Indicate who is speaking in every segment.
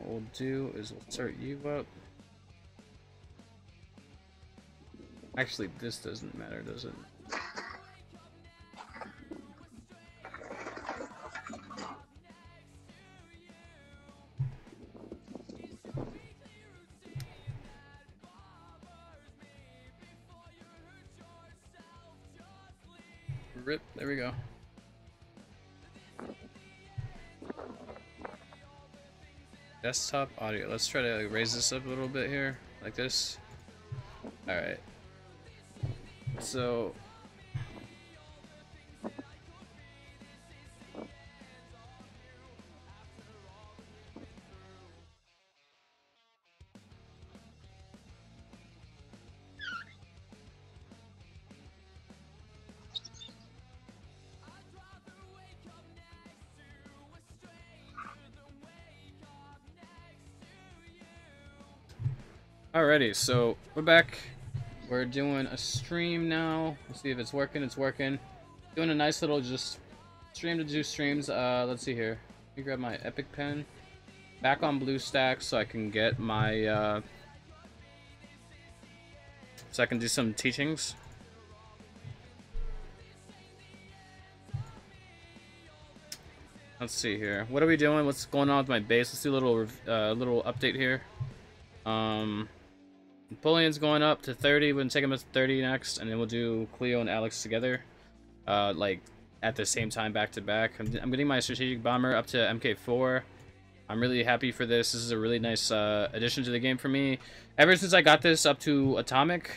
Speaker 1: What we'll do is we'll start you up. Actually, this doesn't matter, does it? Rip, there we go. Desktop audio. Let's try to raise this up a little bit here, like this. Alright. So... Alrighty, so we're back. We're doing a stream now. Let's see if it's working. It's working. Doing a nice little just stream to do streams. Let's see here. Let me grab my Epic pen. Back on BlueStacks so I can get my so I can do some teachings. Let's see here. What are we doing? What's going on with my base? Let's do a little update here. Napoleon's going up to 30. We're gonna take him up to 30 next, and then we'll do Cleo and Alex together, like at the same time, back to back. I'm getting my strategic bomber up to MK4. I'm really happy for this. This is a really nice addition to the game for me. Ever since I got this up to Atomic,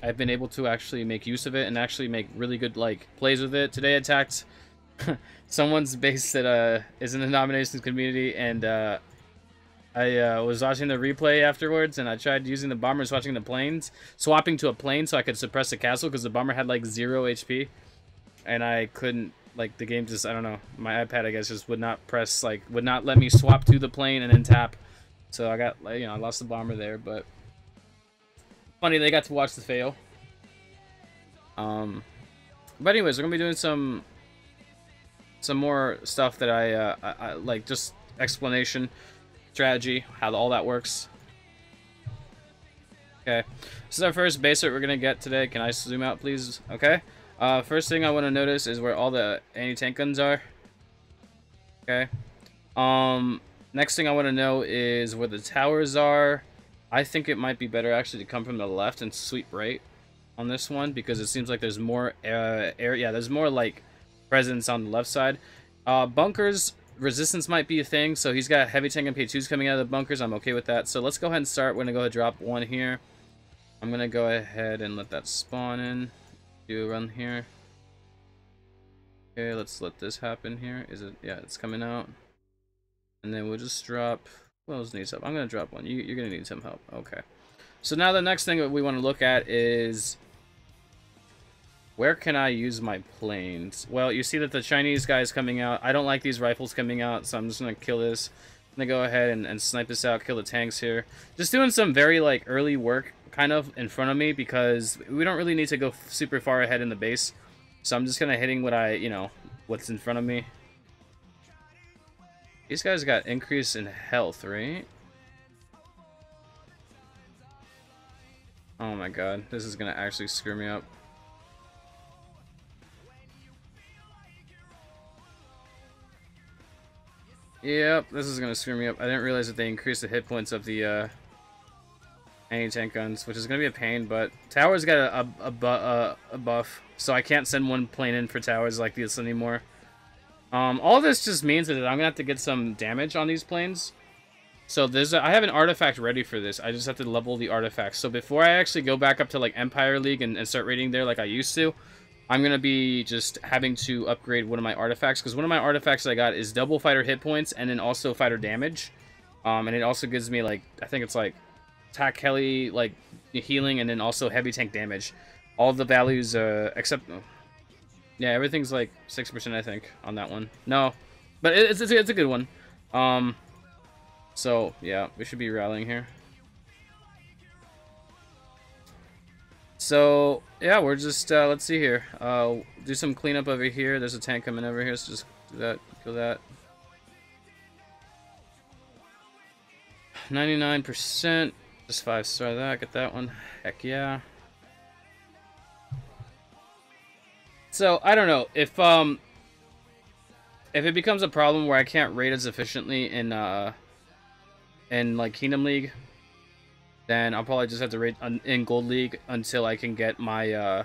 Speaker 1: I've been able to actually make use of it and actually make really good like plays with it. Today I attacked someone's base that is in the nominations community, and I was watching the replay afterwards, and I tried using the bombers, watching the planes, swapping to a plane so I could suppress the castle because the bomber had like 0 HP, and I couldn't, like, the game just, I don't know, my iPad I guess just would not press, like, would not let me swap to the plane and then tap, so I got, like, you know, I lost the bomber there. But funny, they got to watch the fail. But anyways, we're gonna be doing some more stuff that I like, just explanation. Strategy, how all that works. Okay, this is our first base that we're gonna get today. Can I zoom out, please? Okay. First thing I want to notice is where all the anti-tank guns are. Okay. Next thing I want to know is where the towers are. I think it might be better actually to come from the left and sweep right on this one, because it seems like there's more air. Yeah, there's more like presence on the left side. Bunkers. Resistance might be a thing, so he's got heavy tank MP2s coming out of the bunkers. I'm okay with that. So let's go ahead and start. We're gonna go ahead and drop one here. I'm gonna go ahead and let that spawn in. Do a run here. Okay, let's let this happen here. Is it? Yeah, it's coming out. And then we'll just drop. Who else needs help? I'm gonna drop one. You're gonna need some help. Okay. So now the next thing that we want to look at is, where can I use my planes? Well, you see that the Chinese guy is coming out. I don't like these rifles coming out, so I'm just going to kill this. I'm going to go ahead and snipe this out, kill the tanks here. Just doing some very, like, early work kind of in front of me, because we don't really need to go super far ahead in the base. So I'm just kind of hitting what what's in front of me. These guys got increase in health, right? Oh my god, this is going to actually screw me up. Yep, this is gonna screw me up. I didn't realize that they increased the hit points of the anti-tank guns, which is gonna be a pain. But towers got a buff, so I can't send one plane in for towers like this anymore. All this just means that I'm gonna have to get some damage on these planes. So I have an artifact ready for this. I just have to level the artifact. So before I actually go back up to like Empire League and start raiding there like I used to, I'm going to be just having to upgrade one of my artifacts, because one of my artifacts that I got is double fighter hit points and then also fighter damage. And it also gives me, like, I think it's like attack heli, like healing, and then also heavy tank damage. All the values, except, yeah, everything's like 6%, I think, on that one. No, but it's a good one. So, yeah, we should be rallying here. So, yeah, we're just, let's see here. Do some cleanup over here. There's a tank coming over here, so just do that, kill that. 99%. Just 5-star that. Get that one. Heck yeah. So I don't know if it becomes a problem where I can't raid as efficiently in like Kingdom League, then I'll probably just have to raid in Gold League until I can get my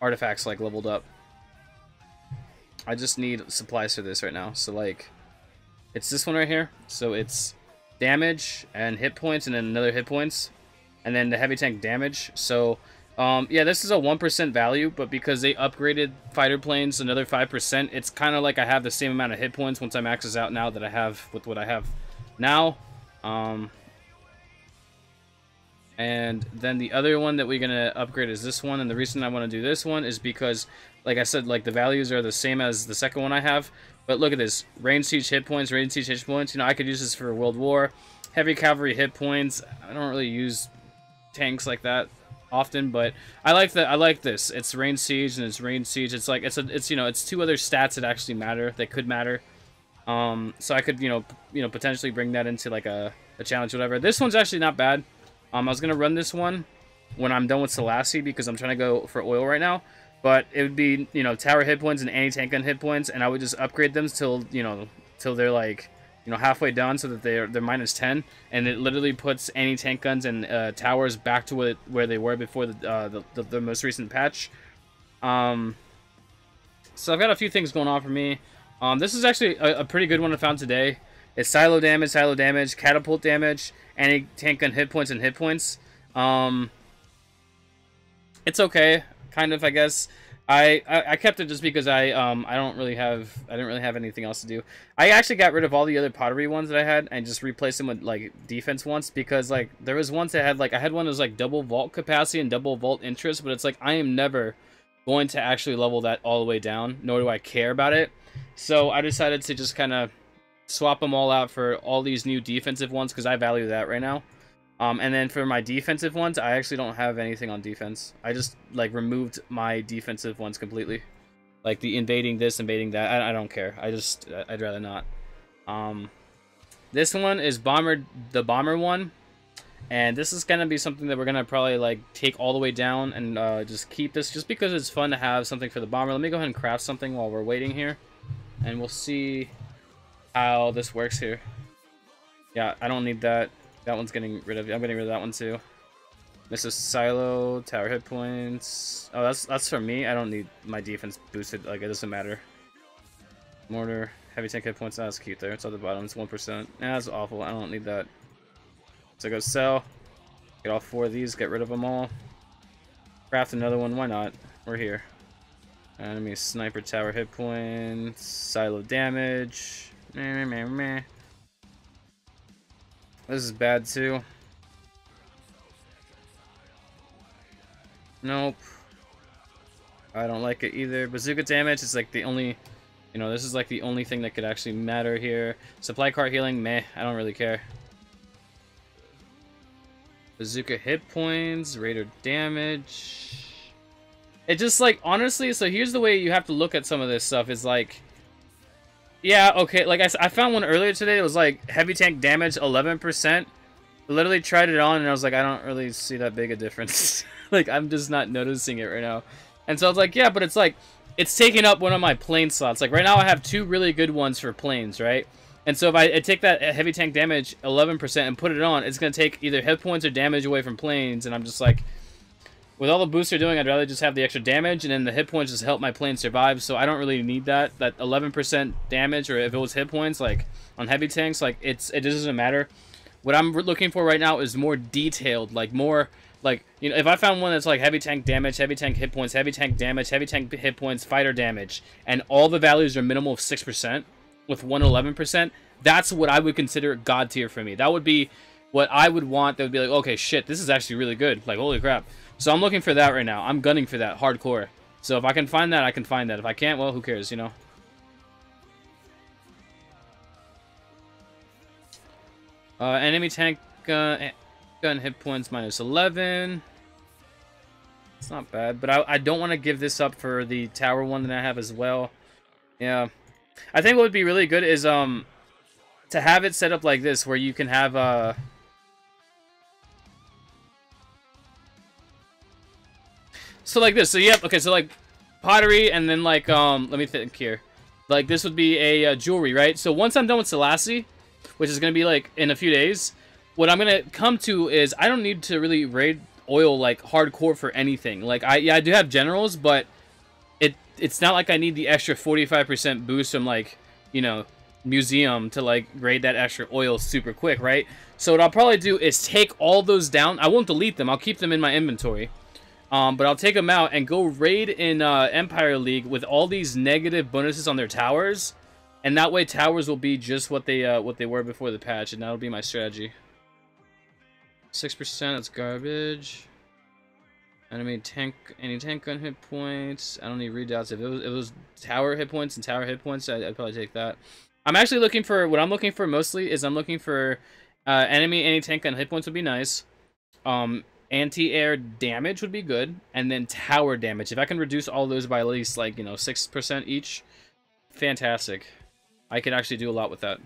Speaker 1: artifacts like leveled up. I just need supplies for this right now. So like, it's this one right here. So it's damage and hit points, and then another hit points, and then the heavy tank damage. So yeah, this is a 1% value, but because they upgraded fighter planes another 5%, it's kind of like I have the same amount of hit points once I max this out now that I have with what I have now. And then the other one that we're gonna upgrade is this one, and the reason I want to do this one is because, like I said, like the values are the same as the second one I have. But look at this: range siege hit points, range siege hit points. You know, I could use this for World War, heavy cavalry hit points. I don't really use tanks like that often, but I like that. I like this. It's range siege and it's range siege. It's like it's you know, it's two other stats that actually matter. That could matter. So I could you know potentially bring that into like a challenge, or whatever. This one's actually not bad. I was gonna run this one when I'm done with Selassie because I'm trying to go for oil right now. But it would be, you know, tower hit points and anti-tank gun hit points, and I would just upgrade them till, you know, till they're like, you know, halfway done, so that they're minus 10, and it literally puts anti-tank guns and towers back to where they were before the most recent patch. So I've got a few things going on for me. This is actually a pretty good one I found today. It's silo damage, catapult damage, anti-tank gun hit points and hit points. It's okay. Kind of, I guess. I kept it just because I didn't really have anything else to do. I actually got rid of all the other pottery ones that I had and just replaced them with like defense ones, because like there was ones that had like, I had one that was like double vault capacity and double vault interest, but it's like I am never going to actually level that all the way down, nor do I care about it. So I decided to just kind of swap them all out for all these new defensive ones because I value that right now. And then for my defensive ones, I actually don't have anything on defense. I just like removed my defensive ones completely, like the invading this, invading that. I don't care. I'd rather not. This one is the bomber one, and this is gonna be something that we're gonna probably like take all the way down and just keep this just because it's fun to have something for the bomber. Let me go ahead and craft something while we're waiting here, and we'll see how this works here. Yeah, I don't need that. That one's getting rid of. I'm getting rid of that one too. Mrs. Silo, tower hit points. Oh, that's for me. I don't need my defense boosted. Like, it doesn't matter. Mortar, heavy tank hit points. That's cute there. It's at the bottom. It's 1%. Nah, that's awful. I don't need that. So go sell. Get all 4 of these. Get rid of them all. Craft another one. Why not? We're here. Enemy sniper tower hit points. Silo damage. Meh, meh, meh. This is bad too. Nope. I don't like it either. Bazooka damage is like the only, you know, this is like the only thing that could actually matter here. Supply cart healing, meh, I don't really care. Bazooka hit points, raider damage. It just like, honestly, so here's the way you have to look at some of this stuff is like, yeah, okay, like I found one earlier today. It was like heavy tank damage 11%. I literally tried it on and I was like, I don't really see that big a difference. Like, I'm just not noticing it right now. And so I was like, yeah, but it's like, it's taking up one of my plane slots. Like right now I have 2 really good ones for planes, right? And so if I take that heavy tank damage 11% and put it on, it's going to take either hit points or damage away from planes. And I'm just like, with all the boosts they're doing, I'd rather just have the extra damage, and then the hit points just help my plane survive, so I don't really need that 11% damage, or if it was hit points, like, on heavy tanks, like, it doesn't matter. What I'm looking for right now is more detailed, like, more, like, you know, if I found one that's, like, heavy tank damage, heavy tank hit points, heavy tank damage, heavy tank hit points, fighter damage, and all the values are minimal of 6%, with 11%, that's what I would consider god tier for me. That would be what I would want. That would be like, okay, shit, this is actually really good. Like, holy crap. So I'm looking for that right now. I'm gunning for that hardcore. So if I can find that, I can find that. If I can't, well, who cares, you know? Enemy tank gun hit points minus 11. It's not bad, but I don't want to give this up for the tower one that I have as well. Yeah. I think what would be really good is to have it set up like this, where you can have so like this. So yep, okay, so like pottery, and then like let me think here. Like this would be a jewelry, right? So once I'm done with Selassie, which is gonna be like in a few days, what I'm gonna come to is I don't need to really raid oil like hardcore for anything. Like I do have generals, but it's not like I need the extra 45% boost from like, you know, museum to like raid that extra oil super quick, right? So what I'll probably do is take all those down. I won't delete them. I'll keep them in my inventory. But I'll take them out and go raid in Empire League with all these negative bonuses on their towers, and that way towers will be just what they were before the patch, and that'll be my strategy. 6%, that's garbage. Enemy tank, any tank gun hit points. I don't need redoubts. If it was tower hit points and tower hit points, I'd probably take that. I'm actually looking for, what I'm looking for mostly is I'm looking for enemy anti-tank gun hit points would be nice. Anti-air damage would be good, and then tower damage. If I can reduce all those by at least like, you know, 6% each, fantastic. I could actually do a lot with that.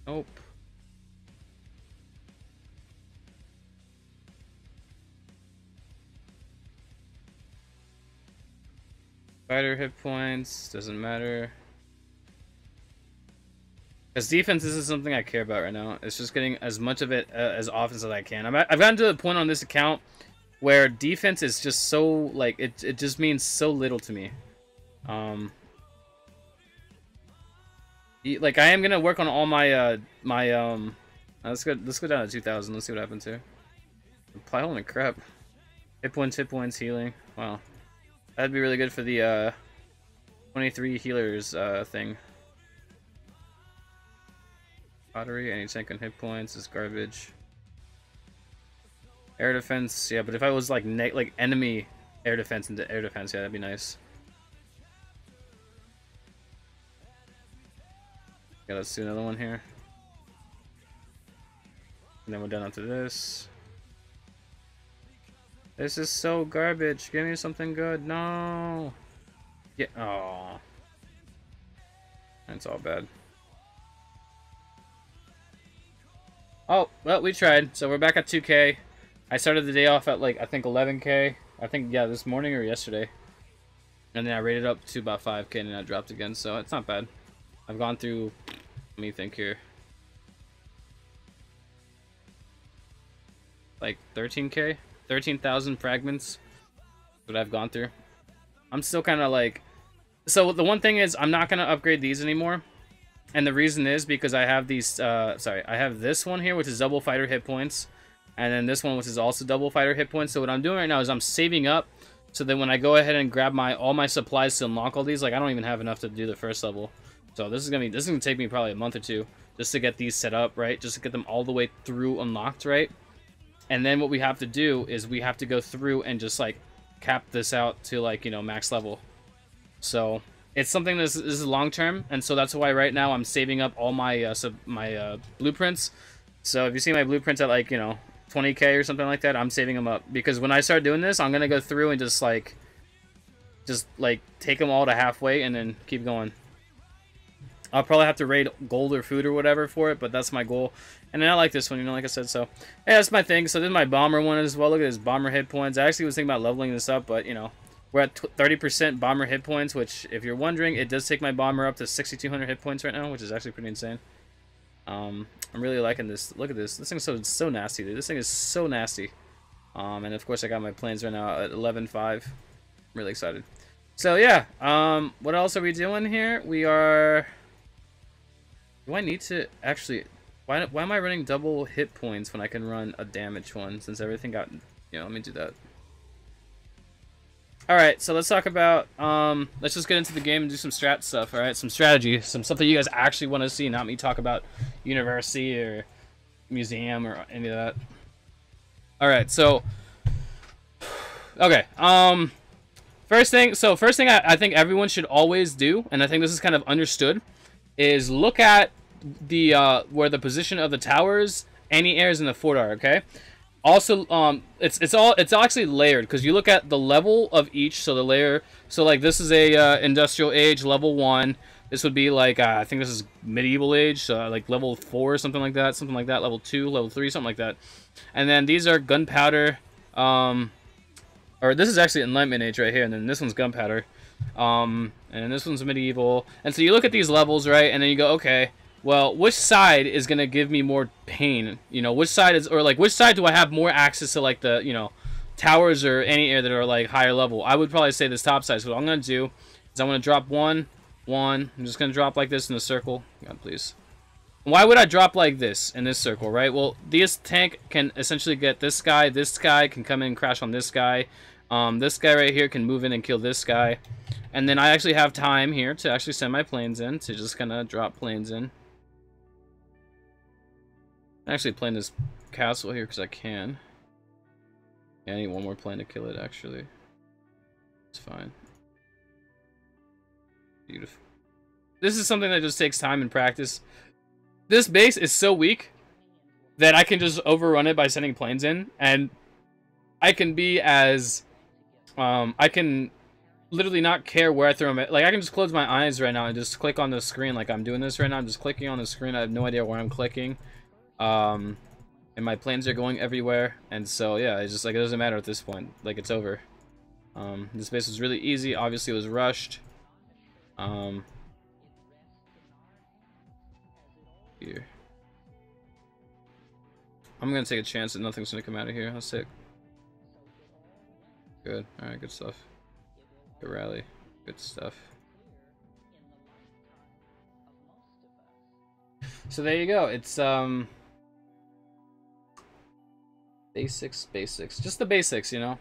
Speaker 1: Nope. Fighter hit points, doesn't matter. Because defense isn't something I care about right now. It's just getting as much of it as offense as I can. I've gotten to the point on this account where defense is just so, like, it just means so little to me. Like, I am gonna work on all my, let's go down to 2,000, let's see what happens here. Holy crap. Hit points, healing. Wow. That'd be really good for the 23 healers thing. Pottery, any tank on hit points is garbage. Air defense, yeah, but if I was like enemy air defense into air defense, yeah, that'd be nice. Yeah, let's do another one here. And then we're done after this. This is so garbage. Give me something good. No. Yeah. Oh. That's all bad. Oh, well, we tried. So we're back at 2K. I started the day off at like, I think 11K. I think, yeah, this morning or yesterday. And then I rated up to about 5K and then I dropped again. So it's not bad. I've gone through, let me think here. Like 13K? 13,000 fragments. What I've gone through. I'm still kind of like, so the one thing is I'm not going to upgrade these anymore. And the reason is because I have these, I have this one here, which is double fighter hit points. And then this one, which is also double fighter hit points. So what I'm doing right now is I'm saving up so that when I go ahead and grab all my supplies to unlock all these, like I don't even have enough to do the first level. So this is gonna take me probably a month or two just to get these set up, right? Just to get them all the way through unlocked, right? And then what we have to do is we have to go through and just like cap this out to like, you know, max level. So it's something this is long term, and so that's why right now I'm saving up all my blueprints. So if you see my blueprints at like, you know, 20K or something like that, I'm saving them up because when I start doing this, I'm gonna go through and just take them all to halfway and then keep going. I'll probably have to raid gold or food or whatever for it, but that's my goal. And then I like this one, you know, like I said, so yeah, that's my thing. So this is my bomber one as well. Look at this bomber hit points. I actually was thinking about leveling this up, but you know, we're at 30% bomber hit points, which if you're wondering, it does take my bomber up to 6,200 hit points right now, which is actually pretty insane. I'm really liking this. Look at this. This thing's so nasty, dude. This thing is so nasty. And of course I got my planes right now at 11.5. I'm really excited. So yeah, what else are we doing here? We are... Do I need to actually... Why am I running double hit points when I can run a damage one since everything got... You know, let me do that. Alright, so let's talk about... let's just get into the game and do some strat stuff, alright? Some strategy. Some stuff that you guys actually want to see, not me talk about university or museum or any of that. Alright, so... Okay, first thing I think everyone should always do, and I think this is kind of understood, is look at the where the position of the towers, anti-airs, and the fort are, okay? Also, it's actually layered because you look at the level of each. So the layer, so like this is a industrial age level 1. This would be like I think this is medieval age, so like level 4 or something like that, Level 2, level 3, something like that. And then these are gunpowder, or this is actually enlightenment age right here, and then this one's gunpowder, and this one's medieval. And so you look at these levels, right, and then you go, okay, well, which side is gonna give me more pain? You know, which side is, or like, which side do I have more access to, like the, you know, towers or any air that are like higher level? I would probably say this top side. So what I'm gonna do is I'm gonna drop one. I'm just gonna drop like this in a circle. God, please. Why would I drop like this in this circle, right? Well, this tank can essentially get this guy. This guy can come in and crash on this guy. This guy right here can move in and kill this guy. And then I actually have time here to actually send my planes in, to just kind of drop planes in. I'm actually playing this castle here because I can. Yeah, I need one more plane to kill it, actually. It's fine. Beautiful. This is something that just takes time and practice. This base is so weak that I can just overrun it by sending planes in, and I can be as I can literally not care where I throw them at. Like, I can just close my eyes right now and just click on the screen like I'm doing this right now. I'm just clicking on the screen. I have no idea where I'm clicking. And my planes are going everywhere, and so yeah, it's just like it doesn't matter at this point. Like, it's over. This base was really easy. Obviously it was rushed. Here. I'm gonna take a chance that nothing's gonna come out of here. That's sick. Good. Alright, good stuff. Good rally. Good stuff. So there you go. It's basics. Just the basics, you know.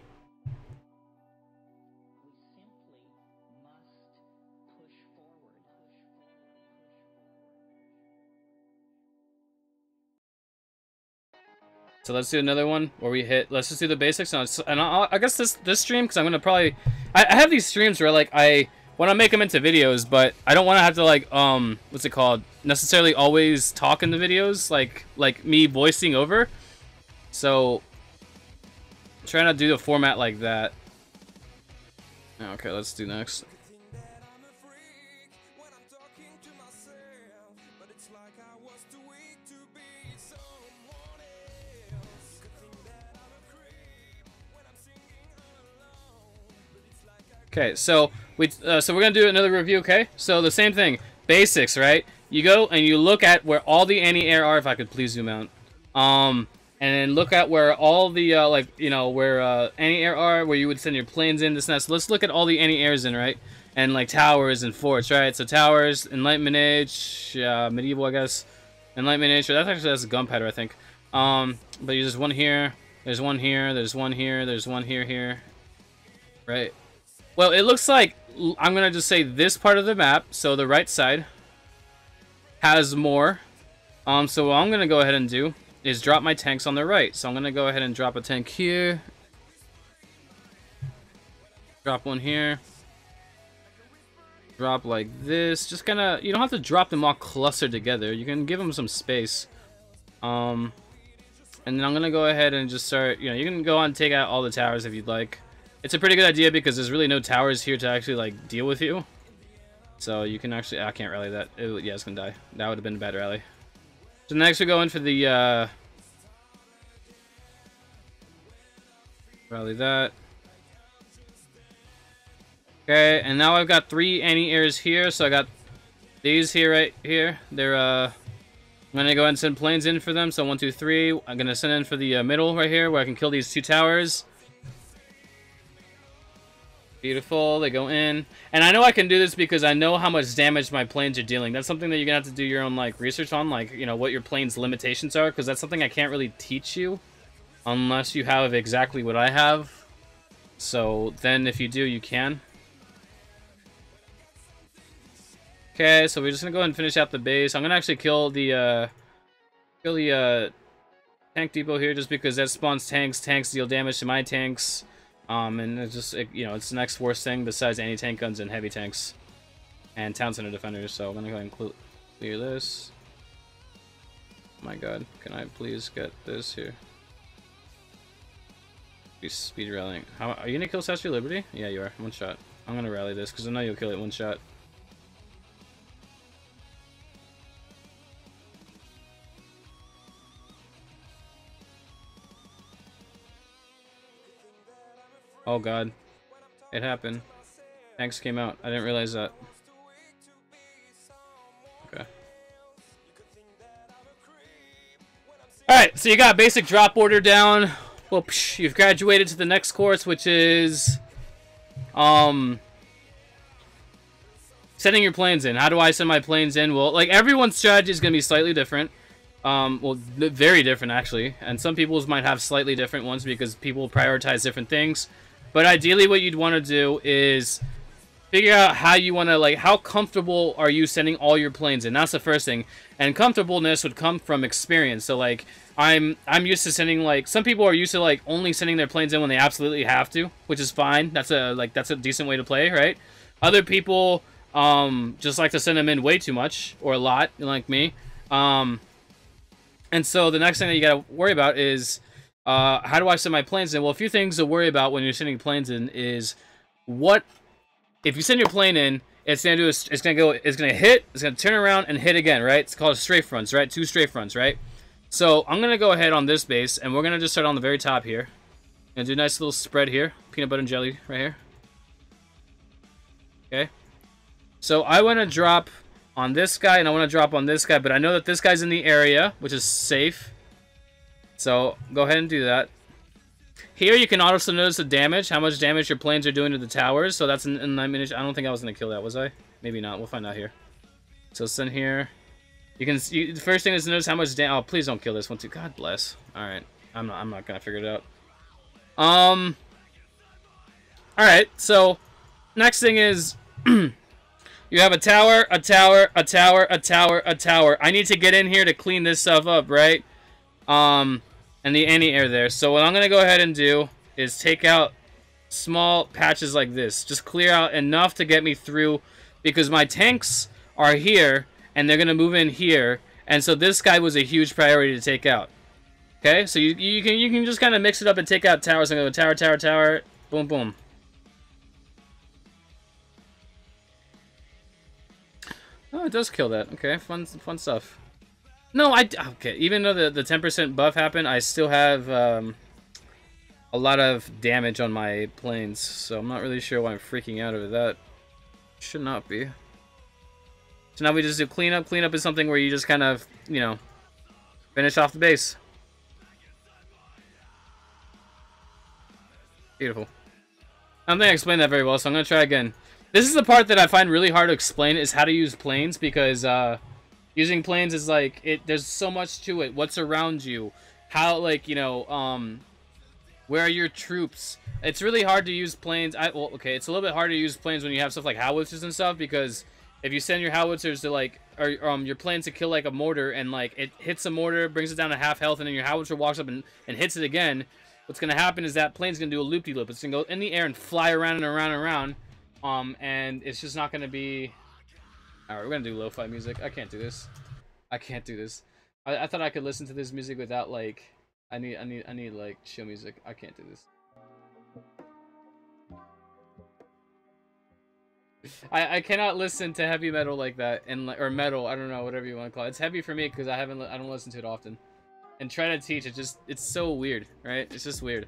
Speaker 1: So let's do another one where we hit. Let's just do the basics, and I guess this stream, because I'm gonna probably. I have these streams where like I want to make them into videos, but I don't want to have to like what's it called? Necessarily always talk in the videos, like me voicing over. So try not to do a format like that. Okay, let's do next. Okay, so we're gonna do another review. Okay, so the same thing, basics, right? You go and you look at where all the anti-air are. If I could please zoom out, and then look at where all the like, you know, where anti-air are, where you would send your planes in. This and that. So let's look at all the anti-airs in, right? And like towers and forts, right? So towers, Enlightenment Age, medieval, I guess. Enlightenment Age. That's gunpowder, I think. But there's one here. There's one here. There's one here. There's one here. Right. Well, it looks like, I'm going to just say this part of the map, so the right side, has more. So what I'm going to go ahead and do is drop my tanks on the right. So I'm going to go ahead and drop a tank here. Drop one here. Drop like this. Just kind of, you don't have to drop them all clustered together. You can give them some space. And then I'm going to go ahead and just start, you know, you can go on and take out all the towers if you'd like. It's a pretty good idea because there's really no towers here to actually like deal with you. So you can actually, I can't rally that. Yeah, it's gonna die. That would have been a bad rally. So next we're going for the rally that. Okay, and now I've got 3 anti-airs here. So I got these here, right here. They're I'm gonna go ahead and send planes in for them. So 1, 2, 3. I'm gonna send in for the middle right here where I can kill these 2 towers. Beautiful, they go in. And I know I can do this because I know how much damage my planes are dealing. That's something that you're going to have to do your own like research on, like, you know, what your plane's limitations are, because that's something I can't really teach you unless you have exactly what I have. So then if you do, you can. Okay, so we're just going to go ahead and finish out the base. I'm going to actually kill the tank depot here just because that spawns tanks. Tanks deal damage to my tanks. And it's just, you know, it's the next worst thing besides anti-tank guns and heavy tanks and town center defenders. So I'm gonna go ahead and clear this. Oh my god, can I please get this here? Be speed rallying. How are you gonna kill Statue of Liberty? Yeah, you are. One shot. I'm gonna rally this because I know you'll kill it one shot. Oh god. It happened. Tanks came out. I didn't realize that. Okay. Alright, so you got basic drop order down. Well, you've graduated to the next course, which is... sending your planes in. How do I send my planes in? Well, like, everyone's strategy is going to be slightly different. Well, very different, actually. And some people's might have slightly different ones because people prioritize different things. But ideally, what you'd want to do is figure out how you want to, like, how comfortable are you sending all your planes in? That's the first thing. And comfortableness would come from experience. So, like, I'm used to sending, like, some people are used to, like, only sending their planes in when they absolutely have to, which is fine. That's a decent way to play, right? Other people just like to send them in way too much, or a lot, like me. And so the next thing that you gotta worry about is how do I send my planes in? Well, a few things to worry about when you're sending planes in is what if you send your plane in, it's gonna do is it's gonna hit, it's gonna turn around and hit again, right? It's called strafe fronts, right? 2 strafe fronts, right? So I'm gonna go ahead on this base, and we're gonna just start on the very top here. Gonna do a nice little spread here, peanut butter and jelly right here. Okay. So I want to drop on this guy, and I want to drop on this guy, but I know that this guy's in the area, which is safe. So go ahead and do that. Here you can also notice the damage, how much damage your planes are doing to the towers. So that's in 9 minutes. I don't think I was going to kill that, was I? Maybe not. We'll find out here. So send here. You can see, the first thing is to notice how much damage. Oh, please don't kill this one too. God bless. All right, I'm not going to figure it out. All right. So next thing is. You have a tower, a tower, a tower, a tower, a tower. I need to get in here to clean this stuff up, right? And the anti-air there. So what I'm going to go ahead and do is take out small patches like this. Just clear out enough to get me through because my tanks are here and they're going to move in here. And so this guy was a huge priority to take out. Okay, so you can just kind of mix it up and take out towers. I'm going to go tower, tower, tower, boom, boom. Oh, it does kill that. Okay, fun stuff. No, okay. Even though the 10% buff happened, I still have a lot of damage on my planes, so I'm not really sure why I'm freaking out over that. Should not be. So now we just do cleanup. Cleanup is something where you just kind of, you know, finish off the base. Beautiful. I don't think I explained that very well, so I'm gonna try again. This is the part that I find really hard to explain is how to use planes because using planes is like there's so much to it. What's around you? How like you know where are your troops? It's really hard to use planes. Well, okay, it's a little bit harder to use planes when you have stuff like howitzers and stuff because if you send your howitzers to like or your planes to kill like a mortar and like it hits a mortar, brings it down to half health, and then your howitzer walks up and hits it again. What's gonna happen is that plane's gonna do a loop-de-loop. It's gonna go in the air and fly around and around and around. And it's just not gonna be. All right, we're gonna do lo-fi music. I can't do this. I can't do this. I thought I could listen to this music without like. I need like chill music. I can't do this. I cannot listen to heavy metal like that and or metal. I don't know, whatever you want to call it. It's heavy for me because I don't listen to it often. And trying to teach it's so weird, right? It's just weird.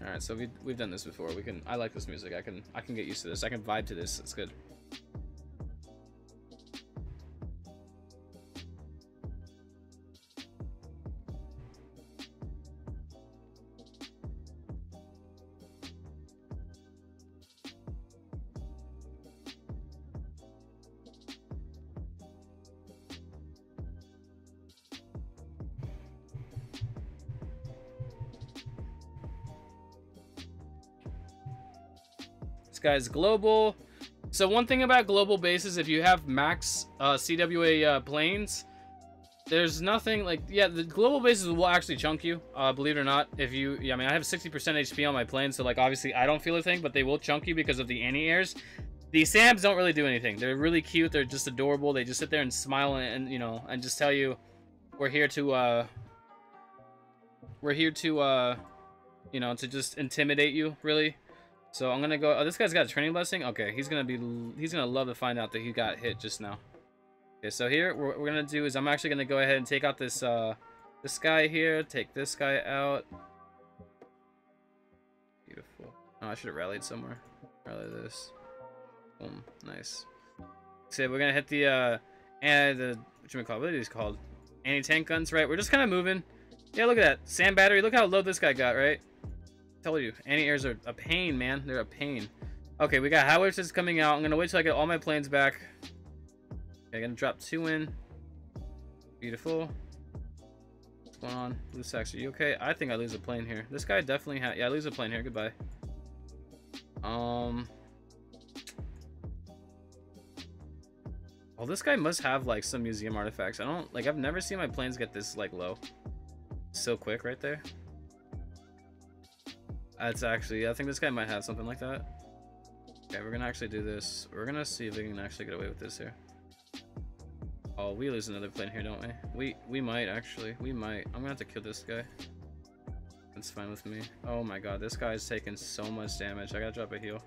Speaker 1: All right, so we've done this before. I like this music. I can get used to this. I can vibe to this. It's good. This guy's global. So one thing about global bases, if you have max CWA planes, there's nothing like, yeah, the global bases will actually chunk you, believe it or not. If you, yeah, I mean, I have 60% HP on my plane, so like obviously I don't feel a thing, but they will chunk you because of the anti-airs. The SAMs don't really do anything. They're really cute. They're just adorable. They just sit there and smile and you know, and just tell you, we're here to you know, to just intimidate you, really. So I'm gonna go. Oh, this guy's got a training blessing. Okay, he's gonna love to find out that he got hit just now. Okay, so here what we're gonna do is I'm actually gonna go ahead and take out this this guy here. Take this guy out. Beautiful. Oh, I should have rallied somewhere. Rally this. Boom. Nice. So we're gonna hit the what are these called? Anti-tank guns, right? We're just kind of moving. Yeah, look at that. Sand battery. Look how low this guy got, right? I told you, anti-airs are a pain, man. They're a pain. Okay, we got howitzers coming out. I'm gonna wait till I get all my planes back. Okay, gonna drop 2 in. Beautiful. What's going on? Loose Axe, are you okay? I think I lose a plane here. This guy definitely had. Yeah, I lose a plane here. Goodbye. Well, this guy must have like some museum artifacts. I don't like. I've never seen my planes get this like low, so quick right there. That's actually. I think this guy might have something like that. Okay, we're gonna actually do this. We're gonna see if we can actually get away with this here. Oh, we lose another plane here, don't we? We might actually. We might. I'm gonna have to kill this guy. That's fine with me. Oh my god, this guy's taking so much damage. I gotta drop a heal.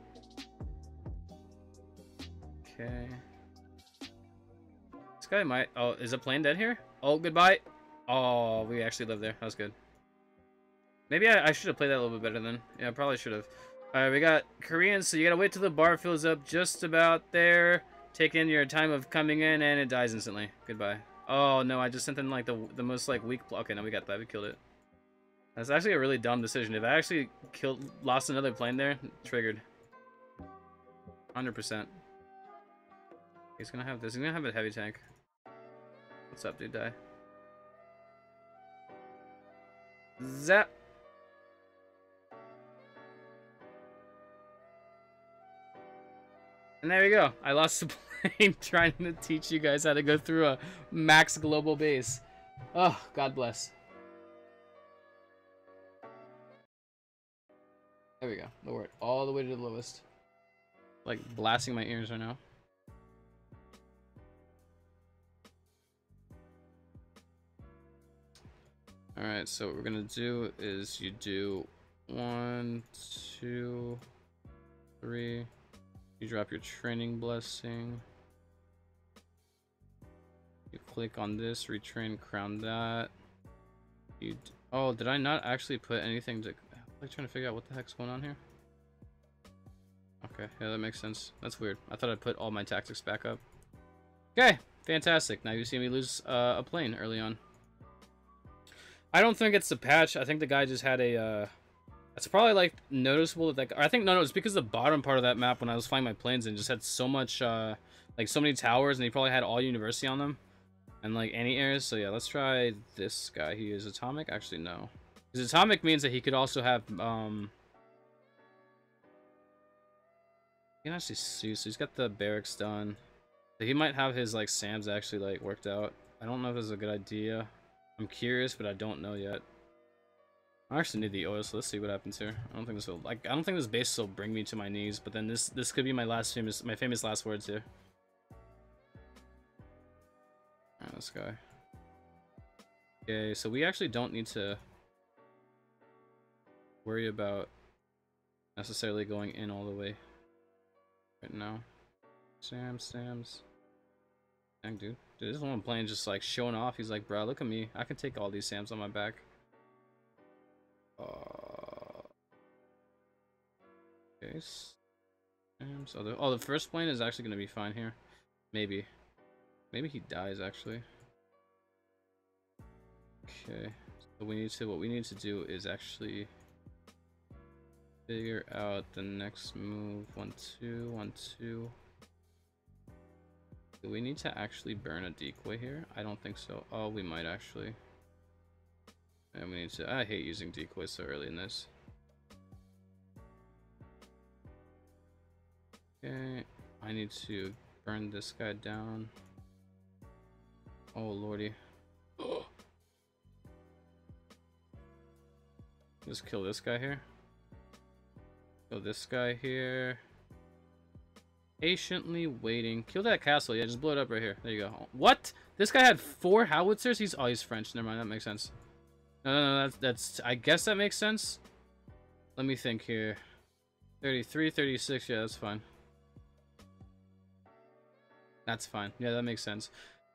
Speaker 1: Okay. This guy might. Oh, is a plane dead here? Oh, goodbye. Oh, we actually live there. That was good. Maybe I should have played that a little bit better then. Yeah, I probably should have. Alright, we got Koreans, so you gotta wait till the bar fills up just about there. Take in your time of coming in, and it dies instantly. Goodbye. Oh no, I just sent in like the most like weak. Okay, no, we got that. We killed it. That's actually a really dumb decision. If I actually lost another plane there, triggered. 100%. He's gonna have this. He's gonna have a heavy tank. What's up, dude? Die. Zap. And there we go. I lost a plane trying to teach you guys how to go through a max global base. Oh, God bless. There we go. Lower it all the way to the lowest. Like blasting my ears right now. Alright, so what we're gonna do is you do 1, 2, 3. You drop your training blessing. You click on this, retrain, crown that. Oh, did I not actually put anything to... I'm like trying to figure out what the heck's going on here. Okay, yeah, that makes sense. That's weird. I thought I put all my tactics back up. Okay, fantastic. Now you see me lose a plane early on. I don't think it's the patch. I think the guy just had a... It's probably like noticeable that I think no, it's because the bottom part of that map when I was flying my planes and just had so much like so many towers, and he probably had all university on them and like anti-airs. So yeah, let's try this guy. He is atomic. Actually, no, because atomic means that he could also have you can actually see. So he's got the barracks done. So he might have his like SAMs actually like worked out. I don't know if this is a good idea. I'm curious, but I don't know yet. I actually need the oil, so let's see what happens here. I don't think this will, like, I don't think this base will bring me to my knees, but then this could be my famous last words here. Alright, this guy. Okay, so we actually don't need to worry about necessarily going in all the way right now. Sams. Dang, dude. Dude, this one playing just like showing off. He's like, bro, look at me. I can take all these Sams on my back. Okay. So the first plane is actually gonna be fine here. Maybe he dies actually. Okay. So what we need to do is actually figure out the next move. 1, 2, 1, 2. Do we need to actually burn a decoy here? I don't think so. Oh, we might actually. And we need to. I hate using decoys so early in this. Okay, I need to burn this guy down. Oh lordy. Just kill this guy here. Kill this guy here. Patiently waiting. Kill that castle. Yeah, just blow it up right here. There you go. What? This guy had 4 howitzers? He's French. Never mind, that makes sense. No, that's I guess that makes sense. Let me think here. 33, 36, yeah, that's fine. That's fine. Yeah, that makes sense.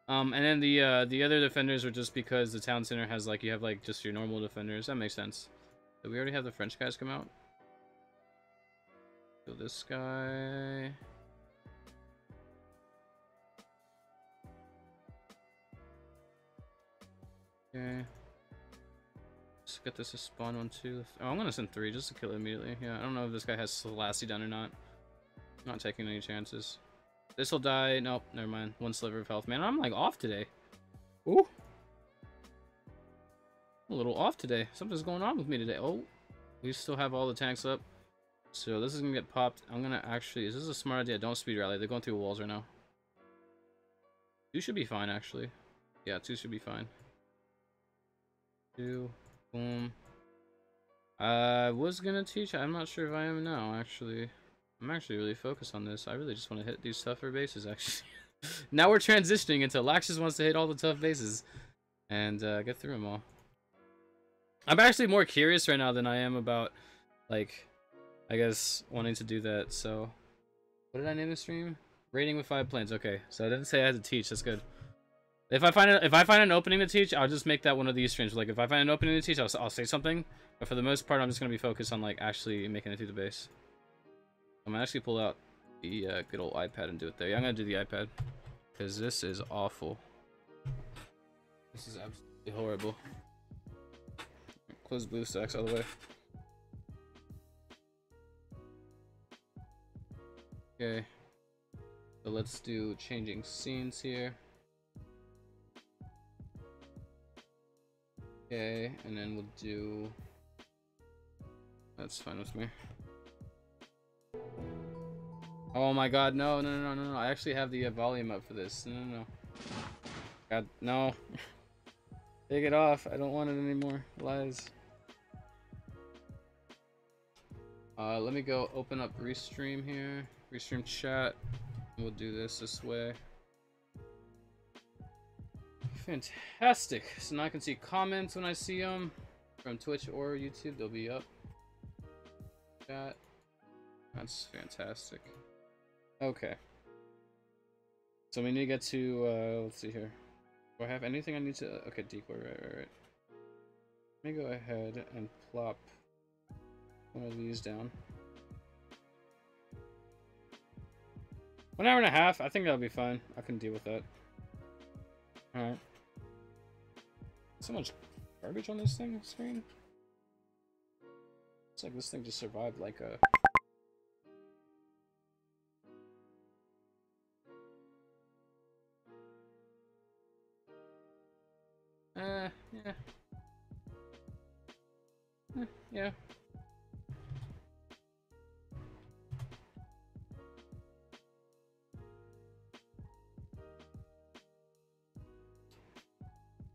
Speaker 1: And then the other defenders were just because the town center has like you have like just your normal defenders. That makes sense. Did we already have the French guys come out? So this guy. Okay. Let's get this to spawn 1, 2. Oh, I'm gonna send 3 just to kill it immediately. Yeah, I don't know if this guy has Selassie done or not. I'm not taking any chances. This will die. Nope, never mind. 1 sliver of health. Man, I'm like off today. Ooh. A little off today. Something's going on with me today. Oh, we still have all the tanks up. So this is gonna get popped. I'm gonna actually. Is this a smart idea? Don't speed rally. They're going through walls right now. 2 should be fine, actually. Yeah, 2 should be fine. 2. Boom. I was gonna teach. I'm not sure if I am now, actually. I'm actually really focused on this. I really just want to hit these tougher bases, actually. Now we're transitioning into Lax just wants to hit all the tough bases and get through them all. I'm actually more curious right now than I am about, like, I guess, wanting to do that. So, what did I name the stream? Raiding with 5 planes. Okay, so I didn't say I had to teach. That's good. If I find an opening to teach, I'll just make that one of these streams. Like, if I find an opening to teach, I'll say something. But for the most part, I'm just gonna be focused on like actually making it through the base. I'm gonna actually pull out the good old iPad and do it there. Yeah, I'm gonna do the iPad because this is awful. This is absolutely horrible. Close BlueStacks all the way. Okay. So let's do changing scenes here. Okay, and then we'll do... That's fine with me. Oh my god, no. I actually have the volume up for this. No. God, no. Take it off. I don't want it anymore. Lies. Let me go open up Restream here. Restream chat. We'll do this way. Fantastic. So now I can see comments when I see them from Twitch or YouTube. They'll be up. Chat. That's fantastic. Okay. So we need to get to, let's see here. Do I have anything I need to, okay, decoy, right. Let me go ahead and plop one of these down. 1 hour and a half, I think that'll be fine. I can deal with that. Alright. So much garbage on this thing screen. It's like this thing just survived like a... Yeah. Yeah.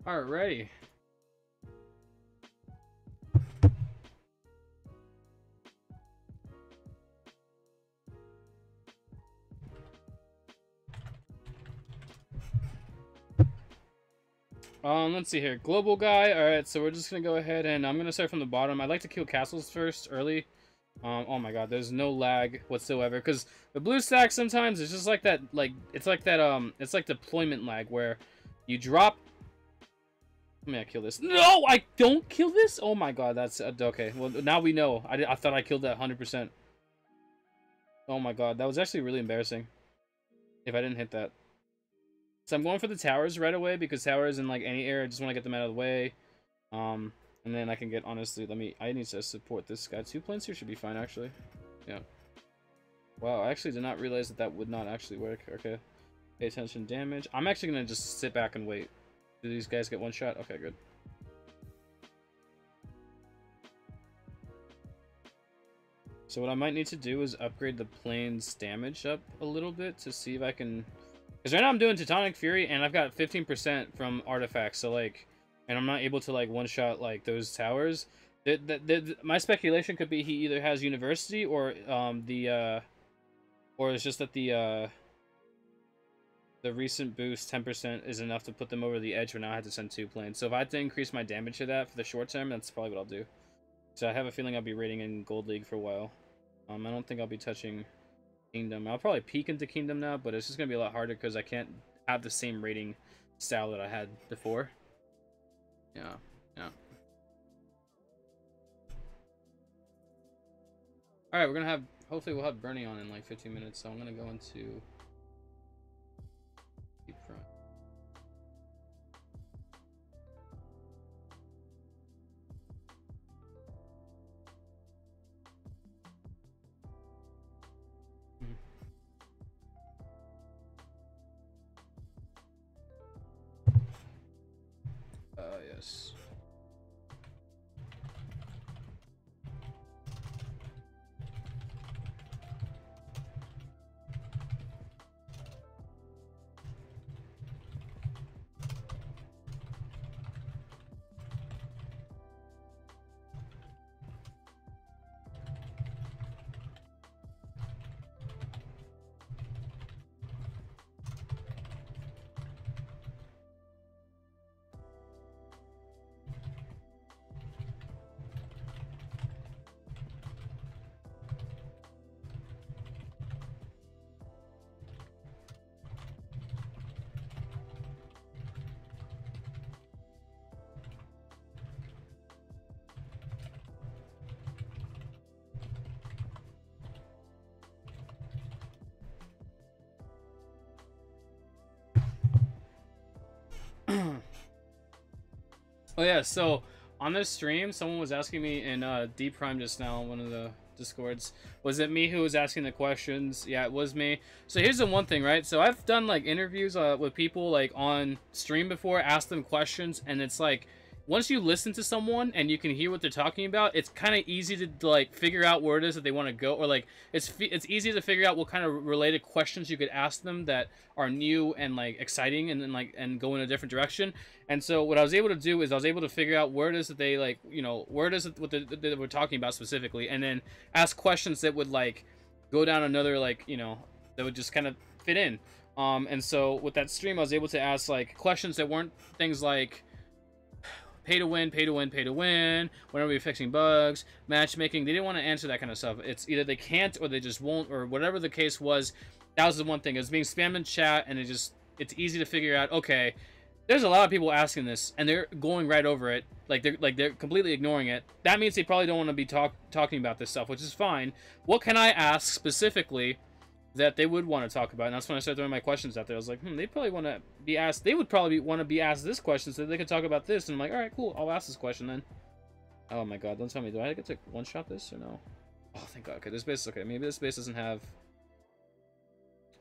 Speaker 1: Alrighty. Let's see here. Global guy. Alright, so we're just gonna go ahead and I'm gonna start from the bottom. I'd like to kill castles first, early. Oh my god, there's no lag whatsoever. Because the BlueStack sometimes is just like that, it's like deployment lag where you drop. Let me kill this. No, I don't kill this? Oh my god, that's okay. Well, now we know. I thought I killed that 100%. Oh my god, that was actually really embarrassing. If I didn't hit that. So I'm going for the towers right away because towers in like any area, I just want to get them out of the way. And then I can get, honestly, I need to support this guy. 2 planes here should be fine, actually. Yeah. Wow, I actually did not realize that would not actually work. Okay. Pay attention, damage. I'm actually going to just sit back and wait. Do these guys get 1 shot? Okay, good. So what I might need to do is upgrade the plane's damage up a little bit to see if I can... Because right now I'm doing Teutonic Fury, and I've got 15% from artifacts, so like... And I'm not able to like one-shot like those towers. My speculation could be he either has University or or it's just that the recent boost 10% is enough to put them over the edge where now I have to send 2 planes. So if I have to increase my damage to that for the short term, that's probably what I'll do. So I have a feeling I'll be raiding in Gold League for a while. I don't think I'll be touching Kingdom. I'll probably peek into Kingdom now, but it's just gonna be a lot harder because I can't have the same rating style that I had before. Yeah, yeah. All right, we're gonna have. Hopefully, we'll have Bernie on in like 15 minutes. So I'm gonna go into deep front. Yes. Oh yeah, so on this stream, someone was asking me in Deep Prime just now, one of the Discords, was it me who was asking the questions? Yeah, it was me. So here's the one thing, right? So I've done like interviews with people like on stream before, asked them questions, and it's like once you listen to someone and you can hear what they're talking about, it's kind of easy to like figure out where it is that they want to go, or like it's easy to figure out what kind of related questions you could ask them that are new and like exciting, and then like and go in a different direction. And so what I was able to do is I was able to figure out where it is that they like, you know, where it is what they were talking about specifically, and then ask questions that would like go down another like, you know, that would just kind of fit in. And so with that stream, I was able to ask like questions that weren't things like pay to win, pay to win, pay to win, when are we fixing bugs, matchmaking. They didn't want to answer that kind of stuff. It's either they can't or they just won't, or whatever the case was. That was the one thing. It was being spammed in chat, and it's easy to figure out, okay, there's a lot of people asking this, and they're going right over it. Like they're completely ignoring it. That means they probably don't want to be talking about this stuff, which is fine. What can I ask specifically that they would want to talk about? And that's when I started throwing my questions out there. I was like, they probably want to be asked. They would probably want to be asked this question so they could talk about this. And I'm like, all right, cool. I'll ask this question then. Oh my god, don't tell me. Do I get to one-shot this or no? Oh, thank god. Okay, this base is okay. Maybe this base doesn't have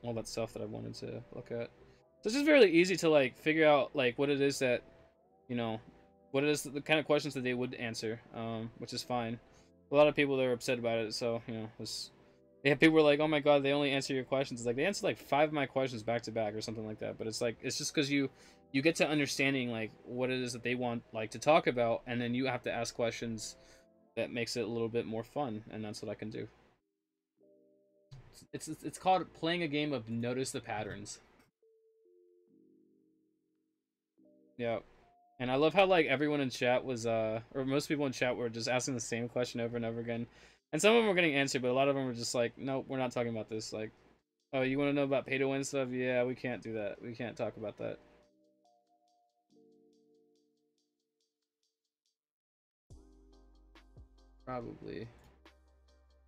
Speaker 1: all that stuff that I wanted to look at. So it's just really easy to like figure out like what it is that, you know, what it is, the kind of questions that they would answer, which is fine. A lot of people that are upset about it, so you know, yeah, people were like, oh my god, they only answer your questions. It's like they answered like 5 of my questions back to back or something like that. But it's like it's just because you get to understanding like what it is that they want like to talk about, and then you have to ask questions that makes it a little bit more fun, and that's what I can do. It's called playing a game of notice the patterns. Yeah. And I love how like everyone in chat was or most people in chat were just asking the same question over and over again. And some of them were getting answered, but a lot of them were just like, nope, we're not talking about this. Like, oh, you want to know about pay to win stuff? Yeah, we can't do that. We can't talk about that. Probably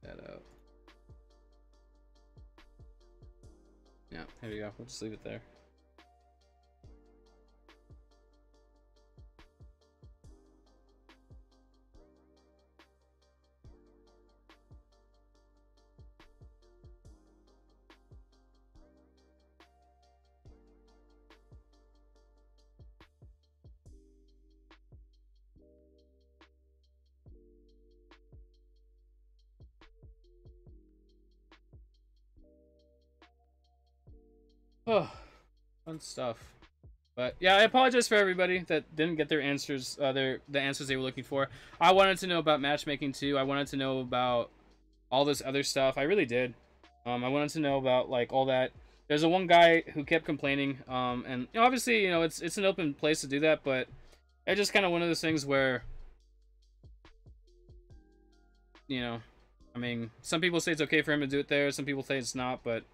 Speaker 1: that out. Yeah, here we go. We'll just leave it there. Oh, fun stuff. But yeah, I apologize for everybody that didn't get their answers, the answers they were looking for. I wanted to know about matchmaking too. I wanted to know about all this other stuff. I really did. I wanted to know about like all that. There's a one guy who kept complaining, and you know, obviously, you know, it's an open place to do that, but it's just kind of one of those things where you know, I mean, some people say it's okay for him to do it there, some people say it's not, but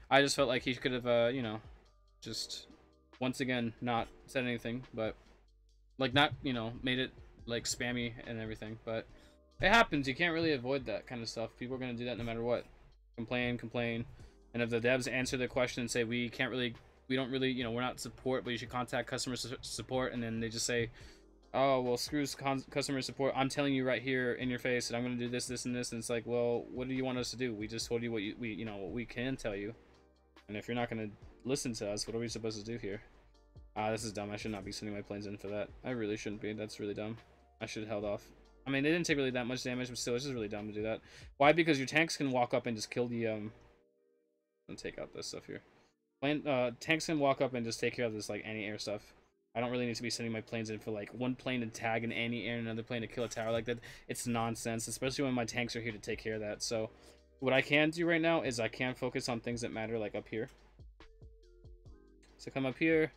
Speaker 1: I just felt like he could have, you know, just once again not said anything, but like not, you know, made it like spammy and everything. But it happens. You can't really avoid that kind of stuff. People are gonna do that no matter what. Complain, complain, and if the devs answer the question and say we don't really, you know, we're not support, but you should contact customer support, and then they just say, oh well, screw customer support. I'm telling you right here in your face that I'm gonna do this, this, and this, and it's like, well, what do you want us to do? We just told you what you know, what we can tell you, and if you're not gonna listen to us, what are we supposed to do here? This is dumb. I should not be sending my planes in for that. I really shouldn't be. That's really dumb. I should have held off. I mean, they didn't take really that much damage, but still, it's just really dumb to do that. Why? Because your tanks can walk up and just kill the, and take out this stuff here. Tanks can walk up and just take care of this, like, anti-air stuff. I don't really need to be sending my planes in for, like, one plane to tag an anti-air and another plane to kill a tower like that. It's nonsense, especially when my tanks are here to take care of that. So, what I can do right now is I can focus on things that matter, like up here. So come up here.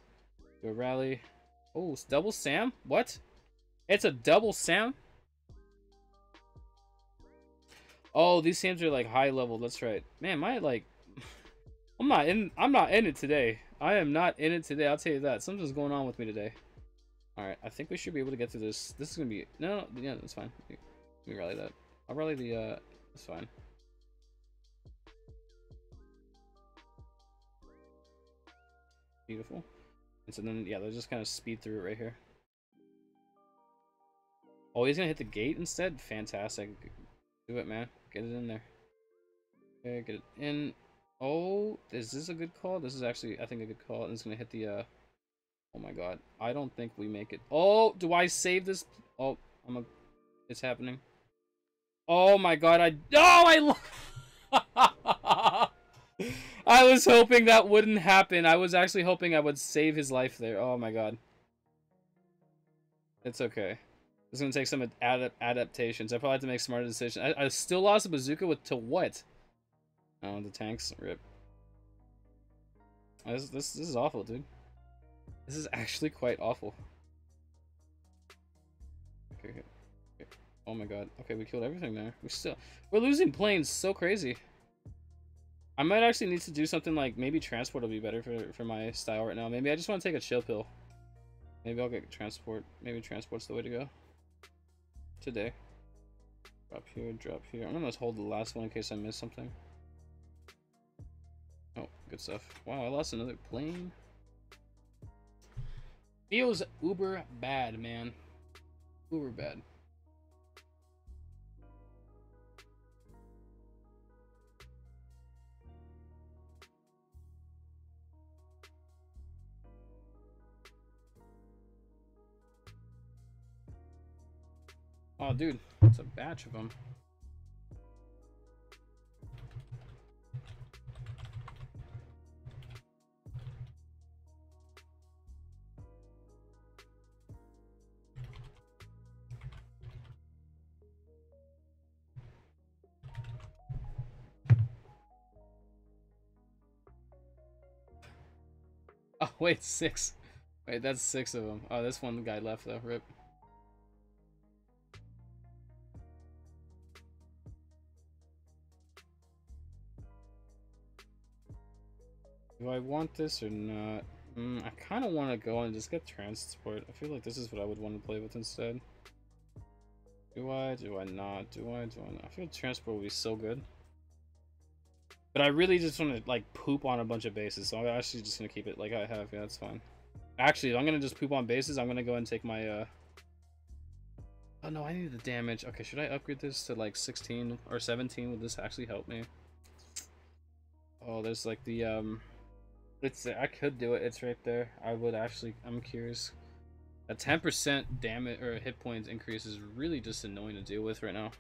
Speaker 1: Do a rally. Oh, it's double Sam? What? It's a double Sam? Oh, these Sams are like high level. That's right. Man, my like I'm not in it today. I am not in it today. I'll tell you that. Something's going on with me today. Alright, I think we should be able to get through this. This is gonna be no, yeah, that's fine. Let me rally that. I'll rally the that's fine. Beautiful. And so then, yeah, they'll just kind of speed through it right here. Oh, he's gonna hit the gate instead? Fantastic. Do it, man. Get it in there. Okay, get it in. Oh, is this a good call? This is actually, I think, a good call. And it's gonna hit the, oh my god. I don't think we make it. Oh, do I save this? Oh, it's happening. Oh my god, I was hoping that wouldn't happen. I was actually hoping I would save his life there. Oh my god. It's okay. It's gonna take some adaptations. I probably have to make smarter decisions. I still lost a bazooka to what? Oh, the tanks. Rip. This is awful, dude. This is actually quite awful. Okay. Oh my god. Okay, we killed everything there. We're losing planes. So crazy. I might actually need to do something like maybe transport will be better for my style right now. Maybe I just want to take a chill pill. Maybe I'll get transport. Maybe transport's the way to go. Today. Drop here, drop here. I'm gonna hold the last one in case I miss something. Oh, good stuff. Wow, I lost another plane. Feels uber bad, man. Uber bad. Oh, dude, it's a batch of them. Oh, wait, 6. Wait, that's 6 of them. Oh, this one guy left, though. Rip. Do I want this or not? I kind of want to go and just get transport. I feel like this is what I would want to play with instead. Do I? Do I not? Do I? Do I not? I feel transport would be so good. But I really just want to, like, poop on a bunch of bases, so I'm actually just going to keep it like I have. Yeah, that's fine. Actually, I'm going to just poop on bases. I'm going to go and take my, Oh, no, I need the damage. Okay, should I upgrade this to, like, 16 or 17? Would this actually help me? Oh, there's, like, the, I could do it. It's right there. I would actually... I'm curious. A 10% damage or hit points increase is really just annoying to deal with right now.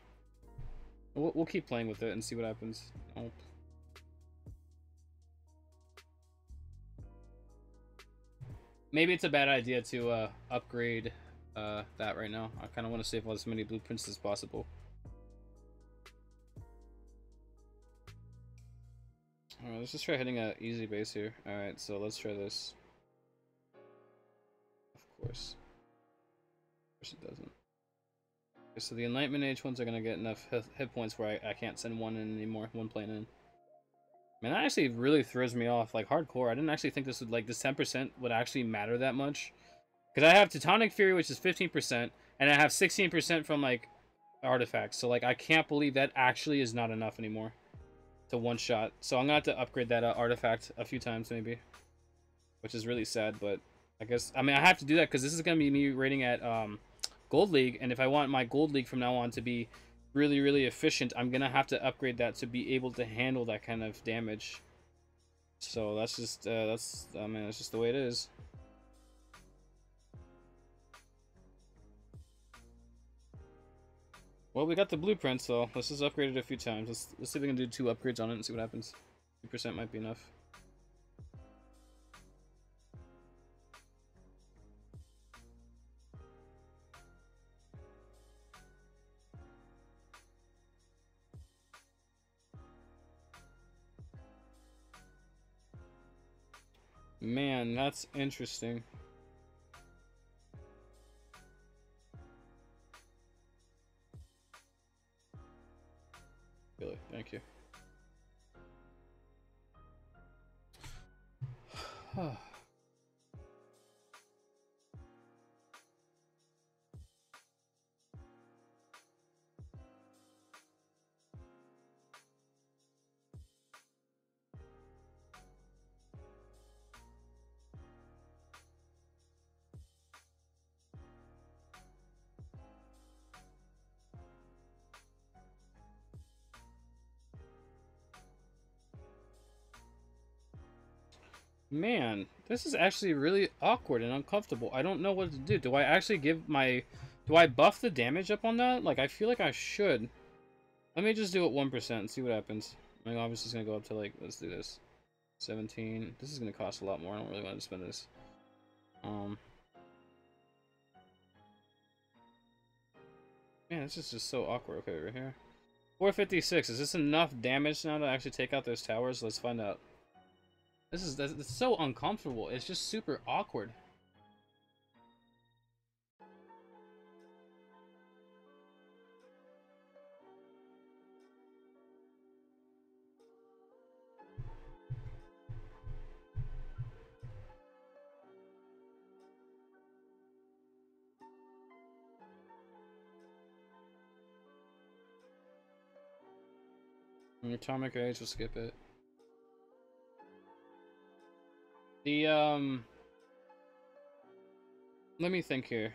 Speaker 1: We'll keep playing with it and see what happens. Oh. Maybe it's a bad idea to upgrade that right now. I kind of want to save as many blueprints as possible. Alright, let's just try hitting an easy base here. Alright, so let's try this. Of course. Of course it doesn't. Okay, so the Enlightenment Age ones are gonna get enough hit points where I can't send one in anymore, one plane in. Man, that actually really throws me off, like, hardcore. I didn't actually think this would, like, this 10% would actually matter that much. Because I have Teutonic Fury, which is 15%, and I have 16% from, like, artifacts. So, like, I can't believe that actually is not enough anymore to one-shot. So I'm gonna have to upgrade that artifact a few times, maybe. Which is really sad, but I guess... I mean, I have to do that because this is gonna be me rating at, Gold League, and if I want my Gold League from now on to be really, really efficient, I'm gonna have to upgrade that to be able to handle that kind of damage. So that's just, I mean, that's just the way it is. Well, we got the blueprint, so let's just upgrade it a few times. Let's see if we can do 2 upgrades on it and see what happens. 2% might be enough. Man, that's interesting. Really, thank you. Man, this is actually really awkward and uncomfortable. I don't know what to do. Do I actually give my... Do I buff the damage up on that? Like, I feel like I should. Let me just do it 1% and see what happens. I mean, obviously it's going to go up to, like, let's do this. 17. This is going to cost a lot more. I don't really want to spend this. Man, this is just so awkward. Okay, right here. 456. Is this enough damage now to actually take out those towers? Let's find out. That's so uncomfortable. It's just super awkward. Atomic Age, we'll skip it. Let me think here.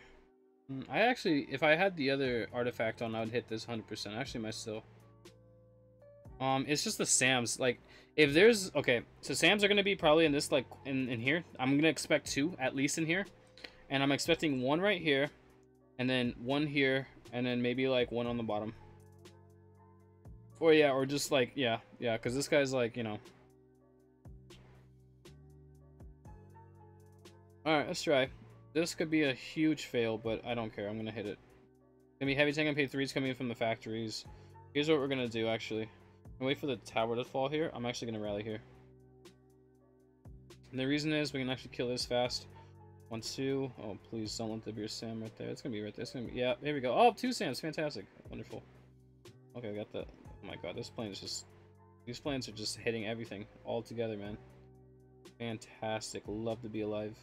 Speaker 1: I actually, if I had the other artifact on, I would hit this 100%. Actually, might still. It's just the SAMs. Like, if there's... Okay, so SAMs are going to be probably in this, like, in here. I'm going to expect 2, at least in here. And I'm expecting 1 right here. And then 1 here. And then maybe, like, 1 on the bottom. Or, yeah, or just, like, yeah, because this guy's, like, you know... Alright, let's try. This could be a huge fail, but I don't care. I'm going to hit it. It's going to be heavy tank MP3s coming in from the factories. Here's what we're going to do, actually. Wait for the tower to fall here. I'm actually going to rally here. And the reason is we can actually kill this fast. 1, 2. Oh, please don't let there be a SAM right there. It's going to be right there. It's gonna be, yeah, here we go. Oh, 2 SAMs. Fantastic. Wonderful. Okay, I got that. Oh my god, this plane is just... These planes are just hitting everything all together, man. Fantastic. Love to be alive.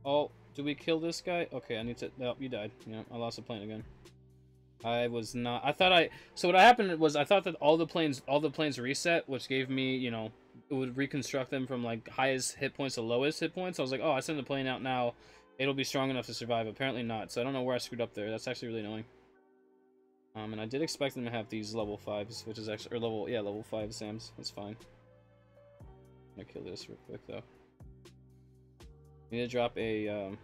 Speaker 1: Oh, do we kill this guy? Okay, I need to... No, you died. Yeah, I lost the plane again. I was not... I thought I... So what happened was I thought that all the planes reset, which gave me, you know... It would reconstruct them from, like, highest hit points to lowest hit points. I was like, oh, I send the plane out now. It'll be strong enough to survive. Apparently not. So I don't know where I screwed up there. That's actually really annoying. And I did expect them to have these level 5s, which is actually... Or level... Yeah, level 5 SAMs. That's fine. I'm gonna kill this real quick, though. Need to drop a...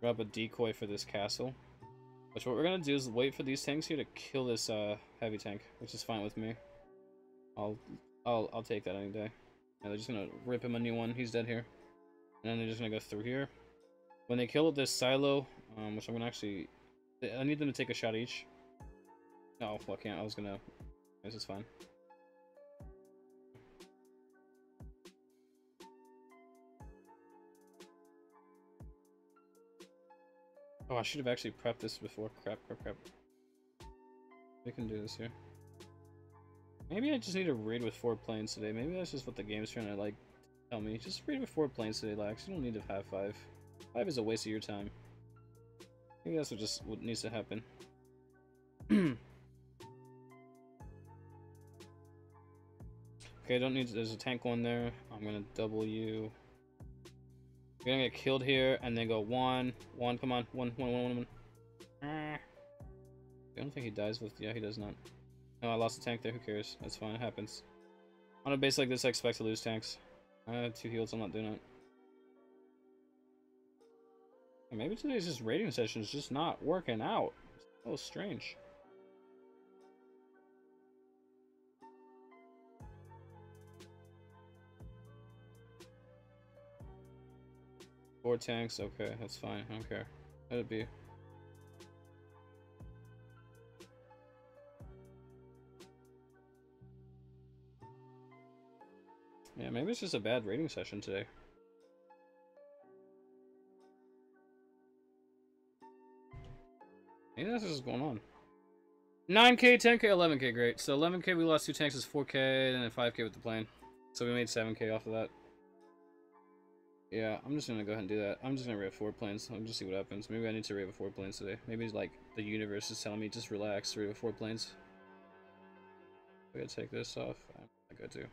Speaker 1: Drop a decoy for this castle. Which what we're gonna do is wait for these tanks here to kill this heavy tank, which is fine with me. I'll take that any day. Yeah, they're just gonna rip him a new one. He's dead here. And then they're just gonna go through here. When they kill this silo, which I'm gonna actually... I need them to take a shot each. No, well, I can't. I was gonna... This is fine. This is fine. Oh, I should have actually prepped this before. Crap. We can do this here. Maybe I just need to raid with 4 planes today. Maybe that's just what the game's trying to like tell me. Just raid with 4 planes today, Lax. You don't need to have 5. 5 is a waste of your time. Maybe that's what needs to happen. Okay, I don't need. There's a tank one there. I'm gonna double you. You're gonna get killed here, and then go 1. Come on, 1. I don't think he dies with. Yeah, he does not. No, I lost a tank there. Who cares? That's fine. It happens. On a base like this, I expect to lose tanks. I have 2 heals. I'm not doing it. And maybe today's just raiding session is just not working out. It's so strange. Four tanks, okay, that's fine. I don't care. Let it be. Yeah, maybe it's just a bad raiding session today. Maybe that's what's going on. 9k, 10k, 11k, great. So 11k, we lost 2 tanks, is 4k, and then 5k with the plane. So we made 7k off of that. Yeah, I'm just gonna go ahead and do that. I'm just gonna raid 4 planes. I'll just see what happens. Maybe I need to raid 4 planes today. Maybe it's like the universe is telling me just relax, raid 4 planes. I gotta take this off. I got to.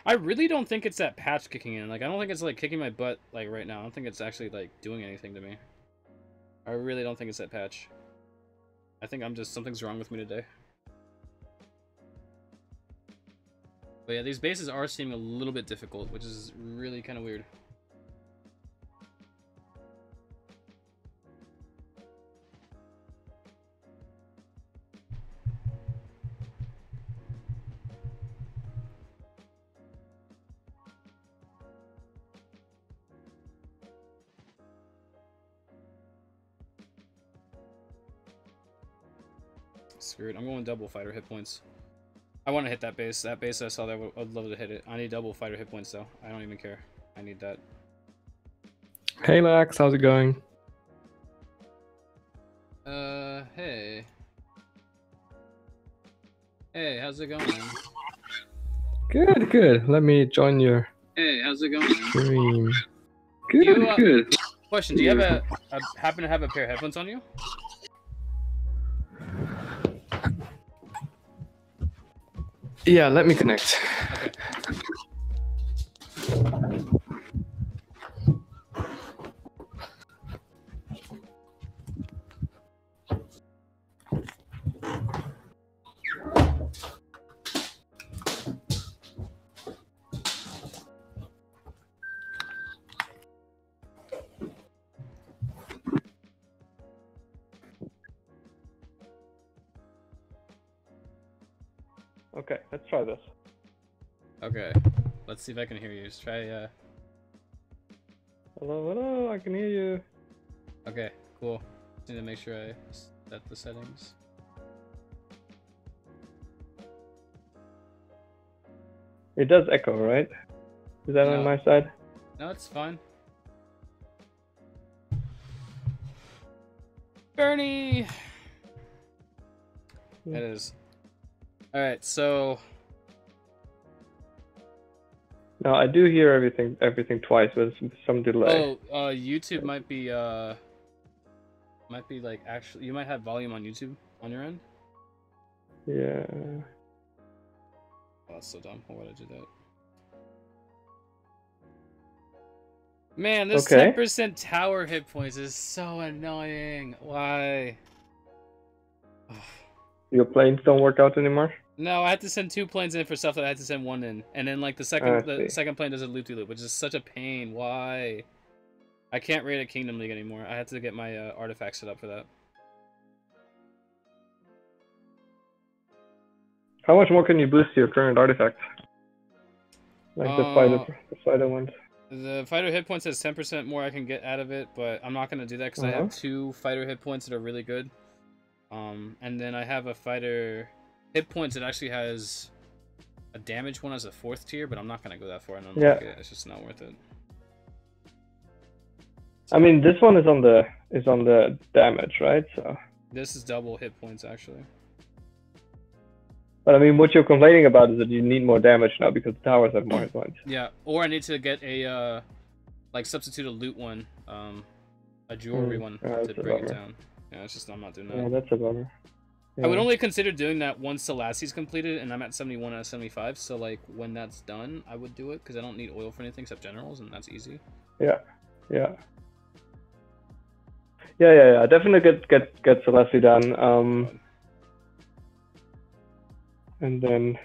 Speaker 1: I really don't think it's that patch kicking in. Like, I don't think it's like kicking my butt like right now. I don't think it's actually like doing anything to me. I really don't think it's that patch. I think I'm just something's wrong with me today. But yeah, these bases are seeming a little bit difficult, which is really kind of weird. Screw it. I'm going double fighter hit points. I want to hit that base. That base I saw there, I'd love to hit it. I need double fighter hit points though. I don't even care. I need that.
Speaker 2: Hey Lax, how's it going?
Speaker 1: Hey. Hey, how's it going?
Speaker 2: Good. Let me join your
Speaker 1: Hey, how's it going?
Speaker 2: stream.
Speaker 1: Good. Question, do you have happen to have a pair of headphones on you?
Speaker 2: Yeah, let me connect.
Speaker 1: Okay.
Speaker 2: Okay, let's try this.
Speaker 1: Okay. Let's see if I can hear you. Just try,
Speaker 2: Hello, I can hear you.
Speaker 1: Okay, cool. Just need to make sure I set the settings.
Speaker 2: It does echo, right? Is that on my side?
Speaker 1: No, it's fine. Bernie! It is. Alright, so...
Speaker 2: No, I do hear everything twice with some delay.
Speaker 1: Oh, YouTube might be like actually, you might have volume on YouTube on your end.
Speaker 2: Yeah.
Speaker 1: Oh, that's so dumb. Why would I do that? Man, this 10% tower hit points is so annoying. Why?
Speaker 2: Your planes don't work out anymore?
Speaker 1: No, I had to send 2 planes in for stuff that I had to send 1 in, and then like the second plane does a loop-de-loop, which is such a pain. Why? I can't raid a Kingdom League anymore. I had to get my artifacts set up for that.
Speaker 2: How much more can you boost your current artifacts? Like the fighter ones.
Speaker 1: The fighter hit points has 10% more I can get out of it, but I'm not gonna do that because I have 2 fighter hit points that are really good. And then I have a fighter hit points that actually has a damage one as a 4th tier, but I'm not gonna go that far and unlock it. It's just not worth it.
Speaker 2: I mean, this one is on the damage, right? So.
Speaker 1: This is double hit points actually.
Speaker 2: But I mean, what you're complaining about is that you need more damage now because the towers have more hit points.
Speaker 1: Yeah, or I need to get a like substitute a loot one, a jewelry one to bring it down. Yeah, it's just I'm not doing that.
Speaker 2: Yeah, that's a bummer. Yeah.
Speaker 1: I would only consider doing that once Selassie's completed and I'm at 71 out of 75. So like when that's done, I would do it because I don't need oil for anything except generals, and that's easy.
Speaker 2: Yeah, yeah. Yeah. Definitely get Selassie done. And then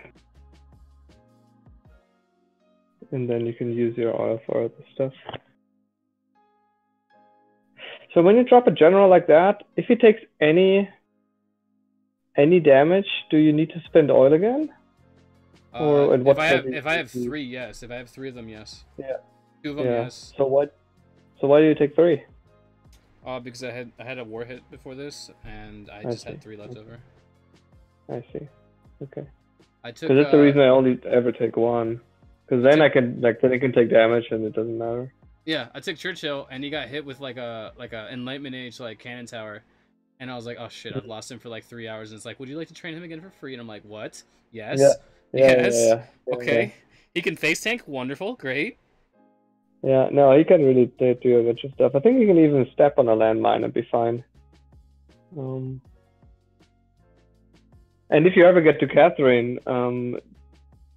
Speaker 2: you can use your oil for other stuff. So when you drop a general like that, if he takes any damage, do you need to spend oil again?
Speaker 1: Or if I have 3, yes. If I have 3 of them, yes.
Speaker 2: Yeah.
Speaker 1: 2 of them, yes.
Speaker 2: So why do you take 3?
Speaker 1: Because I had a war hit before this, and I just had 3 left over.
Speaker 2: I see. Okay.
Speaker 1: Because
Speaker 2: that's the reason I only ever take 1. Because then I can take damage and it doesn't matter.
Speaker 1: Yeah, I took Churchill and he got hit with like a Enlightenment Age like cannon tower, and I was like, oh shit, I've lost him for like 3 hours. And it's like, would you like to train him again for free? And I'm like, what? Yes. Yes. Okay. Yeah. He can face tank. Wonderful. Great.
Speaker 2: Yeah. No, he can really do a bunch of stuff. I think he can even step on a landmine and be fine. And if you ever get to Catherine,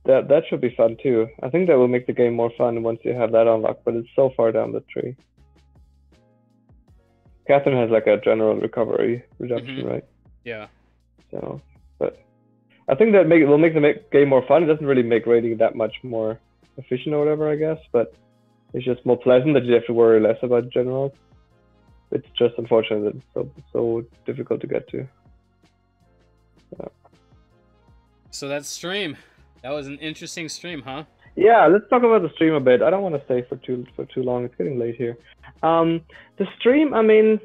Speaker 2: that should be fun too. I think that will make the game more fun once you have that unlocked, but it's so far down the tree. Catherine has like a general recovery reduction, right?
Speaker 1: Yeah.
Speaker 2: So, but I think that will make the game more fun. It doesn't really make raiding that much more efficient or whatever, I guess, but it's just more pleasant that you have to worry less about generals. It's just unfortunate that it's so difficult to get to. Yeah.
Speaker 1: So that's stream. That was an interesting stream, huh?
Speaker 2: Yeah, let's talk about the stream a bit. I don't want to stay for too long. It's getting late here. The stream, I mean,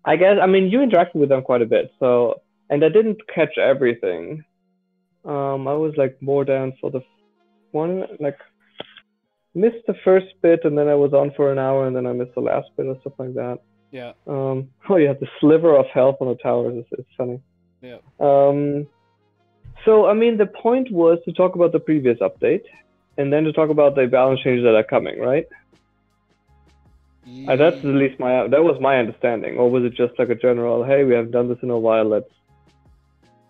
Speaker 2: you interacted with them quite a bit. So, and I didn't catch everything. I was like more down for the one, like missed the first bit, and then I was on for an hour, and then I missed the last bit or stuff like that.
Speaker 1: Yeah.
Speaker 2: Oh yeah, the sliver of health on the towers is funny.
Speaker 1: Yeah.
Speaker 2: So, I mean, the point was to talk about the previous update, and then to talk about the balance changes that are coming, right? Yeah. That's at least that was my understanding. Or was it just like a general, hey, we haven't done this in a while, let's...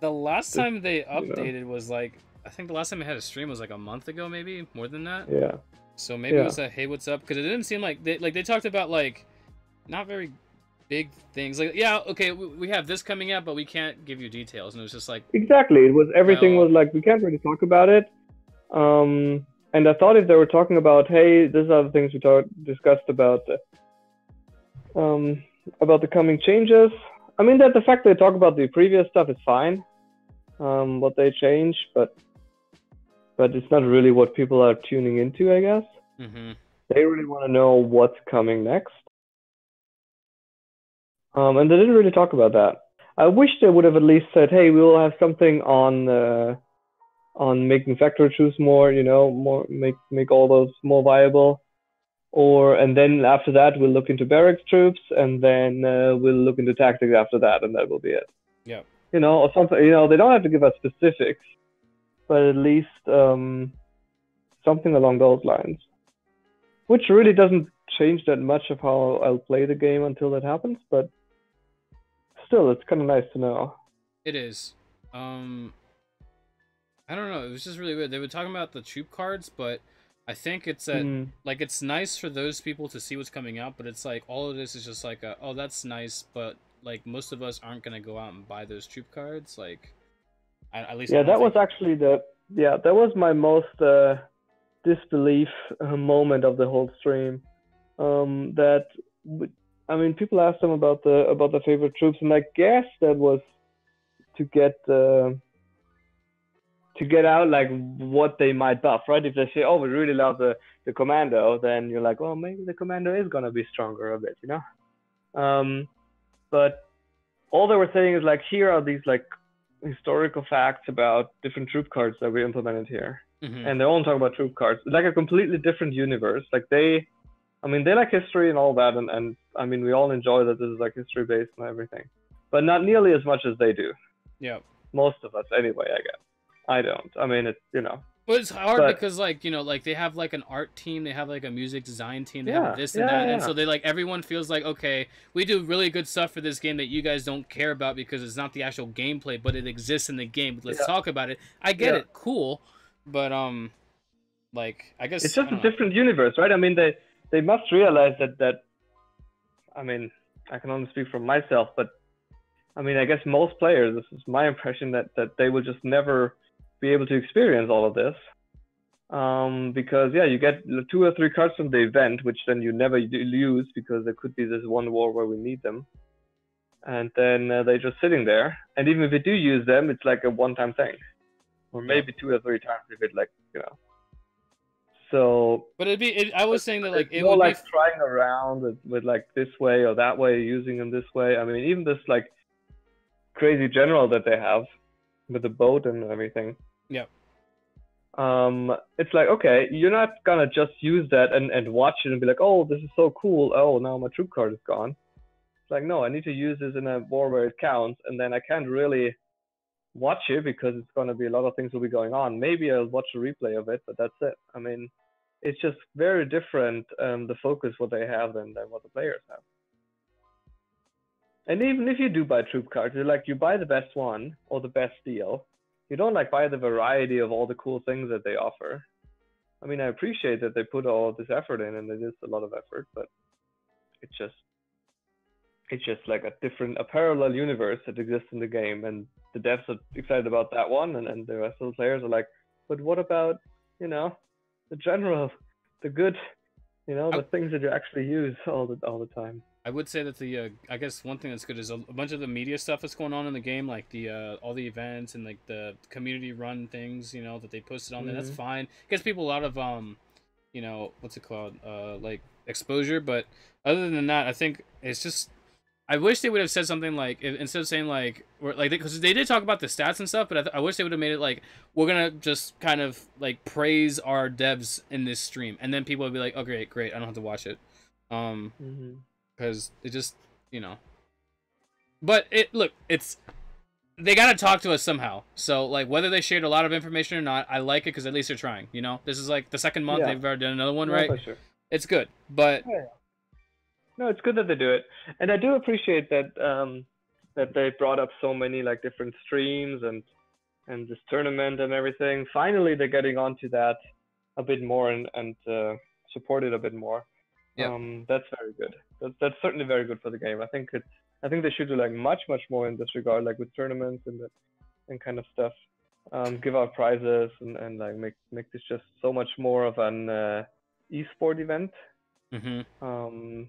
Speaker 1: The last time they updated was like, I think the last time I had a stream was like a month ago, maybe? More than that?
Speaker 2: Yeah.
Speaker 1: So maybe it was a, hey, what's up? Because it didn't seem like they talked about, like, not very big things. Like, yeah, okay, we have this coming out, but we can't give you details. And it was just like...
Speaker 2: Exactly. It was, everything was like, we can't really talk about it. And I thought if they were talking about, hey, these are the things we discussed about the coming changes. I mean, that the fact they talk about the previous stuff is fine. What they changed, but it's not really what people are tuning into, I guess.
Speaker 1: Mm-hmm.
Speaker 2: They really want to know what's coming next. And they didn't really talk about that. I wish they would have at least said, hey, we will have something on making factory troops more, make all those more viable. And then after that, we'll look into barracks troops, and then we'll look into tactics after that, and that will be it.
Speaker 1: Yeah.
Speaker 2: Or something, they don't have to give us specifics, but at least something along those lines. Which really doesn't change that much of how I'll play the game until that happens, but still, it's kind of nice to know.
Speaker 1: It is. I don't know. It was just really weird. They were talking about the troop cards, but I think it's like it's nice for those people to see what's coming out, but it's like all of this is just like oh, that's nice, but like most of us aren't gonna go out and buy those troop cards. Like, at least
Speaker 2: that was actually that was my most disbelief moment of the whole stream. People asked them about the favorite troops, and I guess that was to get out like what they might buff, right? If they say, oh, we really love the commando, then you're like, well, maybe the commando is gonna be stronger a bit, But all they were saying is like, here are these like historical facts about different troop cards that we implemented here. Mm-hmm. And they all talk about troop cards. It's like a completely different universe. Like they I mean, they like history and all that, and I mean, we all enjoy that this is like history based and everything, but not nearly as much as they do.
Speaker 1: Yeah.
Speaker 2: Most of us, anyway, I guess. I don't. I mean, it's
Speaker 1: Well, it's hard
Speaker 2: but
Speaker 1: because, like, like they have like an art team, they have like a music design team, they have
Speaker 2: yeah,
Speaker 1: this and
Speaker 2: yeah,
Speaker 1: that, and
Speaker 2: yeah,
Speaker 1: so they like everyone feels like, okay, we do really good stuff for this game that you guys don't care about because it's not the actual gameplay, but it exists in the game. Let's
Speaker 2: yeah,
Speaker 1: talk about it. I get
Speaker 2: yeah.
Speaker 1: it, cool, but like I
Speaker 2: It's
Speaker 1: guess I
Speaker 2: just a
Speaker 1: don't know.
Speaker 2: different universe, right? I mean, they must realize that. I mean, I can only speak for myself, but I mean, I guess most players, this is my impression, that they will just never be able to experience all of this. Because yeah, you get 2 or 3 cards from the event, which then you never use because there could be this one war where we need them, and then they're just sitting there. And even if you do use them, it's like a one-time thing, or
Speaker 1: Yep.
Speaker 2: maybe 2 or 3 times if it like. So
Speaker 1: But I was saying that like
Speaker 2: it's
Speaker 1: it
Speaker 2: more
Speaker 1: would be
Speaker 2: like trying around with like this way or that way, using them this way. I mean, even this like crazy general that they have with the boat and everything.
Speaker 1: Yep.
Speaker 2: It's like, okay, you're not gonna just use that and watch it and be like, oh, this is so cool. Oh, now my troop card is gone. It's like, no, I need to use this in a war where it counts, and then I can't really watch it because it's gonna be a lot of things will be going on. Maybe I'll watch a replay of it, but that's it. I mean, it's just very different, the focus what they have than what the players have. And even if you do buy troop cards, you're like, you buy the best one or the best deal. You don't like buy the variety of all the cool things that they offer. I mean, I appreciate that they put all this effort in, and it is a lot of effort, but it's just like a parallel universe that exists in the game, and the devs are excited about that one, and the rest of the players are like, but what about the general, the good,
Speaker 1: I,
Speaker 2: the things that you actually use all the time.
Speaker 1: I would say that the I guess one thing that's good is a bunch of the media stuff that's going on in the game, like the all the events and like the community run things, that they posted on there. That's
Speaker 2: Mm-hmm.
Speaker 1: fine. Gets people a lot of what's it called? Like exposure. But other than that, I think it's just I wish they would have said something like instead of saying like because they did talk about the stats and stuff, but I wish they would have made it like we're gonna just kind of like praise our devs in this stream, and then people would be like, oh great, I don't have to watch it.
Speaker 2: Mm-hmm.
Speaker 1: Because it just but it's they gotta talk to us somehow. So like whether they shared a lot of information or not, I like it because at least they're trying. This is like the second month
Speaker 2: Yeah,
Speaker 1: they've already done another one,
Speaker 2: no,
Speaker 1: right?
Speaker 2: for sure.
Speaker 1: It's good, but
Speaker 2: Yeah. No, it's good that they do it, and I do appreciate that they brought up so many like different streams and this tournament and everything. Finally, they're getting onto that a bit more and support it a bit more.
Speaker 1: yep.
Speaker 2: That's very good. That's certainly very good for the game. I think they should do like much more in this regard, like with tournaments and kind of stuff. Give out prizes and like make this just so much more of an esport event.
Speaker 1: Mhm.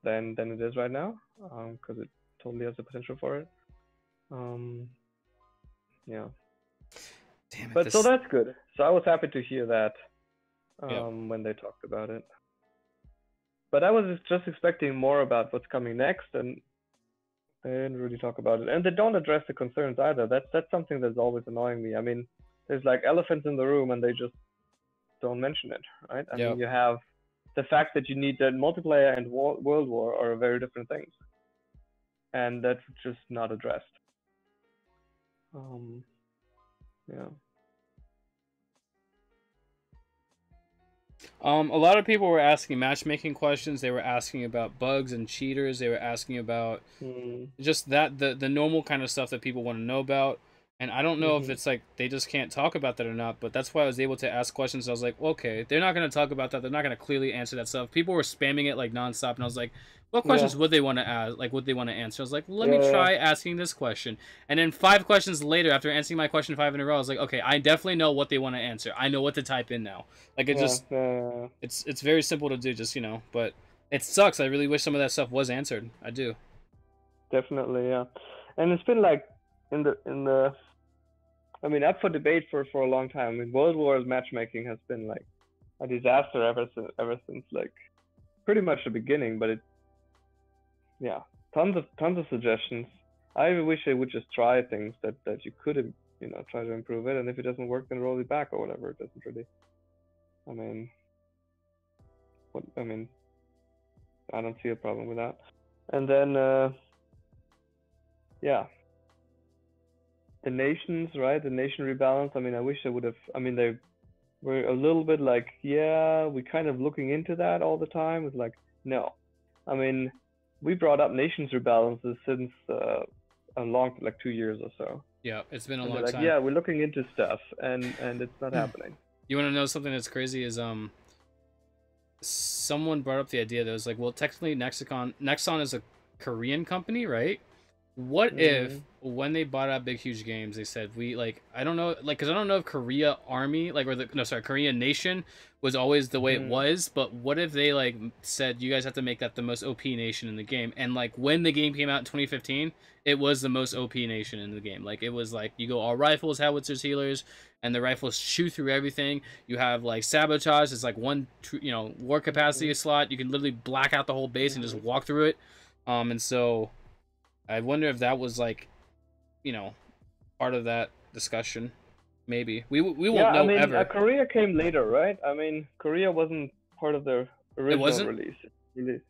Speaker 2: Than it is right now, because it totally has the potential for it. Yeah.
Speaker 1: Damn it,
Speaker 2: But so
Speaker 1: this.
Speaker 2: that's good. So I was happy to hear that
Speaker 1: Yep.
Speaker 2: when they talked about it. But I was just expecting more about what's coming next, and they didn't really talk about it. And they don't address the concerns either. That's something that's always annoying me. I mean, there's like elephants in the room, and they just don't mention it, right? I mean,
Speaker 1: Yep.
Speaker 2: you have the fact that you need that multiplayer and World War are very different things, and that's just not addressed. Yeah.
Speaker 1: A lot of people were asking matchmaking questions. They were asking about bugs and cheaters. They were asking about
Speaker 2: Mm.
Speaker 1: just the normal kind of stuff that people want to know about. And I don't know if
Speaker 2: Mm-hmm.
Speaker 1: it's like they just can't talk about that or not, but that's why I was able to ask questions. I was like, well, okay, they're not going to talk about that. They're not going to clearly answer that stuff. People were spamming it like nonstop, and I was like, what
Speaker 2: Yeah.
Speaker 1: questions would they want to ask? Like, would they want to answer? I was like, let me
Speaker 2: Yeah.
Speaker 1: try asking this question. And then 5 questions later, after answering my question 5 in a row, I was like, okay, I definitely know what they want to answer. I know what to type in now. Like, it
Speaker 2: Yeah.
Speaker 1: just, it's very simple to do, just, but it sucks. I really wish some of that stuff was answered. I do.
Speaker 2: Definitely. Yeah. And it's been like in the I mean, up for debate for a long time. I mean, World War's matchmaking has been like a disaster ever since like pretty much the beginning. But yeah, tons of suggestions. I wish they would just try things that you could try to improve it, and if it doesn't work, then roll it back or whatever. It doesn't really. I mean, what I mean, I don't see a problem with that. And then, yeah, the nations, right? The nation rebalance. I mean, I wish they would have. I mean, they were a little bit like, yeah, we kind of looking into that all the time. It's like, no. I mean, we brought up nations rebalances since a long, like 2 years or so.
Speaker 1: Yeah, it's been a
Speaker 2: And
Speaker 1: long
Speaker 2: they're like,
Speaker 1: time.
Speaker 2: yeah, we're looking into stuff, and it's not happening.
Speaker 1: You want to know something that's crazy? Is someone brought up the idea that was like, well, technically Nexon is a Korean company, right? What if when they bought out Big Huge Games, they said we like I don't know like because I don't know if Korea Army like or the no sorry Korean Nation was always the way it was, but what if they like said you guys have to make that the most OP nation in the game, and like when the game came out in 2015, it was the most OP nation in the game. Like it was like you go all rifles, howitzers, healers, and the rifles shoot through everything. You have like sabotage, it's like one war capacity slot. You can literally black out the whole base and just walk through it. And so I wonder if that was like, part of that discussion. Maybe we won't know.
Speaker 2: I mean,
Speaker 1: ever.
Speaker 2: Korea came later, right? I mean, Korea wasn't part of their original release.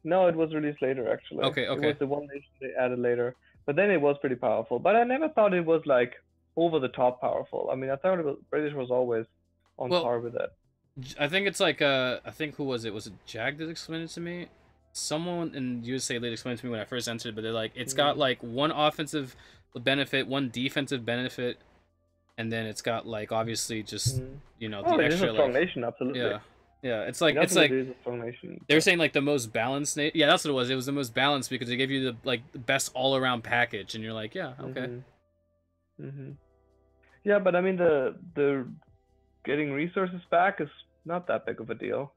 Speaker 2: No, it was released later actually.
Speaker 1: Okay.
Speaker 2: It was the one nation they added later, but then it was pretty powerful. But I never thought it was like over the top powerful. I mean, I thought British was always on par with that.
Speaker 1: I think it's like I think who was it? Was it Jag that explained it to me? Someone in USA Elite explained it to me when I first entered, but they're like, it's got like one offensive benefit, one defensive benefit, and then it's got like obviously just the extra.
Speaker 2: It is a strong nation, absolutely.
Speaker 1: Yeah. It's like
Speaker 2: it is a strong nation.
Speaker 1: They were saying like the most balanced. Yeah, that's what it was. It was the most balanced because they gave you the best all around package, and you're like, yeah, okay.
Speaker 2: Yeah, but I mean the getting resources back is not that big of a deal.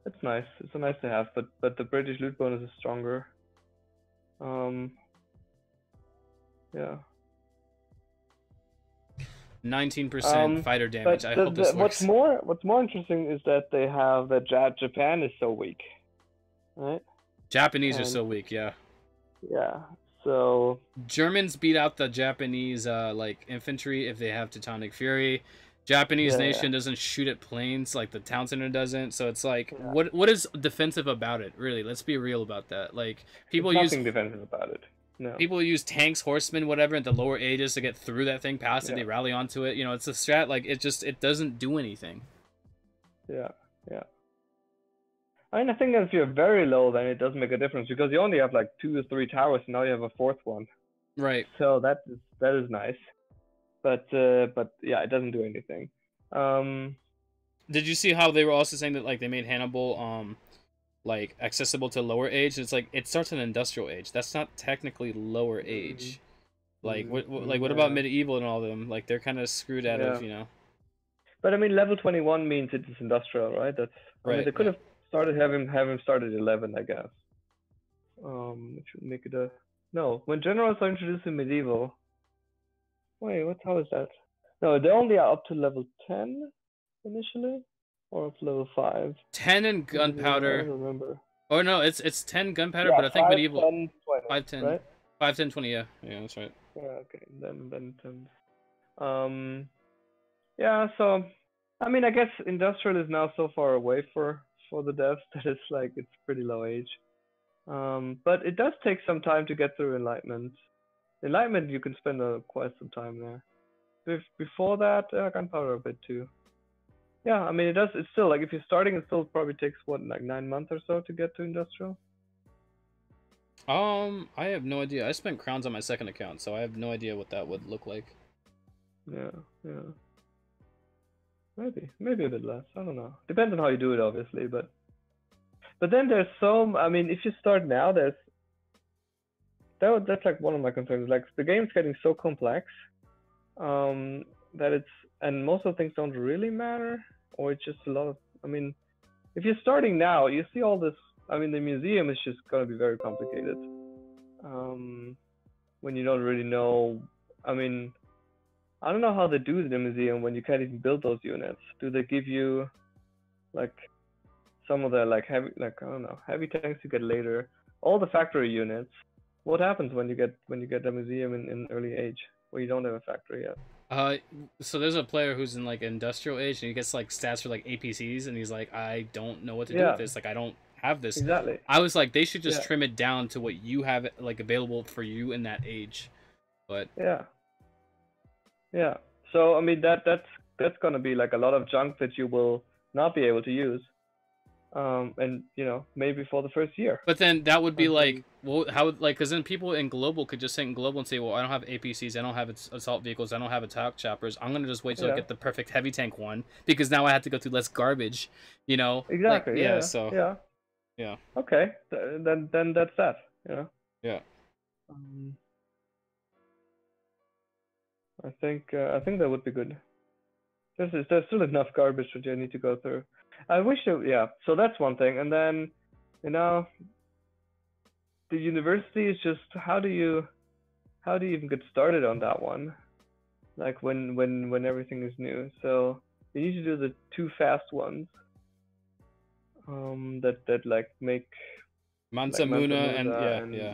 Speaker 2: It's nice. It's a nice to have, but the British loot bonus is stronger. Yeah.
Speaker 1: 19% fighter damage. I hope this works.
Speaker 2: What's more interesting is that they have that Japan is so weak, right?
Speaker 1: Japanese are so weak, yeah.
Speaker 2: Yeah. So
Speaker 1: Germans beat out the Japanese like infantry if they have Teutonic Fury. Japanese nation doesn't shoot at planes like the town center doesn't, so it's like what is defensive about it, really? Let's be real about that. Like people
Speaker 2: use nothing defensive about it. No.
Speaker 1: People use tanks, horsemen, whatever at the lower ages to get through that thing past it, they rally onto it. It's a strat, like it doesn't do anything.
Speaker 2: Yeah. I mean, I think that if you're very low, then it does make a difference because you only have like 2 or 3 towers, and now you have a 4th one.
Speaker 1: Right.
Speaker 2: So that is nice. But yeah, it doesn't do anything.
Speaker 1: Did you see how they were also saying that like they made Hannibal like accessible to lower age? It's like it starts in industrial age. That's not technically lower age. Like what about medieval and all of them? Like they're kind of screwed out of
Speaker 2: But I mean, level 21 means it is industrial, right? That's right. I mean, they could have started have him start at 11, I guess. It should make it a when generals are introduced in medieval. Wait, how is that? No, they only are up to level 10 initially, or up to level 5.
Speaker 1: 10 and gunpowder.
Speaker 2: I don't remember.
Speaker 1: Oh no, it's 10 gunpowder, but I think
Speaker 2: 5,
Speaker 1: medieval
Speaker 2: 10, 20,
Speaker 1: 5, 10,
Speaker 2: right?
Speaker 1: 5, 10, 20. Yeah, that's right.
Speaker 2: Yeah, okay, then 10. Yeah. So, I mean, I guess industrial is now so far away for the devs that it's like it's pretty low age. But it does take some time to get through Enlightenment. Enlightenment, you can spend quite some time there. Before that, gunpowder a bit too. Yeah, I mean, it's still like if you're starting, it still probably takes what, like 9 months or so to get to industrial.
Speaker 1: I have no idea. I spent crowns on my second account, so I have no idea what that would look like.
Speaker 2: Yeah. Maybe a bit less. I don't know. Depends on how you do it, obviously, but then there's I mean, if you start now, that's like one of my concerns. Like the game's getting so complex, that and most of the things don't really matter, or it's just a lot of. I mean, if you're starting now, you see all this. I mean, the museum is just gonna be very complicated. When you don't really know. I mean, I don't know how they do the museum when you can't even build those units. Do they give you like some of the like heavy, like I don't know, heavy tanks you get later? All the factory units. What happens when you get a museum in early age where you don't have a factory yet?
Speaker 1: So there's a player who's in like industrial age and he gets like stats for like APCs and he's like, I don't know what to do with this. Like I don't have this.
Speaker 2: Exactly.
Speaker 1: I was like, they should just
Speaker 2: Yeah.
Speaker 1: trim it down to what you have like available for you in that age. But
Speaker 2: Yeah. Yeah. So I mean that's gonna be like a lot of junk that you will not be able to use. And you know, maybe for the first year.
Speaker 1: but then that would be
Speaker 2: And
Speaker 1: like,
Speaker 2: then
Speaker 1: well, how like because then people in global could just sit in global and say, well, I don't have APCs, I don't have assault vehicles, I don't have attack choppers. I'm gonna just wait till I
Speaker 2: yeah.
Speaker 1: get the perfect heavy tank one because now I have to go through less garbage. You know, like
Speaker 2: Exactly.
Speaker 1: yeah.
Speaker 2: Yeah.
Speaker 1: So
Speaker 2: Yeah.
Speaker 1: yeah,
Speaker 2: Okay. Then that's that. You know.
Speaker 1: yeah.
Speaker 2: Um, I think that would be good. There's still enough garbage that you need to go through. I wish it, yeah. So that's one thing, and then, you know, the university is just how do you even get started on that one? Like when everything is new. So you need to do the two fast ones. That like make like
Speaker 1: Mansa
Speaker 2: Mansa
Speaker 1: Muna and
Speaker 2: Musa
Speaker 1: yeah,
Speaker 2: and
Speaker 1: yeah.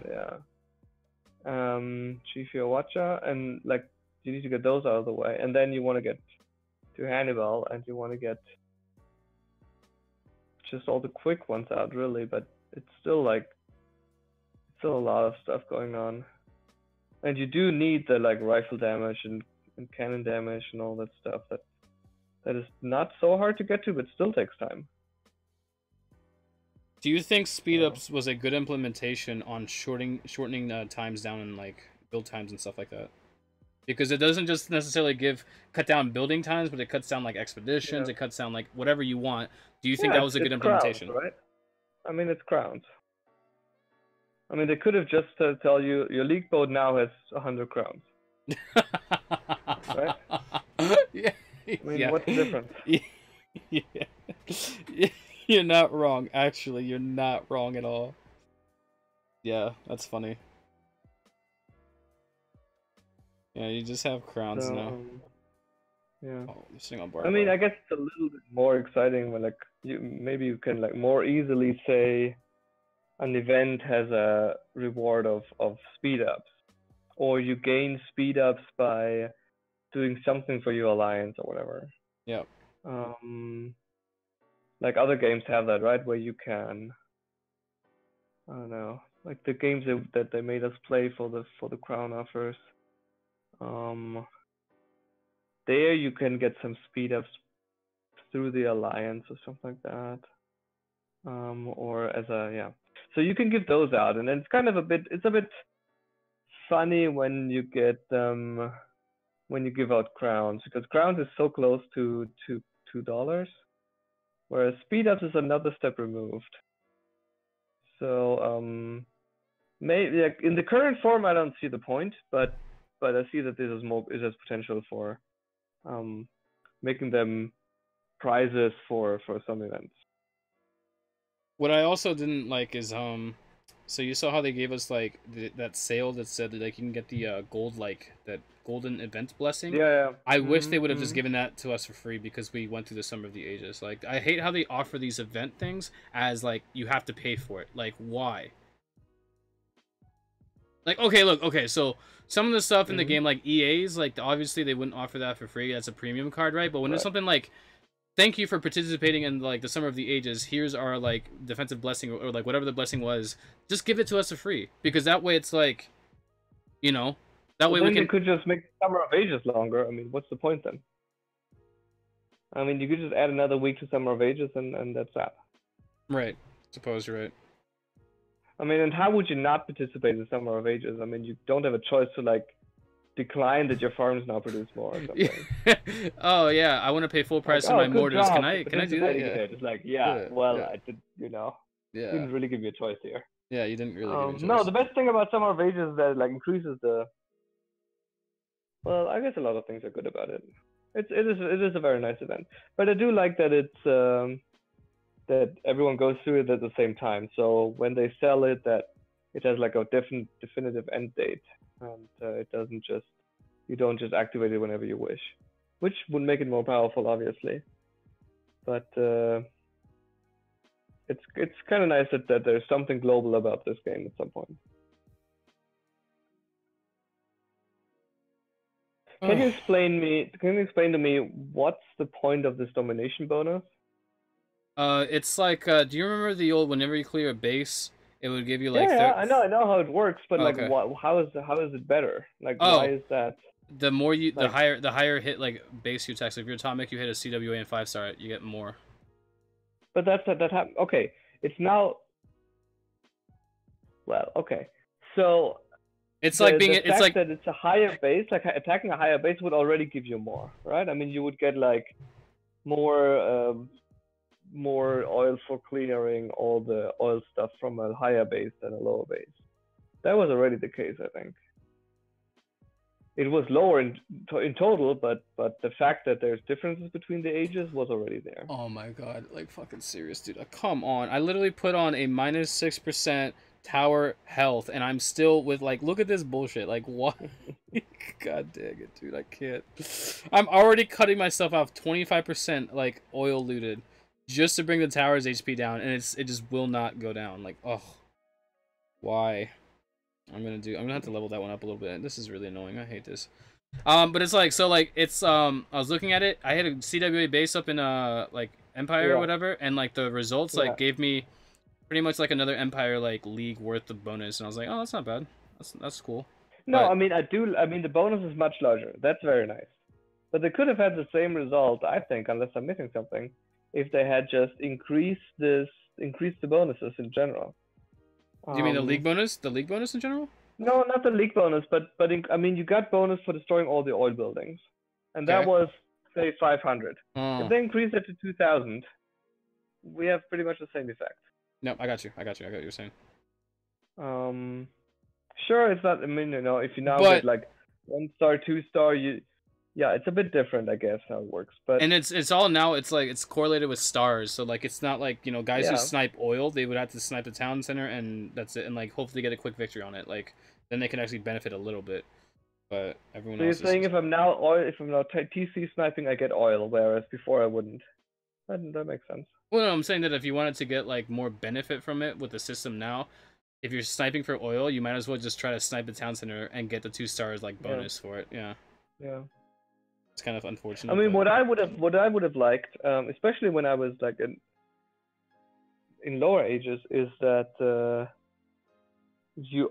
Speaker 2: yeah. Chief Watcha and like you need to get those out of the way, and then you want to get to Hannibal, and you want to get just all the quick ones out, really. But it's still like still a lot of stuff going on, and you do need the like rifle damage and cannon damage and all that stuff. That is not so hard to get to, but still takes time.
Speaker 1: Do you think speed
Speaker 2: So
Speaker 1: ups was a good implementation on shortening times down in like build times and stuff like that? Because it doesn't just necessarily cut down building times, but it cuts down like expeditions,
Speaker 2: yeah,
Speaker 1: it cuts down like whatever you want. Do you think
Speaker 2: yeah,
Speaker 1: that
Speaker 2: it's
Speaker 1: was a good
Speaker 2: it's crowns,
Speaker 1: implementation?
Speaker 2: right? I mean, it's crowns. I mean, they could have just tell you your league boat now has 100 crowns, right?
Speaker 1: Yeah,
Speaker 2: I mean,
Speaker 1: yeah,
Speaker 2: what's the difference?
Speaker 1: yeah. You're not wrong. Actually, you're not wrong at all. Yeah, that's funny. Yeah, you just have
Speaker 2: So
Speaker 1: crowns now.
Speaker 2: yeah.
Speaker 1: Oh, you're sitting on
Speaker 2: I
Speaker 1: barbed
Speaker 2: mean,
Speaker 1: wire.
Speaker 2: I guess it's a little bit more exciting when like you can like more easily say an event has a reward of speed ups, or you gain speed ups by doing something for your alliance or whatever.
Speaker 1: Yep.
Speaker 2: Um, like other games have that, right? Where you can, I don't know, like the games that they made us play for the crown offers. Um, there you can get some speed ups through the alliance or something like that. Or as a yeah. So you can give those out, and then it's a bit funny when you give out crowns, because crowns is so close to $2, whereas speed ups is another step removed. So maybe like, in the current form I don't see the point, but I see that this is more it has potential for um making them prizes for some events.
Speaker 1: What I also didn't like is so you saw how they gave us like that sale that said that they can get the gold like that golden event blessing.
Speaker 2: Yeah, yeah.
Speaker 1: I wish they would have just
Speaker 2: Mm-hmm.
Speaker 1: given that to us for free because we went through the Summer of the Ages. Like I hate how they offer these event things as like you have to pay for it. Like why? Like okay, look, okay, so some of the stuff in the
Speaker 2: Mm-hmm.
Speaker 1: game like EA's like obviously they wouldn't offer that for free. That's a premium card, right? But when it's
Speaker 2: Right.
Speaker 1: something like thank you for participating in like the Summer of the Ages. Here's our like defensive blessing or like whatever the blessing was. Just give it to us for free because that way it's like, you know, that
Speaker 2: Well,
Speaker 1: way we
Speaker 2: then they
Speaker 1: can.
Speaker 2: could just make Summer of Ages longer. I mean, what's the point then? I mean, you could just add another week to Summer of Ages, and that's that.
Speaker 1: Right. Suppose you're right.
Speaker 2: I mean, and how would you not participate in Summer of Ages? I mean, you don't have a choice to like decline that your farms now produce more or something.
Speaker 1: Oh yeah, I want to pay full
Speaker 2: Like,
Speaker 1: price for
Speaker 2: oh,
Speaker 1: my
Speaker 2: good
Speaker 1: mortars. Can
Speaker 2: job for
Speaker 1: I do that?
Speaker 2: participating in
Speaker 1: Yeah.
Speaker 2: it. It's like, yeah,
Speaker 1: Yeah.
Speaker 2: well,
Speaker 1: Yeah.
Speaker 2: I did,
Speaker 1: Yeah.
Speaker 2: didn't really give you a choice here.
Speaker 1: Yeah. You didn't really give me a
Speaker 2: No,
Speaker 1: choice.
Speaker 2: the best thing about Summer of Ages is that it like increases the. Well, I guess a lot of things are good about it. It is a very nice event, but I do like that it's that everyone goes through it at the same time. So when they sell it, that it has like a definitive end date, and it doesn't just you don't just activate it whenever you wish, which would make it more powerful, obviously. But it's kind of nice that there's something global about this game at some point. Can
Speaker 1: Oh.
Speaker 2: you explain me? Can you explain to me what's the point of this domination bonus?
Speaker 1: It's like, do you remember the old, whenever you clear a base, it would give you like
Speaker 2: Yeah, I know how it works, but like,
Speaker 1: okay.
Speaker 2: what? How is it better? Like, why
Speaker 1: Oh,
Speaker 2: is that?
Speaker 1: the more you,
Speaker 2: Like,
Speaker 1: the higher hit like base you attack. So if you're atomic, you hit a CWA and 5-star, you get more.
Speaker 2: but that happen. Okay, it's now. Well, okay. So
Speaker 1: It's like being,
Speaker 2: the
Speaker 1: it's
Speaker 2: fact
Speaker 1: like,
Speaker 2: that it's a higher base, like attacking a higher base, would already give you more, right? I mean, you would get like more more oil for clearing all the oil stuff from a higher base than a lower base. That was already the case, I think. It was lower in total, but the fact that there's differences between the ages was already there.
Speaker 1: oh my god, like fucking serious, dude. Come on, I literally put on a -6% tower health, and I'm still with like, look at this bullshit. Like what? God dang it, dude. I can't. I'm already cutting myself off 25% like oil looted just to bring the tower's HP down, and it just will not go down. Like, oh, why? I'm gonna have to level that one up a little bit. This is really annoying. I hate this. But it's like, so like it's I was looking at it. I had a CWA base up in like Empire or
Speaker 2: Yeah,
Speaker 1: whatever, and like the results
Speaker 2: yeah.
Speaker 1: like gave me pretty much like another Empire like league worth of bonus, and I was like, oh, that's not bad. That's cool.
Speaker 2: No,
Speaker 1: But
Speaker 2: I mean, I do. I mean, the bonus is much larger. That's very nice. But they could have had the same result, I think, unless I'm missing something, if they had just increased the bonuses in general.
Speaker 1: do you mean the league
Speaker 2: Um,
Speaker 1: bonus? The league bonus in general?
Speaker 2: no, not the league bonus, but I mean, you got bonus for destroying all the oil buildings, and that
Speaker 1: Okay.
Speaker 2: was say 500. If
Speaker 1: Oh.
Speaker 2: they increase it to 2,000, we have pretty much the same effect.
Speaker 1: No, I got you. I got you. I got what you're saying.
Speaker 2: Um, sure, it's not. I mean, if you now get
Speaker 1: But
Speaker 2: like 1 star, 2 star, yeah, it's a bit different, I guess, how it works. But
Speaker 1: and it's all now, it's like it's correlated with stars, so like it's not like, guys who
Speaker 2: yeah,
Speaker 1: snipe oil, they would have to snipe the town center and that's it, and like hopefully get a quick victory on it. Like then they can actually benefit a little bit. But everyone
Speaker 2: so you're
Speaker 1: else is
Speaker 2: saying
Speaker 1: just,
Speaker 2: if I'm now TC sniping, I get oil, whereas before I wouldn't. That makes sense.
Speaker 1: well, no, I'm saying that if you wanted to get like more benefit from it with the system now, if you're sniping for oil, you might as well just try to snipe the town center and get the 2 stars like
Speaker 2: Yeah,
Speaker 1: bonus for it. Yeah,
Speaker 2: yeah.
Speaker 1: it's kind of
Speaker 2: I
Speaker 1: unfortunate,
Speaker 2: mean,
Speaker 1: but
Speaker 2: what I would have liked, especially when I was like in lower ages, is that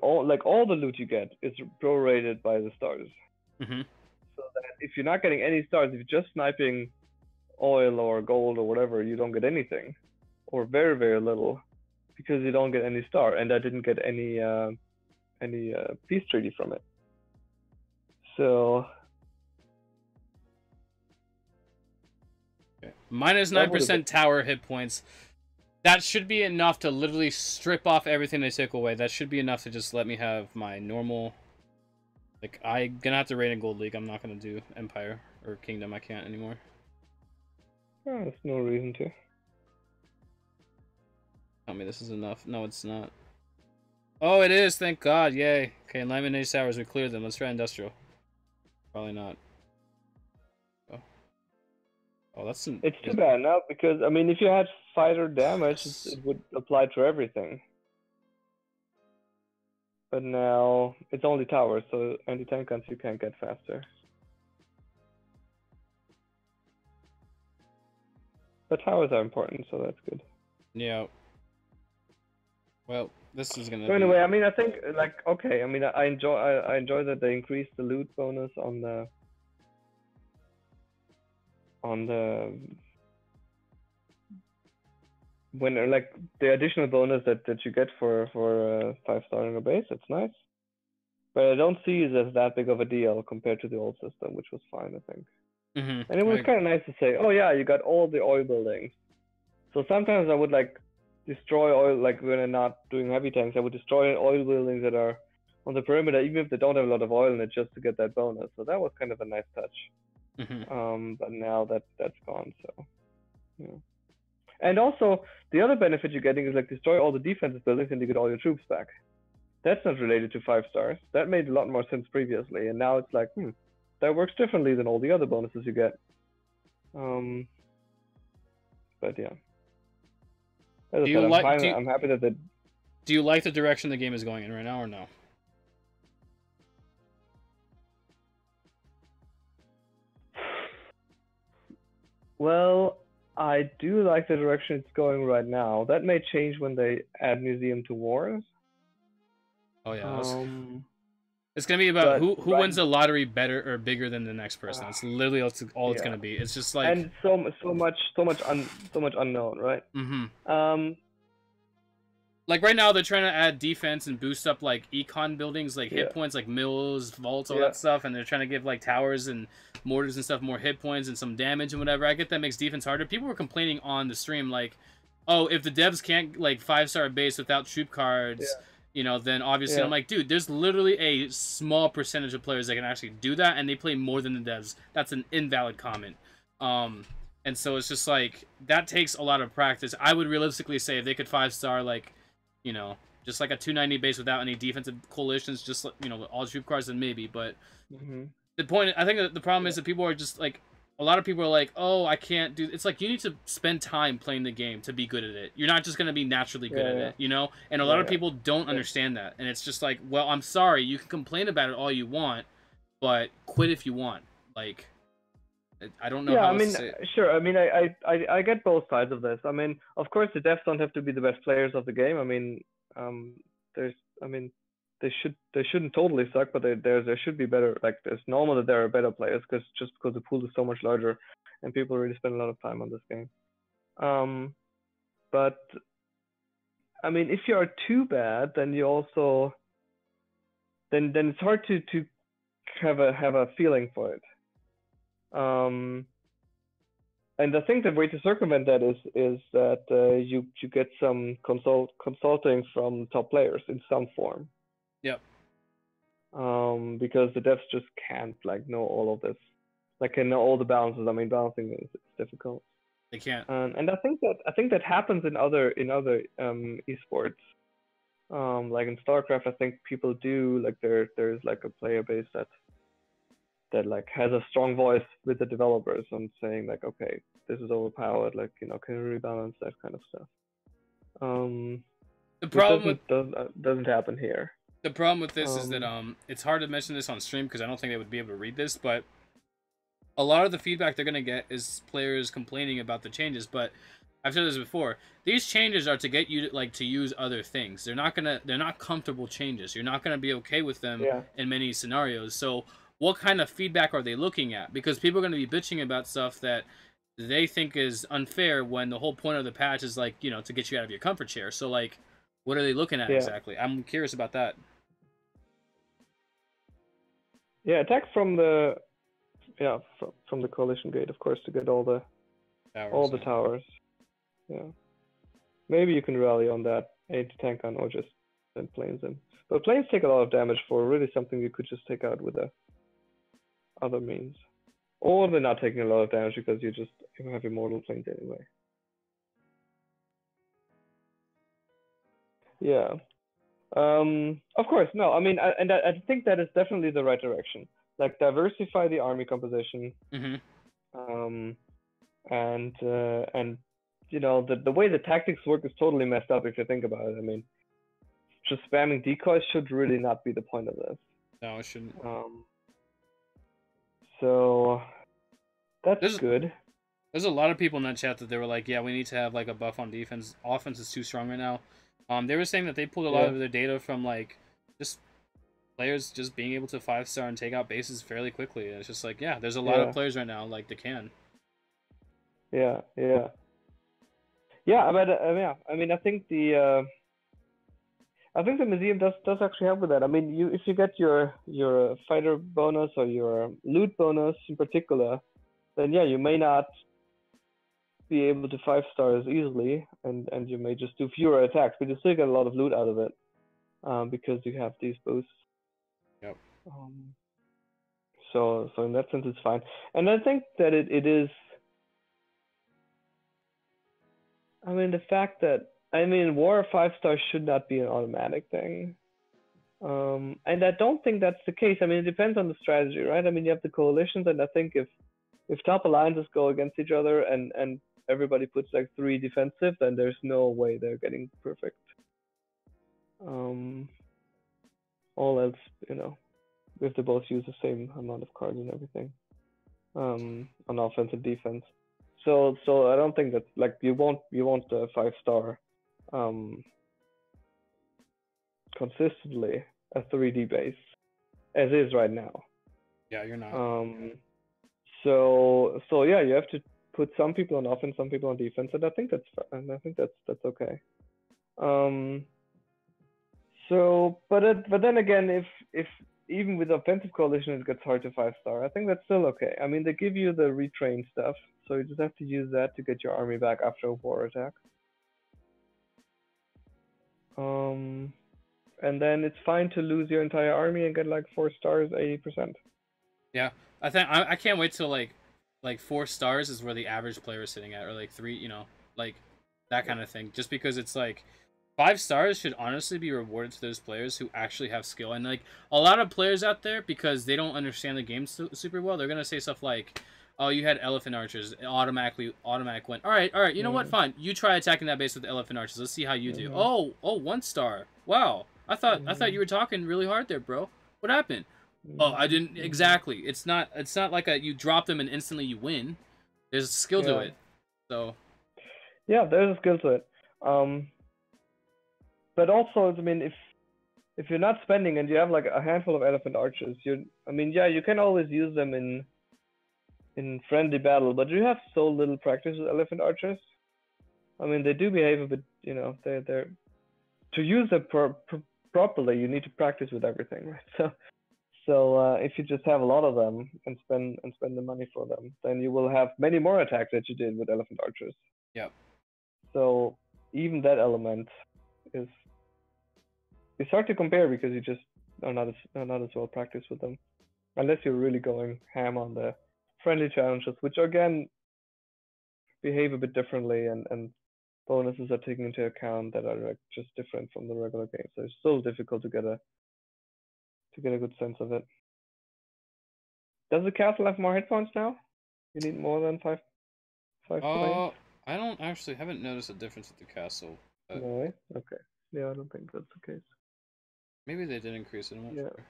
Speaker 2: all the loot you get is prorated by the stars.
Speaker 1: hmm
Speaker 2: So that if you're not getting any stars, if you're just sniping oil or gold or whatever, you don't get anything, or very very little, because you don't get any star. And I didn't get any peace treaty from it. So
Speaker 1: minus
Speaker 2: that would have
Speaker 1: 9% tower hit points. That should be enough to literally strip off everything they took away. That should be enough to just let me have my normal. Like, I'm gonna have to raid in Gold League. I'm not gonna do Empire or Kingdom. I can't anymore.
Speaker 2: there's no reason to.
Speaker 1: Tell me this is enough. No, it's not. Oh, it is. Thank God. Yay. Okay, Enlightenment Age Towers. We cleared them. Let's try Industrial. Probably not. Oh, oh that's an.
Speaker 2: It's too bad now, because I mean, if you had fighter damage, it would apply to everything. But now it's only towers, so anti-tank guns you can't get faster. But towers are important, so that's good.
Speaker 1: Yeah. Well, this is gonna
Speaker 2: So
Speaker 1: be.
Speaker 2: anyway, I mean, I think like okay. I mean, I enjoy that they increased the loot bonus on the when like the additional bonus that you get for 5 star in a base. It's nice, but I don't see it as that big of a deal compared to the old system, which was fine, I think. And it was kind of nice to say, oh yeah, you got all the oil buildings. So sometimes I would like destroy oil, like when I'm not doing heavy tanks, I would destroy oil buildings that are on the perimeter, even if they don't have a lot of oil in it, just to get that bonus. So that was kind of a nice touch. But now that's gone. So yeah. And also the other benefit you're getting is like destroy all the defensive buildings and you get all your troops back. That's not related to 5 stars. That made a lot more sense previously, and now it's like, that works differently than all the other bonuses you get. But yeah. As I said, I'm happy that they.
Speaker 1: Do you like the direction the game is going in right now, or no?
Speaker 2: Well, I do like the direction it's going right now. That may change when they add Museum to Wars.
Speaker 1: Oh yeah,
Speaker 2: Um,
Speaker 1: it's gonna be about
Speaker 2: but
Speaker 1: who
Speaker 2: right,
Speaker 1: wins the lottery better or bigger than the next person. That's literally all it's
Speaker 2: yeah,
Speaker 1: gonna be. It's just like,
Speaker 2: and so much unknown, right?
Speaker 1: mm-hmm.
Speaker 2: Um,
Speaker 1: Like right now they're trying to add defense and boost up like econ buildings, like hit
Speaker 2: yeah,
Speaker 1: points, like mills, vaults, all
Speaker 2: yeah,
Speaker 1: that stuff, and they're trying to give like towers and mortars and stuff more hit points and some damage and whatever. I get that makes defense harder. People were complaining on the stream like, oh, if the devs can't like 5-star a base without troop cards,
Speaker 2: yeah,
Speaker 1: then obviously
Speaker 2: yeah,
Speaker 1: I'm like, dude, there's literally a small percentage of players that can actually do that, and they play more than the devs. That's an invalid comment. And so it's just like that takes a lot of practice. I would realistically say if they could 5-star like, just like a 290 base without any defensive coalitions, just with all troop cards, then maybe. But
Speaker 2: mm-hmm.
Speaker 1: the point, I think that the problem
Speaker 2: Yeah,
Speaker 1: is that people are just like, a lot of people are like, oh, I can't do. It's like you need to spend time playing the game to be good at it. You're not just gonna be naturally good
Speaker 2: yeah,
Speaker 1: at
Speaker 2: yeah,
Speaker 1: it. And a lot
Speaker 2: yeah,
Speaker 1: of people don't
Speaker 2: yeah.
Speaker 1: understand that, and it's just like, well, I'm sorry, you can complain about it all you want, but quit if you want. Like, I don't know
Speaker 2: Yeah,
Speaker 1: how
Speaker 2: I
Speaker 1: else to
Speaker 2: mean,
Speaker 1: say it.
Speaker 2: sure. I mean, I get both sides of this. I mean, of course, the devs don't have to be the best players of the game. I mean, there's, I mean, they shouldn't totally suck, but there should be better. Like, it's normal that there are better players because the pool is so much larger, and people really spend a lot of time on this game. But I mean, if you are too bad, then you also then it's hard to have a feeling for it. Um, And I think the way to circumvent that is that you get some consulting from top players in some form.
Speaker 1: Yep,
Speaker 2: Because the devs just can't like know all of this, like can know all the balances. I mean, balancing is it's difficult.
Speaker 1: they can't.
Speaker 2: And I think that happens in other esports. Like in StarCraft, I think people do like there's like a player base that like has a strong voice with the developers and saying like, okay, this is overpowered, like can you rebalance that kind of stuff.
Speaker 1: The
Speaker 2: Which
Speaker 1: problem with
Speaker 2: doesn't happen here.
Speaker 1: the problem with this is that
Speaker 2: Um,
Speaker 1: it's hard to mention this on stream because I don't think they would be able to read this, but a lot of the feedback they're gonna get is players complaining about the changes. But I've said this before. These changes are to get you to use other things. They're not comfortable changes. You're not gonna be okay with them
Speaker 2: yeah,
Speaker 1: in many scenarios. So what kind of feedback are they looking at? Because people are gonna be bitching about stuff that they think is unfair when the whole point of the patch is like, to get you out of your comfort chair. So like, what are they looking at
Speaker 2: yeah,
Speaker 1: exactly? I'm curious about that.
Speaker 2: yeah. Attack from the from the coalition gate, of course, to get all
Speaker 1: Hours,
Speaker 2: the
Speaker 1: yeah.
Speaker 2: towers. Yeah, maybe you can rally on that aid to tank on or just send planes in. But planes take a lot of damage for really something you could just take out with the other means. Or they're not taking a lot of damage because you have immortal planes anyway. Yeah. Of course, no. I mean, I think that is definitely the right direction. Like diversify the army composition.
Speaker 1: Mm-hmm.
Speaker 2: And the way the tactics work is totally messed up if you think about it. I mean, just spamming decoys should really not be the point of this.
Speaker 1: No, it shouldn't.
Speaker 2: So that's good.
Speaker 1: There's a lot of people in that chat that they were like, yeah, we need to have like a buff on defense. Offense is too strong right now. They were saying that they pulled a lot of their data from like just players just being able to 5-star and take out bases fairly quickly. And it's just like, yeah, there's a lot of players right now like they can.
Speaker 2: Yeah, yeah, yeah. But yeah, I mean, I think the museum does actually help with that. I mean, if you get your fighter bonus or your loot bonus in particular, then yeah, you may not be able to 5-star as easily, and you may just do fewer attacks, but you still get a lot of loot out of it, because you have these boosts.
Speaker 1: Yep.
Speaker 2: So in that sense, it's fine, and I think that it is. I mean, the fact that war 5-star should not be an automatic thing. And I don't think that's the case. I mean, it depends on the strategy, right? I mean, you have the coalitions, and I think if top alliances go against each other and everybody puts like 3 defensive, then there's no way they're getting perfect. All else, if they both use the same amount of cards and everything, on offense and defense. So I don't think that like you won't a 5-star consistently a 3D base as is right now.
Speaker 1: Yeah, you're not.
Speaker 2: So yeah, you have to put some people on offense, some people on defense, and I think that's okay. So, but then again, if even with offensive coalition it gets hard to 5-star, I think that's still okay. I mean, they give you the retrain stuff, so you just have to use that to get your army back after a war attack. And then it's fine to lose your entire army and get like 4 stars, 80%.
Speaker 1: Yeah, I think I can't wait till like 4 stars is where the average player is sitting at, or like 3, you know, like that kind of thing. Just because it's like 5 stars should honestly be rewarded to those players who actually have skill. And like a lot of players out there, because they don't understand the game super well, they're gonna say stuff like, "Oh, you had elephant archers, automatic went. All right, you know what? Fine, you try attacking that base with the elephant archers. Let's see how you do. Oh, 1 star. Wow, I thought you were talking really hard there, bro. What happened? Oh, I didn't exactly. It's not like you drop them and instantly you win. There's a skill to it. So
Speaker 2: yeah, there's a skill to it. But also, I mean, if you're not spending and you have like a handful of elephant archers, you can always use them in friendly battle, but you have so little practice with elephant archers. I mean, they do behave a bit, they're to use them properly, you need to practice with everything, right? So if you just have a lot of them and spend the money for them, then you will have many more attacks that you did with elephant archers.
Speaker 1: Yep.
Speaker 2: So even that element is it's hard to compare because you just are not as well practiced with them, unless you're really going ham on the friendly challenges, which again behave a bit differently and bonuses are taken into account that are like just different from the regular game. So it's still difficult to get a good sense of it. Does the castle have more hit points now? You need more than five planes?
Speaker 1: I haven't noticed a difference with the castle.
Speaker 2: No way? Okay. Yeah, I don't think that's the case.
Speaker 1: Maybe they did increase it. I'm not sure.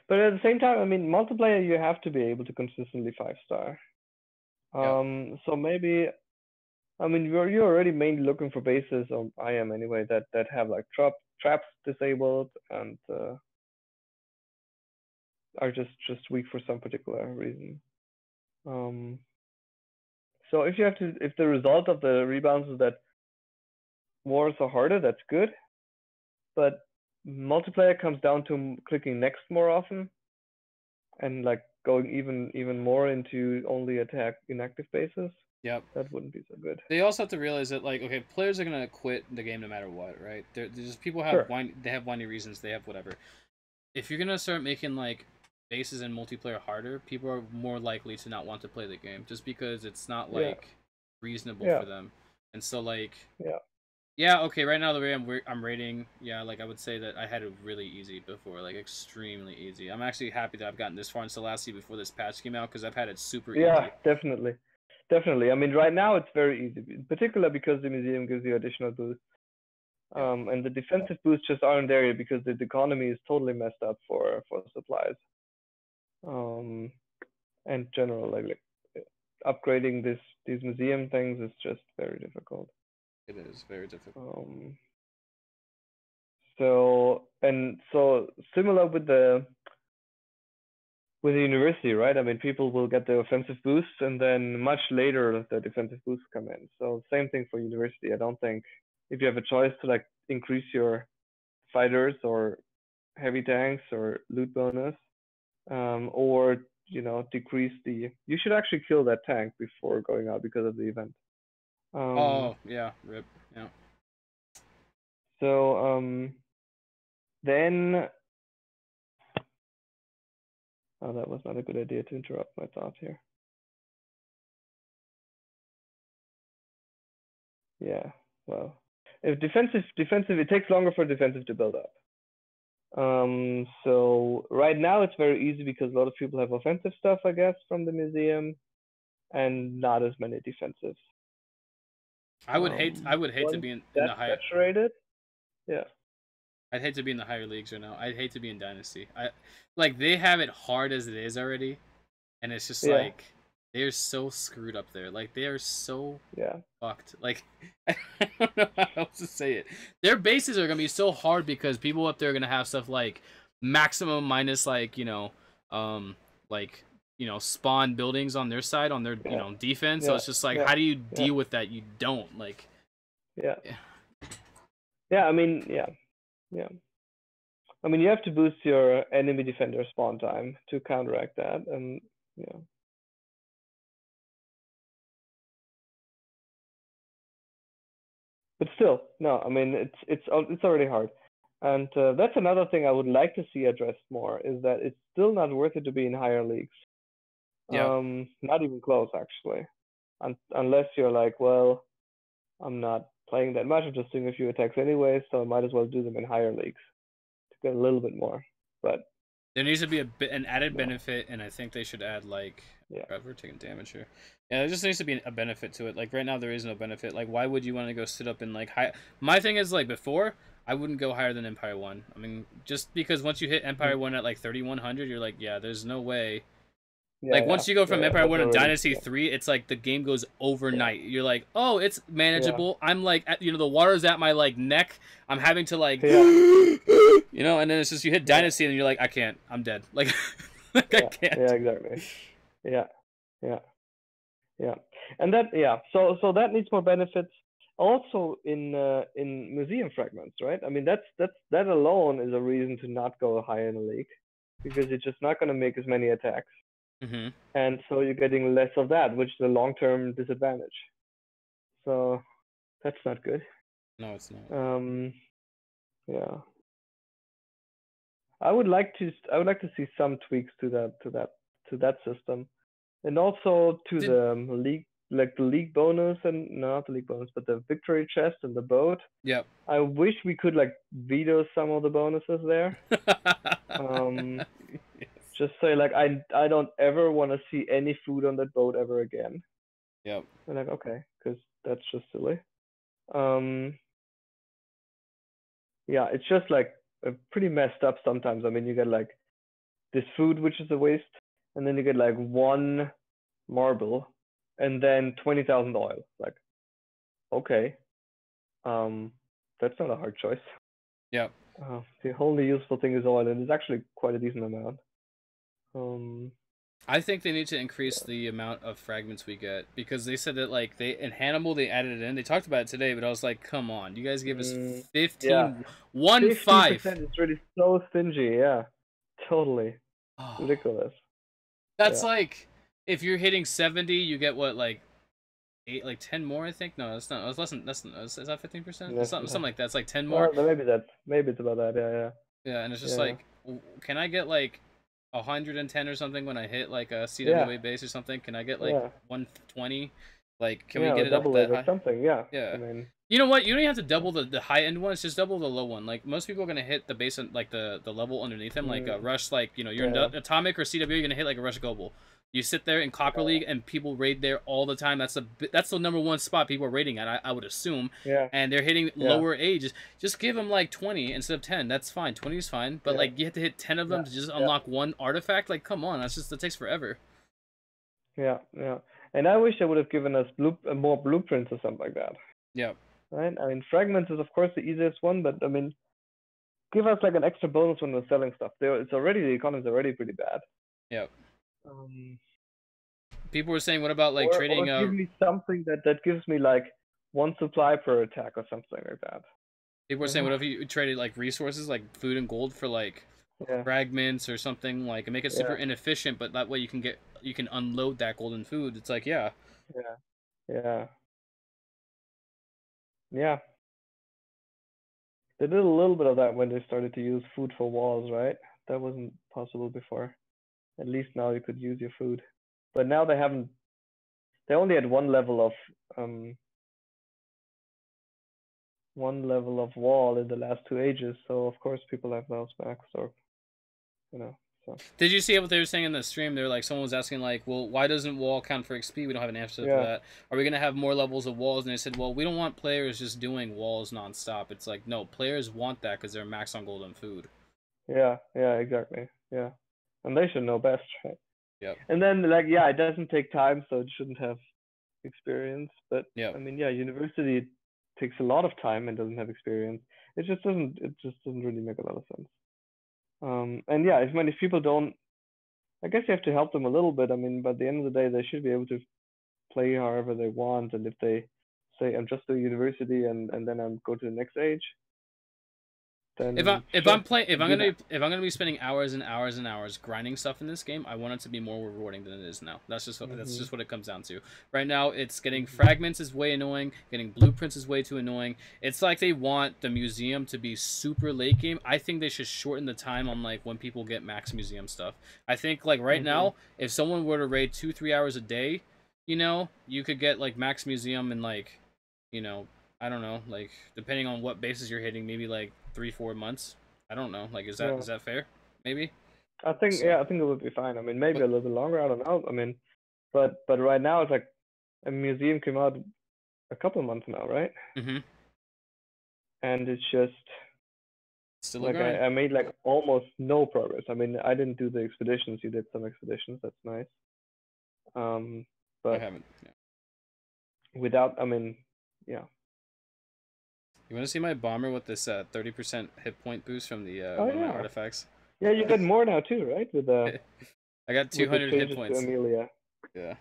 Speaker 2: But at the same time, I mean, multiplayer you have to be able to consistently 5-star. So maybe, I mean, you're already mainly looking for bases, or I am anyway, that have like traps disabled and are just weak for some particular reason. So if the result of the rebounds is that wars are harder, that's good. But multiplayer comes down to clicking next more often, and like going even more into only attack inactive bases.
Speaker 1: Yep.
Speaker 2: That wouldn't be so good.
Speaker 1: They also have to realize that, like, okay, players are gonna quit the game no matter what, right? There's people have they have whiny reasons, they have whatever. If you're gonna start making like bases and multiplayer harder, people are more likely to not want to play the game just because it's not like reasonable for them. And so like okay, right now the way I'm rating, like I would say that I had it really easy before, like extremely easy. I'm actually happy that I've gotten this far in Celestia before this patch came out because I've had it super easy.
Speaker 2: Yeah, definitely. I mean, right now it's very easy, in particular because the museum gives you additional boosts. And the defensive boosts just aren't there yet because the economy is totally messed up for supplies. And general like upgrading these museum things is just very difficult.
Speaker 1: It is very difficult.
Speaker 2: So similar with the university, right? I mean, people will get the offensive boosts, and then much later the defensive boosts come in. So same thing for university. I don't think if you have a choice to like increase your fighters or heavy tanks or loot bonus, or decrease you should actually kill that tank before going out because of the event.
Speaker 1: Rip. Yeah.
Speaker 2: So then that was not a good idea to interrupt my thought here. Yeah, well, if defensive, it takes longer for defensive to build up. So right now it's very easy because a lot of people have offensive stuff, I guess, from the museum, and not as many defensives.
Speaker 1: I would hate to be in the higher
Speaker 2: saturated. Yeah.
Speaker 1: I'd hate to be in the higher leagues right now. I'd hate to be in Dynasty. Like they have it hard as it is already, and it's just like They're so screwed up there. Like they are so
Speaker 2: Yeah.
Speaker 1: fucked. Like I don't know how else to say it. Their bases are gonna be so hard because people up there are gonna have stuff like maximum minus like um like spawn buildings on their side on their
Speaker 2: Yeah.
Speaker 1: defense. So
Speaker 2: Yeah.
Speaker 1: it's just like
Speaker 2: Yeah.
Speaker 1: how do you
Speaker 2: Yeah.
Speaker 1: deal with that? You don't like.
Speaker 2: Yeah.
Speaker 1: Yeah.
Speaker 2: Yeah. I mean, yeah. Yeah. I mean, you have to boost your enemy defender spawn time to counteract that, and yeah. But still, no. I mean, it's already hard, and that's another thing I would like to see addressed more is that it's still not worth it to be in higher leagues.
Speaker 1: Yep.
Speaker 2: Not even close, actually. Unless you're like, well, I'm not playing that much. I'm just doing a few attacks anyway, so I might as well do them in higher leagues to get a little bit more. But
Speaker 1: There needs to be an added
Speaker 2: no,
Speaker 1: benefit, and I think they should add like.
Speaker 2: yeah,
Speaker 1: God, we're taking damage here. Yeah, there just needs to be a benefit to it. Like right now, there is no benefit. Like, why would you want to go sit up in like high? My thing is like before, I wouldn't go higher than Empire 1. I mean, just because once you hit Empire 1 at like 3100, you're like, yeah, there's no way.
Speaker 2: yeah,
Speaker 1: Like
Speaker 2: yeah,
Speaker 1: once you go
Speaker 2: yeah,
Speaker 1: from
Speaker 2: yeah.
Speaker 1: Empire
Speaker 2: That's
Speaker 1: 1 to
Speaker 2: already,
Speaker 1: Dynasty
Speaker 2: yeah,
Speaker 1: 3, it's like the game goes
Speaker 2: yeah,
Speaker 1: overnight. You're like, oh, it's
Speaker 2: yeah,
Speaker 1: manageable. I'm like, the water's at my like neck. I'm having to like,
Speaker 2: yeah,
Speaker 1: and then it's just you hit
Speaker 2: yeah,
Speaker 1: Dynasty and you're like, I can't. I'm dead. Like, like I
Speaker 2: yeah, yeah,
Speaker 1: can't.
Speaker 2: exactly. Yeah, yeah, yeah, and that, yeah. So that needs more benefits. Also in museum fragments, right? I mean, that alone is a reason to not go higher in the league because you're just not going to make as many attacks.
Speaker 1: Hmm.
Speaker 2: And so you're getting less of that, which is a long-term disadvantage. So that's not good.
Speaker 1: No, it's not.
Speaker 2: Um, yeah, I would like to see some tweaks to that system, and also to
Speaker 1: Did
Speaker 2: the league, like the league bonus, and no, not the league bonus, but the victory chest and the boat.
Speaker 1: Yep.
Speaker 2: I wish we could like veto some of the bonuses there. Um,
Speaker 1: Yes.
Speaker 2: just say like I don't ever want to see any food on that boat ever again.
Speaker 1: Yep.
Speaker 2: And like okay, because that's just silly. Um, yeah, it's just like pretty messed up sometimes. I mean, you get like this food, which is a waste, and then you get like one marble, and then 20,000 oil. Like, okay, um, that's not a hard choice.
Speaker 1: Yep.
Speaker 2: The only useful thing is oil, and it's actually quite a decent amount. Um,
Speaker 1: I think they need to increase the amount of fragments we get because they said that like they in Hannibal they added it in. They talked about it today, but I was like, come on, you guys give us
Speaker 2: yeah,
Speaker 1: 15 1 5.
Speaker 2: 50% is really so stingy. Yeah, totally ridiculous.
Speaker 1: That's
Speaker 2: Yeah,
Speaker 1: like if you're hitting 70, you get what like 8 like 10 more, I think. No, that's not. It's less than is that 15%?
Speaker 2: yeah.
Speaker 1: Something like that. It's like 10 more.
Speaker 2: Well, maybe it's about that. Yeah,
Speaker 1: Yeah, and it's just
Speaker 2: yeah,
Speaker 1: like can I get like 110 or something when I hit like a
Speaker 2: yeah,
Speaker 1: CWA base or something? Can I get like
Speaker 2: yeah,
Speaker 1: 120? Like, can we
Speaker 2: yeah.
Speaker 1: get
Speaker 2: Or
Speaker 1: it up
Speaker 2: double
Speaker 1: that
Speaker 2: it or
Speaker 1: high?
Speaker 2: something. Yeah, I
Speaker 1: Yeah.
Speaker 2: mean,
Speaker 1: You know what? You don't even have to
Speaker 2: yeah.
Speaker 1: double the high end ones. Just double the low one. Like most people are gonna hit the base on like the level underneath them. Like a
Speaker 2: Mm,
Speaker 1: rush, like you're in
Speaker 2: yeah,
Speaker 1: atomic or CW. You're gonna hit like a rush global. You sit there in Copper
Speaker 2: yeah,
Speaker 1: League and people raid there all the time. That's the number one spot people are raiding at. I would assume,
Speaker 2: yeah,
Speaker 1: and they're hitting
Speaker 2: yeah,
Speaker 1: lower ages. Just give them like 20 instead of 10. That's fine. 20 is fine. But
Speaker 2: yeah,
Speaker 1: like you have to hit 10 of
Speaker 2: yeah,
Speaker 1: them to just
Speaker 2: yeah,
Speaker 1: unlock one artifact. Like come on, that takes forever.
Speaker 2: yeah, yeah. And I wish they would have given us more blueprints or something like that.
Speaker 1: Yeah.
Speaker 2: Right? I mean, fragments is of course the easiest one, but I mean, give us like an extra bonus when we're selling stuff. The economy's already pretty bad.
Speaker 1: Yeah.
Speaker 2: Um,
Speaker 1: People were saying, what about like
Speaker 2: or
Speaker 1: trading
Speaker 2: give me something that gives me like one supply per attack or something like that.
Speaker 1: People were
Speaker 2: You
Speaker 1: saying,
Speaker 2: know?
Speaker 1: what if you traded like resources, like food and gold, for like
Speaker 2: Yeah,
Speaker 1: fragments or something, like and make it super
Speaker 2: yeah,
Speaker 1: inefficient, but that way you can unload that golden food. It's like, yeah,
Speaker 2: yeah, yeah, yeah. They did a little bit of that when they started to use food for walls, right? That wasn't possible before. At least now you could use your food, but now they haven't. They only had um one level of wall in the last two ages, so of course people have those back. So you know, so
Speaker 1: did you see what they were saying in the stream? They're like, someone was asking like, well, why doesn't wall count for XP? We don't have an answer for
Speaker 2: yeah,
Speaker 1: that. Are we gonna have more levels of walls? And they said, well, we don't want players just doing walls nonstop. It's like, no, players want that because they're max on golden food.
Speaker 2: yeah, yeah, exactly, yeah, and they should know best, right?
Speaker 1: Yep.
Speaker 2: And then like yeah, it doesn't take time, so it shouldn't have experience. But
Speaker 1: Yep.
Speaker 2: I mean, yeah, university takes a lot of time and doesn't have experience. It just doesn't really make a lot of sense. And yeah, if people don't, I guess you have to help them a little bit. I mean, but at the end of the day, they should be able to play however they want. And if they say I'm just doing university and then I'm go to the next age, then
Speaker 1: If
Speaker 2: sure,
Speaker 1: I'm playing
Speaker 2: do that.
Speaker 1: if I'm gonna be spending hours and hours and hours grinding stuff in this game, I want it to be more rewarding than it is now. That's
Speaker 2: Hmm.
Speaker 1: just what it comes down to. Right now, it's getting fragments is way annoying. Getting blueprints is way too annoying. It's like they want the museum to be super late game. I think they should shorten the time on like when people get max museum stuff. I think like right
Speaker 2: Hmm.
Speaker 1: now, if someone were to raid 2-3 hours a day, you could get like max museum in like, you know, I don't know, like depending on what bases you're hitting, maybe like 3-4 months. I don't know. Like,
Speaker 2: Yeah,
Speaker 1: is that fair? Maybe.
Speaker 2: yeah,
Speaker 1: So,
Speaker 2: I think it would be fine. I mean, maybe
Speaker 1: but
Speaker 2: a little bit longer. I don't know. I mean, but right now it's like a museum came out a couple of months now, right?
Speaker 1: mm-hmm.
Speaker 2: And it's just
Speaker 1: Still a
Speaker 2: like
Speaker 1: grind.
Speaker 2: I made like almost no progress. I mean, I didn't do the expeditions. You did some expeditions. That's nice. Um,
Speaker 1: I
Speaker 2: but
Speaker 1: haven't. Yeah.
Speaker 2: without, I mean, yeah.
Speaker 1: You want to see my bomber with this 30% hit point boost from the
Speaker 2: Oh
Speaker 1: one of my
Speaker 2: yeah,
Speaker 1: artifacts?
Speaker 2: yeah. You get more now too, right?
Speaker 1: I got
Speaker 2: With the
Speaker 1: 200 hit
Speaker 2: changes to
Speaker 1: points.
Speaker 2: Amelia.
Speaker 1: Yeah.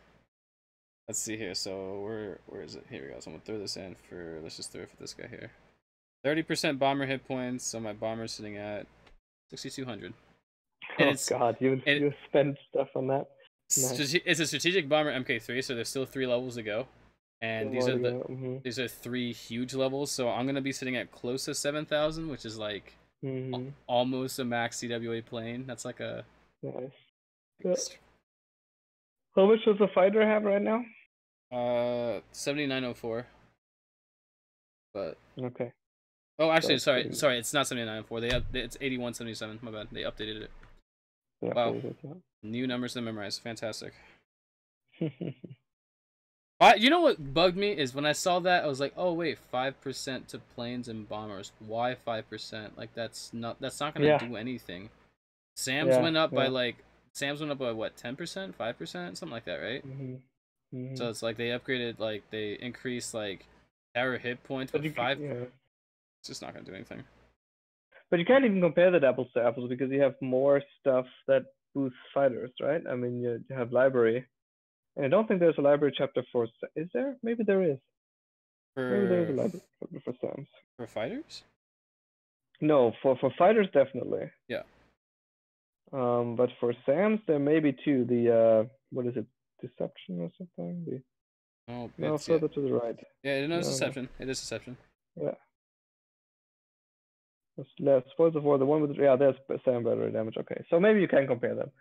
Speaker 1: Let's see here. So where is it? Here we go. So I'm gonna throw this in for. Let's just throw it for this guy here. 30% bomber hit points. So my bomber's sitting at 6,200, and
Speaker 2: Oh God, you
Speaker 1: it
Speaker 2: you spent stuff on that. Nice.
Speaker 1: it's a strategic bomber MK3, so there's still 3 levels to go,
Speaker 2: Still
Speaker 1: and
Speaker 2: more to go. Mhm.
Speaker 1: these are 3 huge levels. So I'm gonna be sitting at close to 7,000, which is like
Speaker 2: Mhm.
Speaker 1: almost a max CWA plane. That's like a
Speaker 2: Nice. Yeah. How much does the fighter have right now?
Speaker 1: 7904. But
Speaker 2: Okay.
Speaker 1: oh,
Speaker 2: So
Speaker 1: actually,
Speaker 2: it's
Speaker 1: sorry,
Speaker 2: pretty.
Speaker 1: sorry, it's not 7904. It's 8177. My bad. They updated it.
Speaker 2: Yeah,
Speaker 1: Wow,
Speaker 2: pretty good.
Speaker 1: new numbers to memorize. Fantastic.
Speaker 2: Yeah.
Speaker 1: You know what bugged me is when I saw that I was like, oh wait, 5% to planes and bombers. Why 5%? Like that's not gonna
Speaker 2: Yeah.
Speaker 1: do anything. Sam's
Speaker 2: Yeah.
Speaker 1: went up by
Speaker 2: Yeah.
Speaker 1: like Sam's went up by what, 10%, 5%, something like that, right?
Speaker 2: Mhm.
Speaker 1: So
Speaker 2: Mhm.
Speaker 1: it's like they upgraded, like they increased like tower hit points,
Speaker 2: But
Speaker 1: but five.
Speaker 2: yeah.
Speaker 1: It's just not gonna do anything.
Speaker 2: But you can't even compare that apples to apples because you have more stuff that boosts fighters, right? I mean, you have library, and I don't think there's a library chapter for. Is there? Maybe there is. Maybe there is a
Speaker 1: For
Speaker 2: library chapter for Sams.
Speaker 1: for fighters?
Speaker 2: No, for fighters definitely.
Speaker 1: Yeah.
Speaker 2: But for Sams there may be two. The what is it? Deception or something?
Speaker 1: Oh,
Speaker 2: No,
Speaker 1: it's yeah.
Speaker 2: further to the right.
Speaker 1: Yeah, no, it's
Speaker 2: No, no.
Speaker 1: deception. It is deception.
Speaker 2: Yeah. Spoils of war. The one with there's Sam battery damage. Okay, so maybe you can compare them.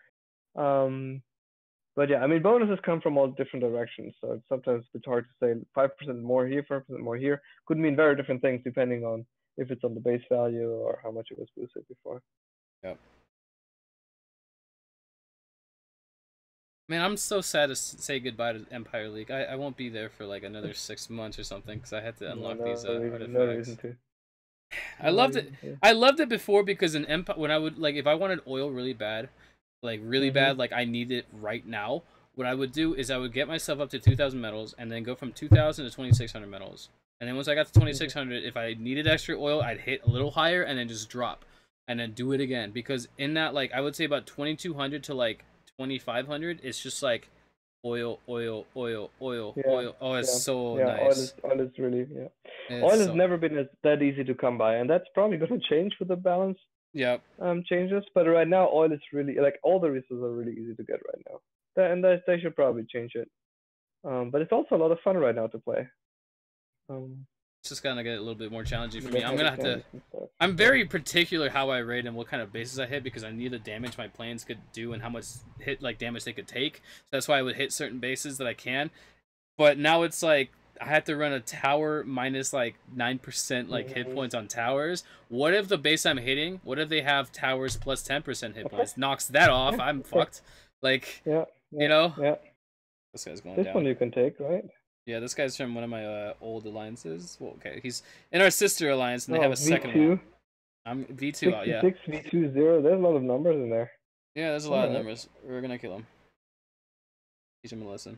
Speaker 2: But yeah, I mean bonuses come from all different directions, so it's sometimes it's hard to say 5% more here, 5% more here could mean very different things depending on if it's on the base value or how much it was boosted before.
Speaker 1: Yep. Man, I'm so sad to say goodbye to Empire League. I won't be there for like another 6 months or something because I had to
Speaker 2: No,
Speaker 1: unlock these
Speaker 2: no reason
Speaker 1: artifacts.
Speaker 2: to.
Speaker 1: I
Speaker 2: No
Speaker 1: loved it.
Speaker 2: reason to.
Speaker 1: I loved it before because in Empire, when I would like, if I wanted oil really bad,
Speaker 2: Mhm.
Speaker 1: like I need it right now. What I would do is I would get myself up to 2,000 medals and then go from 2,000 to 2,600 medals. And then once I got to
Speaker 2: Mhm.
Speaker 1: 2,600, if I needed extra oil, I'd hit a little higher and then just drop, and then do it again. Because in that, like, I would say about 2,200 to like 2,500, it's just like oil, oil, oil, oil,
Speaker 2: Yeah.
Speaker 1: oil. Oh, it's
Speaker 2: Yeah.
Speaker 1: so
Speaker 2: Yeah.
Speaker 1: nice.
Speaker 2: Oil is really yeah.
Speaker 1: It's
Speaker 2: Oil has
Speaker 1: so
Speaker 2: never been that easy to come by, and that's probably going to change with the balance
Speaker 1: yep.
Speaker 2: changes. But right now, oil is really like all the resources are really easy to get right now. They should probably change it. But it's also a lot of fun right now to play.
Speaker 1: It's just gonna get a little bit more challenging
Speaker 2: The
Speaker 1: for me. I'm gonna have to.
Speaker 2: mechanics and stuff.
Speaker 1: I'm
Speaker 2: Yeah.
Speaker 1: very particular how I rate and what kind of bases I hit because I knew the damage my planes could do and how much hit like damage they could take. So that's why I would hit certain bases that I can. But now it's like I have to run a tower minus like 9% like hit
Speaker 2: Mhm.
Speaker 1: points on towers. What if the base I'm hitting? What if they have towers plus 10% hit
Speaker 2: Okay.
Speaker 1: points? Knocks that off.
Speaker 2: Yeah.
Speaker 1: I'm
Speaker 2: Okay.
Speaker 1: fucked. Like
Speaker 2: Yeah.
Speaker 1: you
Speaker 2: Yeah.
Speaker 1: know,
Speaker 2: Yeah.
Speaker 1: this guy's going
Speaker 2: This one
Speaker 1: down.
Speaker 2: you can take, right?
Speaker 1: Yeah, this guy's from one of my old alliances. Well, okay, he's in our sister alliance, and they have
Speaker 2: Oh,
Speaker 1: a second one.
Speaker 2: V2,
Speaker 1: I'm V2. Yeah,
Speaker 2: 66, V20. There's a lot of numbers in there.
Speaker 1: yeah. There's a
Speaker 2: All
Speaker 1: lot of
Speaker 2: right.
Speaker 1: numbers. We're gonna kill him. Teach him a lesson.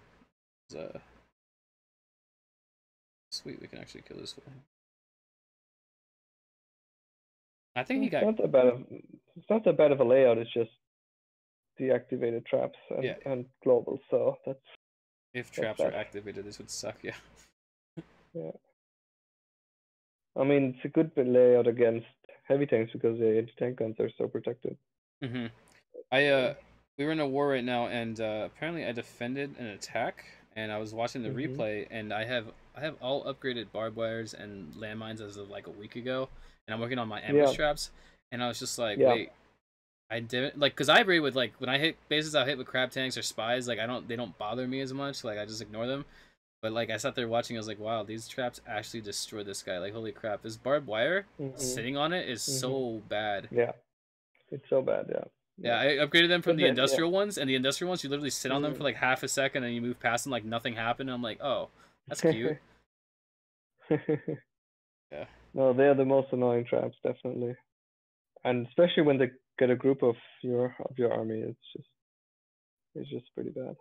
Speaker 1: Sweet, we can actually kill this one. I think he got.
Speaker 2: It's not that bad of a layout. It's just deactivated traps and global. So that's.
Speaker 1: If traps are activated, this would suck. Yeah.
Speaker 2: Yeah. I mean, it's a good layout against heavy tanks because the anti-tank guns are so protected.
Speaker 1: We were in a war right now, and apparently I defended an attack, and I was watching the replay, and I have all upgraded barbed wires and landmines as of like a week ago, and I'm working on my ambush traps, and I was just like, wait, I didn't like, because I agree with, like, when I hit bases, I'll hit with crab tanks or spies, like they don't bother me as much, like I just ignore them. But like I sat there watching, I was like, wow, these traps actually destroy this guy. Like, holy crap, this barbed wire sitting on it is so bad.
Speaker 2: Yeah, it's so bad.
Speaker 1: Yeah, I upgraded them from the industrial ones, and the industrial ones, you literally sit on them for like half a second, and you move past them like nothing happened. And I'm like, oh, that's cute. Yeah.
Speaker 2: No, they are the most annoying traps, definitely, and especially when they get a group of your army, it's just pretty bad.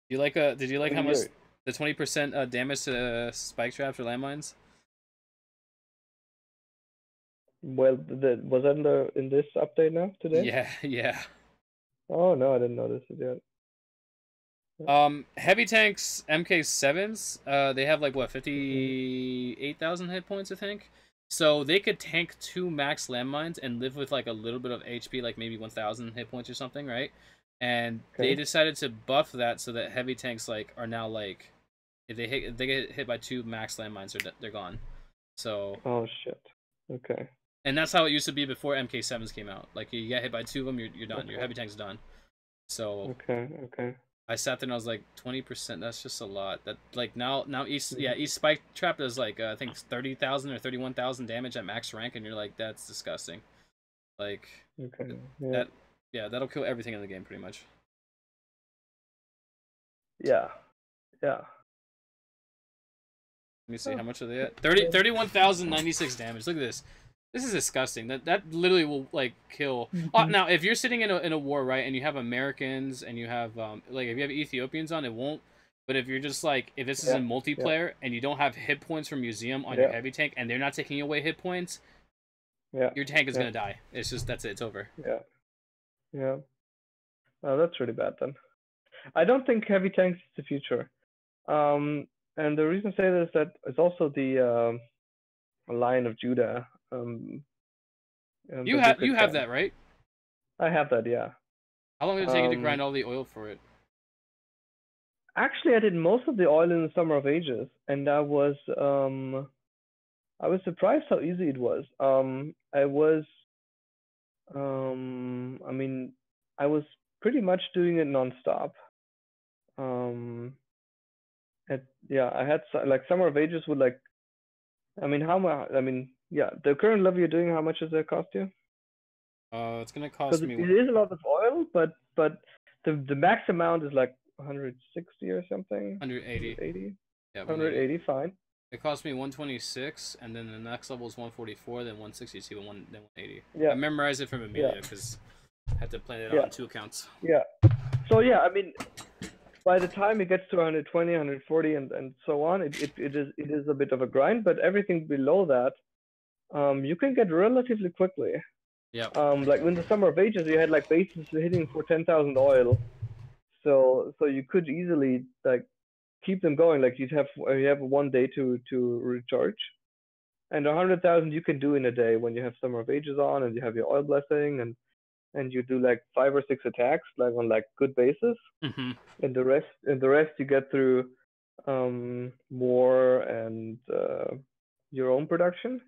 Speaker 1: You like Did you like how much the 20% damage to spike traps or landmines?
Speaker 2: Well, was that in this update now today?
Speaker 1: Yeah.
Speaker 2: Oh no, I didn't notice it yet.
Speaker 1: Heavy tanks MK7s, they have like what 58,000 hit points, I think. So they could tank 2 max landmines and live with like a little bit of HP, like maybe 1,000 hit points or something, right? And they decided to buff that so that heavy tanks like are now like, if they get hit by 2 max landmines, they're gone. So.
Speaker 2: Oh shit. Okay.
Speaker 1: And that's how it used to be before MK7s came out. Like, you get hit by 2 of them, you're done. Your heavy tank's done. So.
Speaker 2: Okay.
Speaker 1: I sat there and I was like, 20%. That's just a lot. That like now each spike trap does like I think 30,000 or 31,000 damage at max rank, and you're like, that's disgusting. Like, that'll kill everything in the game pretty much.
Speaker 2: Yeah.
Speaker 1: Let me see, how much are they at? 31,096 damage. Look at this. This is disgusting. That literally will like kill. Now, if you're sitting in a war, right, and you have Americans and you have like if you have Ethiopians on, it won't. But if you're just like, if this is in multiplayer and you don't have hit points from museum on your heavy tank and they're not taking away hit points, your tank is gonna die. It's just, that's it. It's over.
Speaker 2: Yeah. Oh, that's really bad then. I don't think heavy tanks is the future. And the reason I say this is that it's also the Lion of Judah.
Speaker 1: You have that, right?
Speaker 2: I have that, yeah.
Speaker 1: How long did it take you to grind all the oil for it?
Speaker 2: Actually, I did most of the oil in the Summer of Ages, and I was surprised how easy it was. I was pretty much doing it nonstop. I had like Summer of Ages would like. The current level you're doing, how much does that cost you?
Speaker 1: It's gonna cost me.
Speaker 2: It is a lot of oil, but the max amount is like 160 or something.
Speaker 1: 180.
Speaker 2: 180.
Speaker 1: Yeah,
Speaker 2: 180. Fine.
Speaker 1: It cost me 126, and then the next level is 144, then 162, and then 180.
Speaker 2: Yeah.
Speaker 1: I memorized it from Amelia because I had to plan it on 2 accounts.
Speaker 2: Yeah. So yeah, I mean, by the time it gets to 120, 140, and so on, it is a bit of a grind. But everything below that, you can get relatively quickly.
Speaker 1: Yeah.
Speaker 2: Like in the Summer of Ages, you had like bases hitting for 10,000 oil, so you could easily like keep them going. Like you have 1 day to recharge, and 100,000 you can do in a day when you have Summer of Ages on and you have your oil blessing and you do like 5 or 6 attacks like on like good bases, and the rest you get through war and your own production.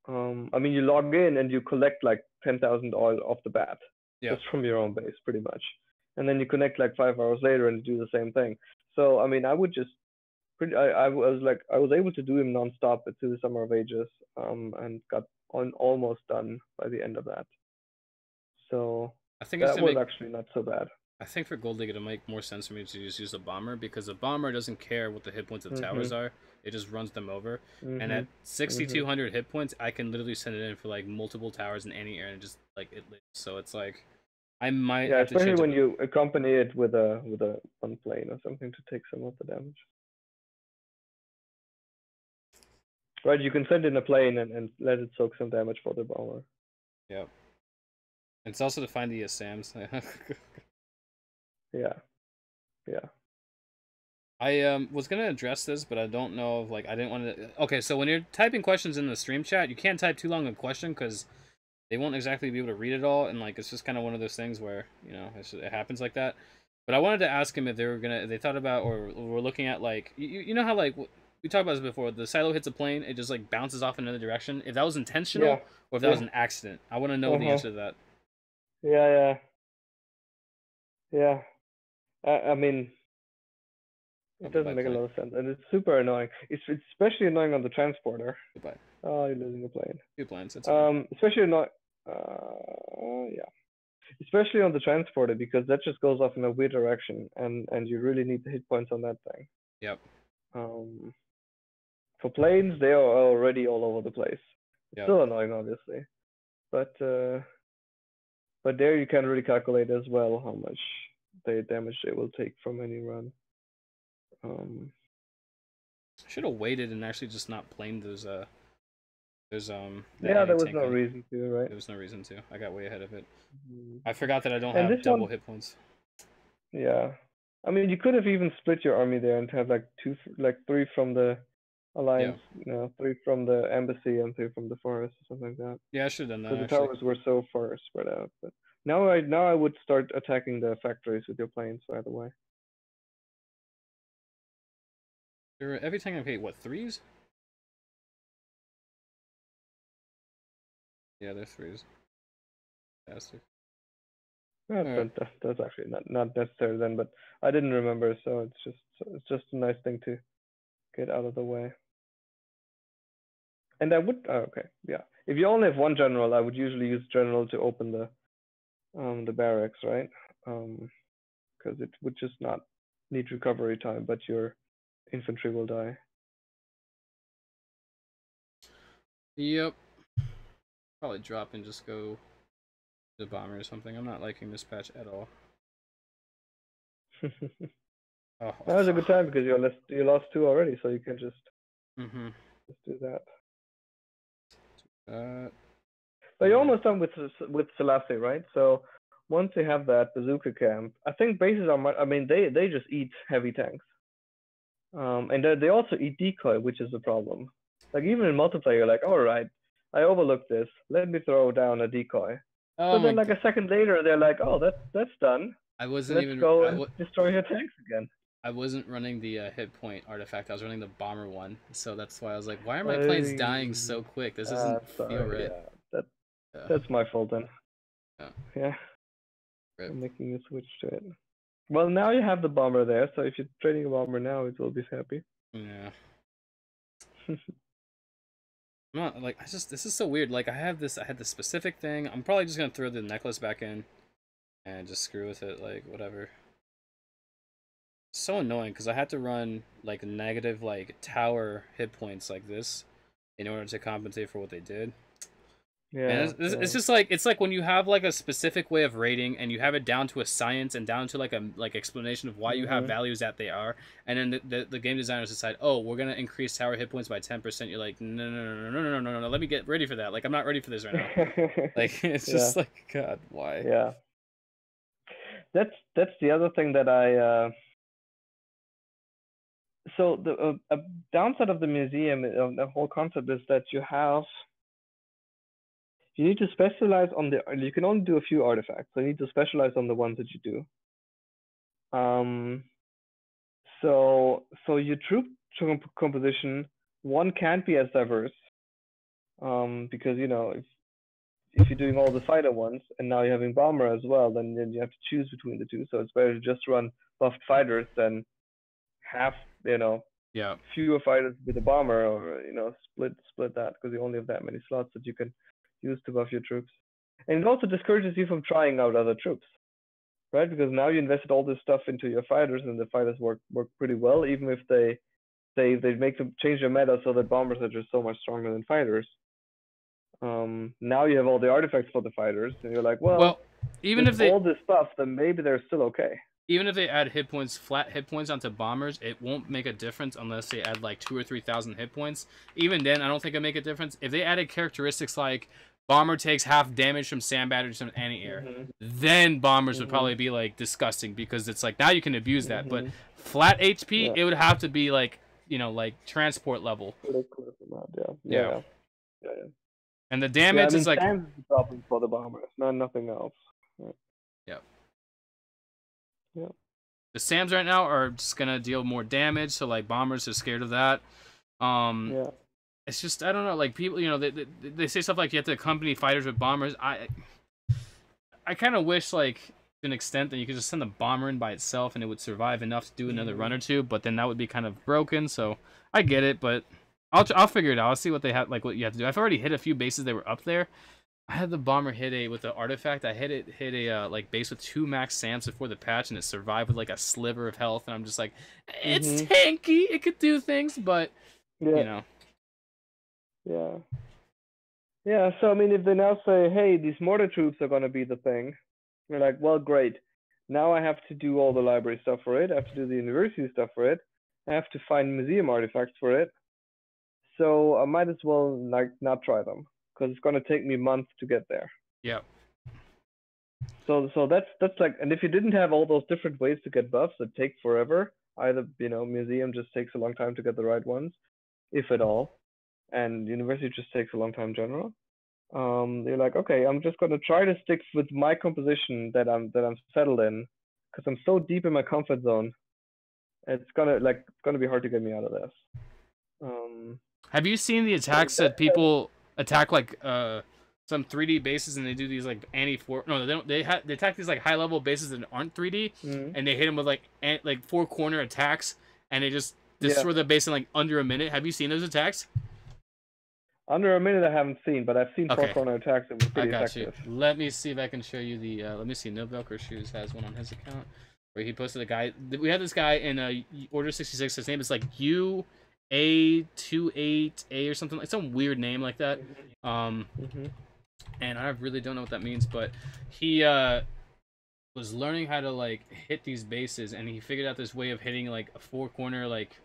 Speaker 2: You log in and you collect like 10,000 oil off the bat, just from your own base, pretty much, and then you connect like 5 hours later and do the same thing. So I would just I was able to do him nonstop through the Summer of Ages, and got almost done by the end of that. So
Speaker 1: I think
Speaker 2: that was actually not so bad.
Speaker 1: I think for Gold League it'll make more sense for me to just use a bomber, because a bomber doesn't care what the hit points of the towers are. It just runs them over. And at 6,200 hit points, I can literally send it in for like multiple towers in any area and just like it lives. So it's like, I might
Speaker 2: Yeah,
Speaker 1: have to
Speaker 2: especially
Speaker 1: change
Speaker 2: when
Speaker 1: it.
Speaker 2: you accompany it with a one plane or something to take some of the damage. Right, you can send in a plane and let it soak some damage for the bomber.
Speaker 1: Yep. It's also to find the SAMs.
Speaker 2: Yeah, yeah.
Speaker 1: I was gonna address this, but I don't know if like I didn't want to. Okay, so when you're typing questions in the stream chat, you can't type too long a question because they won't exactly be able to read it all, and like it's just kind of one of those things where it happens like that. But I wanted to ask him if they were gonna, they thought about or were looking at like you know how like we talked about this before, the silo hits a plane, it just like bounces off in another direction. If that was
Speaker 2: Yeah,
Speaker 1: intentional or if that was
Speaker 2: yeah.
Speaker 1: an accident, I want to know the
Speaker 2: Uh-huh.
Speaker 1: answer to that.
Speaker 2: Yeah, yeah. I mean, it
Speaker 1: Oh, goodbye
Speaker 2: doesn't make a
Speaker 1: plane.
Speaker 2: lot of sense, and it's super annoying. It's especially annoying on the transporter.
Speaker 1: Goodbye.
Speaker 2: Oh, you're losing a plane.
Speaker 1: Two planes. That's fine.
Speaker 2: Especially annoying. Yeah. Especially on the transporter because that just goes off in a weird direction, and you really need the hit points on that thing.
Speaker 1: Yep.
Speaker 2: Um, for planes, they are already all over the place. It's
Speaker 1: Yep.
Speaker 2: still annoying, obviously, but there you can really calculate as well how much damage they will take from any run.
Speaker 1: Should have waited and actually just not planed those that
Speaker 2: Yeah, there was
Speaker 1: anti-tank
Speaker 2: no
Speaker 1: gun.
Speaker 2: reason to, right?
Speaker 1: There was no reason to. I got way ahead of it.
Speaker 2: Mhm.
Speaker 1: I forgot that I don't
Speaker 2: And
Speaker 1: have
Speaker 2: this
Speaker 1: double
Speaker 2: one,
Speaker 1: hit points.
Speaker 2: yeah. I mean, you could have even split your army there and have like three from the
Speaker 1: Yeah.
Speaker 2: alliance, three from the embassy and three from the forest or something like that.
Speaker 1: Yeah, I should have done
Speaker 2: Because
Speaker 1: that
Speaker 2: the
Speaker 1: actually.
Speaker 2: towers were so far spread out. But now I would start attacking the factories with your planes right away.
Speaker 1: Every time I pay what, threes? Yeah, they're threes. Fantastic. Alright.
Speaker 2: That's actually not necessary then, but I didn't remember, so it's just a nice thing to get out of the way. And I would okay, yeah. If you only have one general, I would usually use general to open the barracks, right? Because it would just not need recovery time, but your infantry will die.
Speaker 1: Yep. Probably drop and just go to the bomber or something. I'm not liking this patch at all. Oh.
Speaker 2: That was a good time because you lost two already, so you can just do that. But you're almost done with Selassie, right? So once you have that bazooka camp, I think bases are. I mean, they just eat heavy tanks, and they also eat decoy, which is the problem. Like even in multiplayer, you're like, all right, I overlooked this. Let me throw down a decoy.
Speaker 1: Oh
Speaker 2: But
Speaker 1: my
Speaker 2: then like
Speaker 1: god.
Speaker 2: a second later, they're like, oh, that's done.
Speaker 1: I wasn't
Speaker 2: Let's
Speaker 1: even.
Speaker 2: go and destroy your tanks again.
Speaker 1: I wasn't running the hit point artifact. I was running the bomber one, so that's why I was like, "Why are my planes dying so quick? This doesn't feel
Speaker 2: Sorry,
Speaker 1: right."
Speaker 2: yeah, that's my fault then.
Speaker 1: Yeah.
Speaker 2: Yeah,
Speaker 1: Rip.
Speaker 2: I'm making you switch to it. Well, now you have the bomber there, so if you're trading a bomber now, it will be happy.
Speaker 1: Yeah. I'm not like this is so weird. Like I had this specific thing. I'm probably just gonna throw the necklace back in and just screw with it. Like whatever. So annoying because I had to run like negative like tower hit points like this in order to compensate for what they did.
Speaker 2: Yeah,
Speaker 1: And it's just like it's like when you have like a specific way of rating and you have it down to a science and down to like a explanation of why you have values that they are, and then the game designers decide, oh, we're gonna increase tower hit points by 10%. You're like, no, let me get ready for that. Like I'm not ready for this right now. Like it's just like, God, why?
Speaker 2: Yeah, that's the other thing that I. So the downside of the museum, the whole concept is that you need to specialize on you can only do a few artifacts, so you need to specialize on the ones that you do. So your troop composition, one can't be as diverse, because if you're doing all the fighter ones and now you're having bomber as well, then you have to choose between the two. So it's better to just run buffed fighters than have
Speaker 1: Yeah.
Speaker 2: fewer fighters with a bomber, or split that, because you only have that many slots that you can use to buff your troops. And it also discourages you from trying out other troops, right? Because now you invested all this stuff into your fighters, and the fighters work pretty well, even if they make them change their meta so that bombers are just so much stronger than fighters. Now you have all the artifacts for the fighters, and you're like, well,
Speaker 1: even
Speaker 2: with
Speaker 1: if they
Speaker 2: all this stuff, then maybe they're still okay.
Speaker 1: even if they add hit points, flat hit points onto bombers, it won't make a difference unless they add like 2,000 or 3,000 hit points. Even then, I don't think it'll make a difference. If they added characteristics like bomber takes half damage from sand batters from anti-air, then bombers would probably be like disgusting because it's like now you can abuse that. But flat HP, it would have to be like like transport level.
Speaker 2: Yeah.
Speaker 1: And the damage is like
Speaker 2: Sam's is the problem for the bombers, nothing else. Yeah.
Speaker 1: The SAMs right now are just gonna deal more damage, so like bombers are scared of that. It's just I don't know, like people, they say stuff like you have to accompany fighters with bombers. I kind of wish like to an extent that you could just send the bomber in by itself and it would survive enough to do another run or two, but then that would be kind of broken. So I get it, but I'll figure it out. I'll see what they have, like what you have to do. I've already hit a few bases that were up there. I had the bomber hit with the artifact. I hit a like base with 2 max SAMs before the patch, and it survived with like a sliver of health. And I'm just like, it's tanky. It could do things, but
Speaker 2: Yeah. So I mean, if they now say, hey, these mortar troops are gonna be the thing, you're like, well, great. Now I have to do all the library stuff for it. I have to do the university stuff for it. I have to find museum artifacts for it. So I might as well not try them, because it's gonna take me months to get there.
Speaker 1: Yeah.
Speaker 2: So that's like, and if you didn't have all those different ways to get buffs that take forever, either museum just takes a long time to get the right ones, if at all, and university just takes a long time in general. You're like, okay, I'm just gonna try to stick with my composition that I'm settled in, because I'm so deep in my comfort zone. It's gonna be hard to get me out of this.
Speaker 1: Have you seen the attacks that people attack like some 3D bases and they do these like anti-4? No, they don't. They attack these like high-level bases that aren't 3D, and they hit them with like 4-corner attacks, and they just destroy the base in like under a minute. Have you seen those attacks?
Speaker 2: Under a minute, I haven't seen, but I've seen 4-corner attacks that were pretty effective.
Speaker 1: You. Let me see if I can show you the. Let me see. No Velcro Shoes has one on his account where he posted a guy. We had this guy in Order 66. His name is like A28A or something, like some weird name like that. And I really don't know what that means, but he was learning how to like hit these bases, and he figured out this way of hitting like a 4-corner like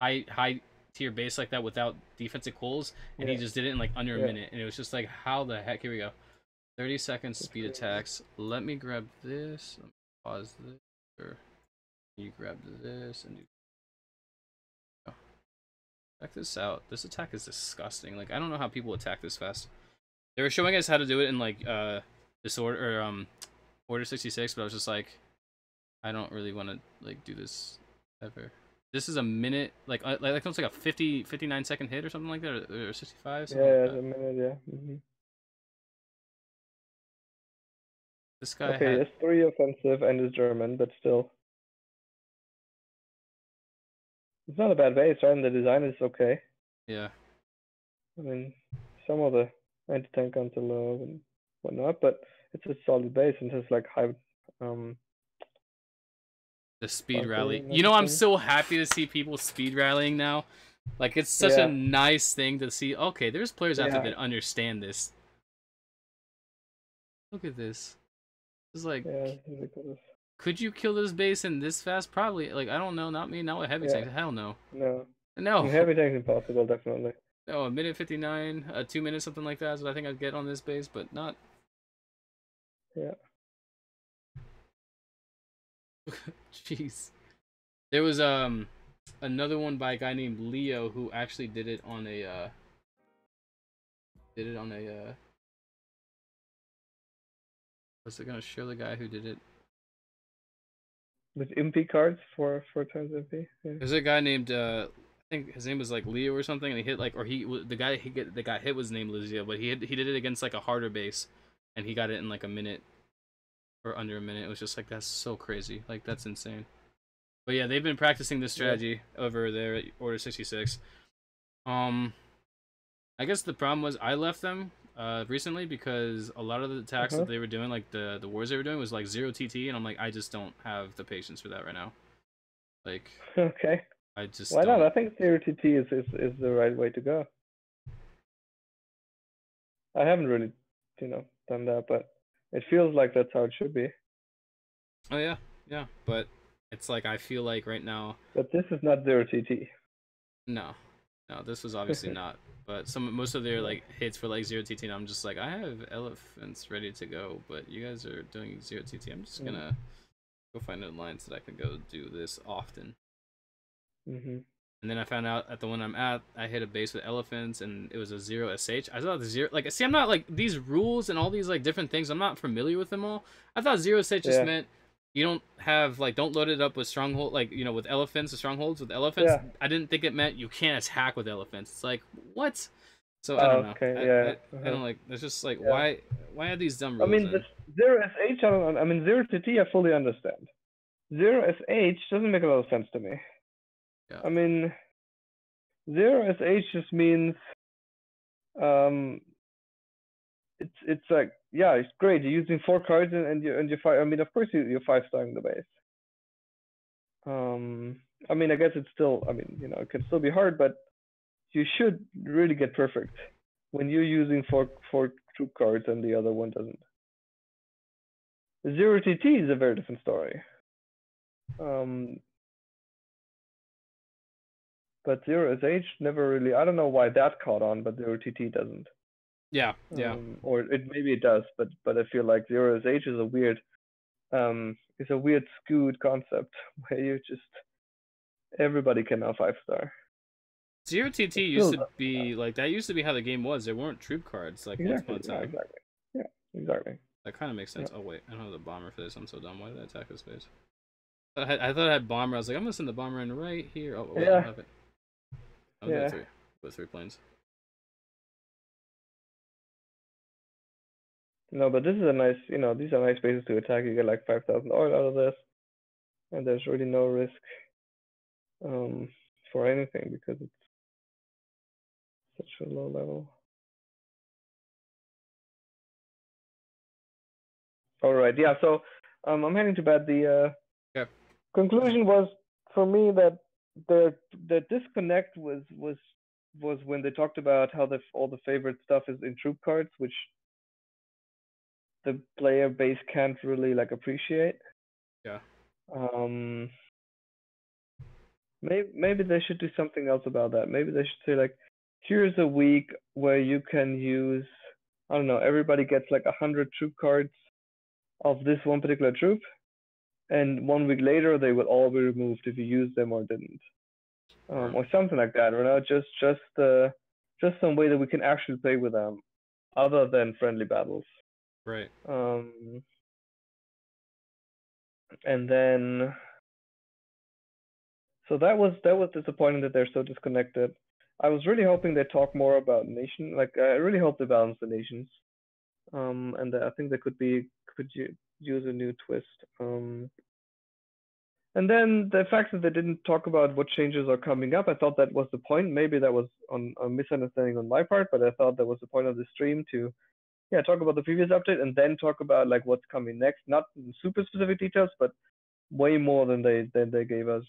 Speaker 1: high tier base like that without defensive calls, and he just did it in like under a minute, and it was just like, how the heck? Here we go. 30 seconds speed attacks. Let me grab this. Let me pause this. Or you grab this and do. Check this out. This attack is disgusting. Like, I don't know how people attack this fast. They were showing us how to do it in like Disorder or Order 66, but I was just like, I don't really want to like do this ever. This is a minute, like almost like a 59 second hit or something like that, or 65.
Speaker 2: Yeah, like a minute. Yeah.
Speaker 1: This guy.
Speaker 2: Okay, it's 3 offensive and is German, but still. It's not a bad base, right? And the design is okay.
Speaker 1: Yeah.
Speaker 2: I mean, some of the anti-tank guns are low and whatnot, but it's a solid base and it's like high.
Speaker 1: The speed rally. I'm so happy to see people speed rallying now. Like, it's such a nice thing to see. Okay, there's players out there that understand this. Look at this. It's like, could you kill this base in this fast? Probably. Like, I don't know. Not me. Not with heavy tanks. Hell no.
Speaker 2: No.
Speaker 1: No.
Speaker 2: Heavy tanks impossible, definitely.
Speaker 1: No, a minute 59, 2 minutes, something like that is what I think I'd get on this base, but not.
Speaker 2: Yeah.
Speaker 1: Jeez. There was another one by a guy named Leo who actually did it on a was it gonna show the guy who did it?
Speaker 2: With MP cards for times MP. Yeah.
Speaker 1: There's a guy named I think his name was like Leo or something, and he hit like, or the guy that got hit was named Leo, but he did it against like a harder base, and he got it in like a minute or under a minute. It was just like, that's so crazy. Like, that's insane. But yeah, they've been practicing this strategy over there at Order 66. I guess the problem was I left them recently because a lot of the attacks that they were doing, like the wars they were doing, was like 0 TT, and I'm like, I just don't have the patience for that right now. Like,
Speaker 2: okay.
Speaker 1: I just
Speaker 2: why not? I think 0 TT is the right way to go. I haven't really, done that, but it feels like that's how it should be.
Speaker 1: Oh yeah, yeah, but it's like I feel like right now,
Speaker 2: But this is not zero TT.
Speaker 1: no, no, this was obviously not. But most of their
Speaker 2: No.
Speaker 1: like hits for like zero TT, and I'm just like I have elephants ready to go, but you guys are doing zero TT. I'm just
Speaker 2: Mm.
Speaker 1: gonna go find a line so that I can go do this often.
Speaker 2: Mhm.
Speaker 1: And then I found out at the one I'm at, I hit a base with elephants, and it was a zero SH. I thought the zero, like, see, I'm not like these rules and all these like different things. I'm not familiar with them all. I thought zero SH just
Speaker 2: Yeah.
Speaker 1: meant you don't have like don't load it up with stronghold, like with elephants, the strongholds with elephants.
Speaker 2: Yeah.
Speaker 1: I didn't think it meant you can't attack with elephants. It's like what? So I don't
Speaker 2: Oh,
Speaker 1: know.
Speaker 2: okay.
Speaker 1: I
Speaker 2: Yeah.
Speaker 1: I, I
Speaker 2: Uh-huh.
Speaker 1: don't like. There's just like
Speaker 2: Yeah.
Speaker 1: why are these dumb
Speaker 2: I
Speaker 1: rules
Speaker 2: mean, this
Speaker 1: in?
Speaker 2: zero SH. I don't. I mean, zero TT. I fully understand. Zero SH doesn't make a lot of sense to me.
Speaker 1: Yeah.
Speaker 2: I mean, zero SH just means um, it's like, yeah, it's great. You're using 4 cards and you five. I mean, of course you're 5-starring the base. I mean, I guess it's still. I mean, it can still be hard, but you should really get perfect when you're using four troop cards and the other one doesn't. Zero TT is a very different story. Um, but zero SH never really. I don't know why that caught on, but zero TT doesn't.
Speaker 1: Yeah. Yeah.
Speaker 2: Or maybe it does, but I feel like zero SH is a weird skewed concept where you just everybody can now 5-star.
Speaker 1: Zero TT
Speaker 2: It
Speaker 1: used
Speaker 2: still
Speaker 1: to
Speaker 2: does.
Speaker 1: be like that. Used to be how the game was. There weren't troop cards like once upon
Speaker 2: Exactly.
Speaker 1: a
Speaker 2: Yeah.
Speaker 1: time.
Speaker 2: Exactly. Yeah. Exactly.
Speaker 1: That kind of makes
Speaker 2: Yeah.
Speaker 1: sense. Oh wait, I don't have the bomber for this. I'm so dumb. Why did I attack his base? I thought I had bomber. I was like, I'm gonna send the bomber in right here. Oh wait, I don't
Speaker 2: Yeah.
Speaker 1: have it. I'll go
Speaker 2: Yeah.
Speaker 1: three with 3 planes.
Speaker 2: No, but this is a nice. These are nice bases to attack. You get like 5,000 oil out of this, and there's really no risk um for anything because it's such a low level. All right. Yeah. So I'm heading to bed. The
Speaker 1: Okay.
Speaker 2: conclusion was for me that the disconnect was when they talked about how all the favorite stuff is in troop cards, which the player base can't really like appreciate.
Speaker 1: Yeah.
Speaker 2: Um, maybe they should do something else about that. Maybe they should say like, here's a week where you can use, I don't know, everybody gets like 100 troop cards of this one particular troop, and 1 week later they will all be removed if you use them or didn't,
Speaker 1: Or
Speaker 2: or something like that. Or not just some way that we can actually play with them, other than friendly battles.
Speaker 1: right.
Speaker 2: Um, and then so that was disappointing that they're so disconnected. I was really hoping they talk more about nation. Like I really hope they balance the nations. And I think they could use a new twist. And then the fact that they didn't talk about what changes are coming up, I thought that was the point. Maybe that was on a misunderstanding on my part, but I thought that was the point of the stream to, yeah, talk about the previous update and then talk about like what's coming next. Not super specific details, but way more than they gave us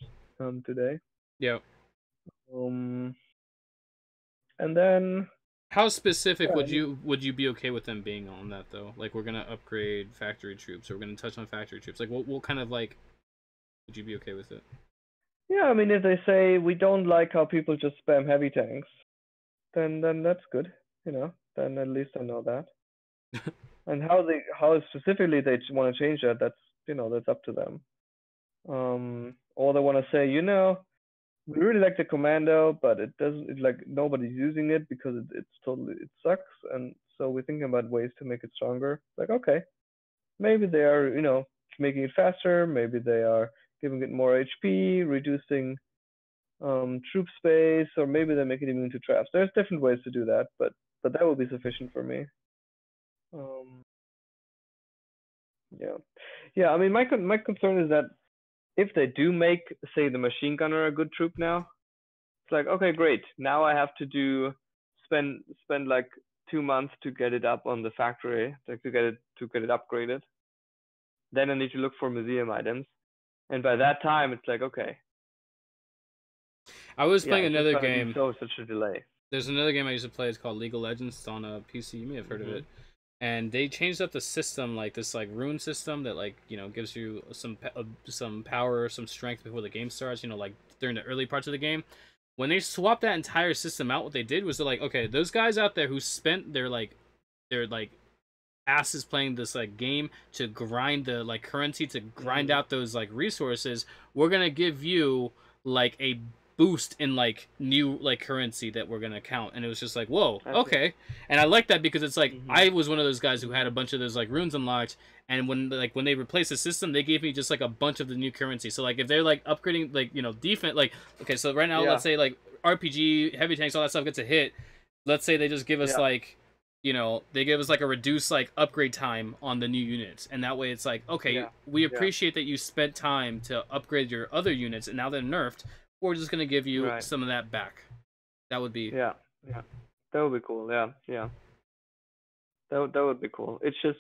Speaker 2: today.
Speaker 1: Yeah.
Speaker 2: Um, and then
Speaker 1: How specific
Speaker 2: yeah,
Speaker 1: would you be okay with them being on that though? Like we're gonna upgrade factory troops, or we're gonna touch on factory troops. Like what kind of like would you be okay with it?
Speaker 2: yeah. I mean, if they say we don't like how people just spam heavy tanks, then that's good. Then at least I know that. And how specifically they want to change that, that's up to them. Or they want to say, we really like the commando, but it doesn't. It's like nobody's using it because it sucks, and so we're thinking about ways to make it stronger. Like, okay, maybe they are, making it faster. Maybe they are giving it more HP, reducing troop space, or maybe they make it immune to traps. There's different ways to do that, but that would be sufficient for me. Um, yeah, yeah. I mean, my concern is that if they do make, say, the machine gunner a good troop now, it's like, okay, great. Now I have to spend like 2 months to get it up on the factory, like to get it upgraded. Then I need to look for museum items, and by that time, it's like, okay,
Speaker 1: I was
Speaker 2: yeah,
Speaker 1: playing
Speaker 2: it's just
Speaker 1: another
Speaker 2: gonna be
Speaker 1: game.
Speaker 2: such a delay.
Speaker 1: There's another game I used to play. It's called League of Legends. It's on a PC. You may have heard of it. And they changed up the system, like this like rune system that like gives you some power, some strength before the game starts. Like during the early parts of the game. When they swapped that entire system out, what they did was they're like, okay, those guys out there who spent their asses playing this like game to grind the like currency to grind out those like resources, we're gonna give you like a boost in like new like currency that we're gonna count. And it was just like, whoa, okay. And I like that because it's like I was one of those guys who had a bunch of those like runes unlocked, and when they replaced the system, they gave me just like a bunch of the new currency. So like if they're like upgrading like defense, like okay, so right now let's say like RPG, heavy tanks, all that stuff gets a hit. Let's say they just give us like they give us like a reduced like upgrade time on the new units, and that way it's like, okay, we appreciate that you spent time to upgrade your other units, and now they're nerfed. We're just gonna give you some of that back. That would be
Speaker 2: that would be cool. That would be cool. It's just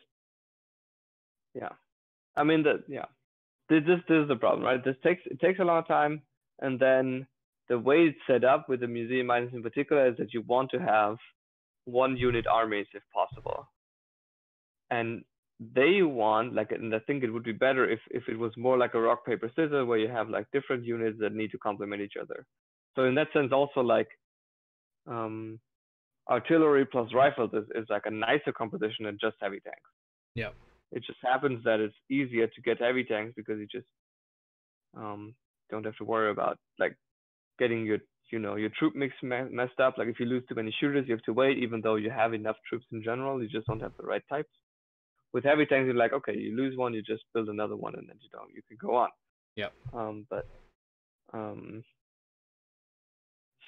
Speaker 2: I mean this is the problem, right? It takes a long time, and then the way it's set up with the museum mines in particular is that you want to have one unit armies if possible, and they want like, and I think it would be better if it was more like a rock paper scissors where you have like different units that need to complement each other. So in that sense, also like artillery plus rifles is like a nicer composition than just heavy tanks.
Speaker 1: Yeah.
Speaker 2: It just happens that it's easier to get heavy tanks because you just don't have to worry about like getting your troop mix messed up. Like if you lose too many shooters, you have to wait, even though you have enough troops in general. You just don't have the right types. With heavy tanks, you're like, okay, you lose one, you just build another one, and then you can go on.
Speaker 1: Yep.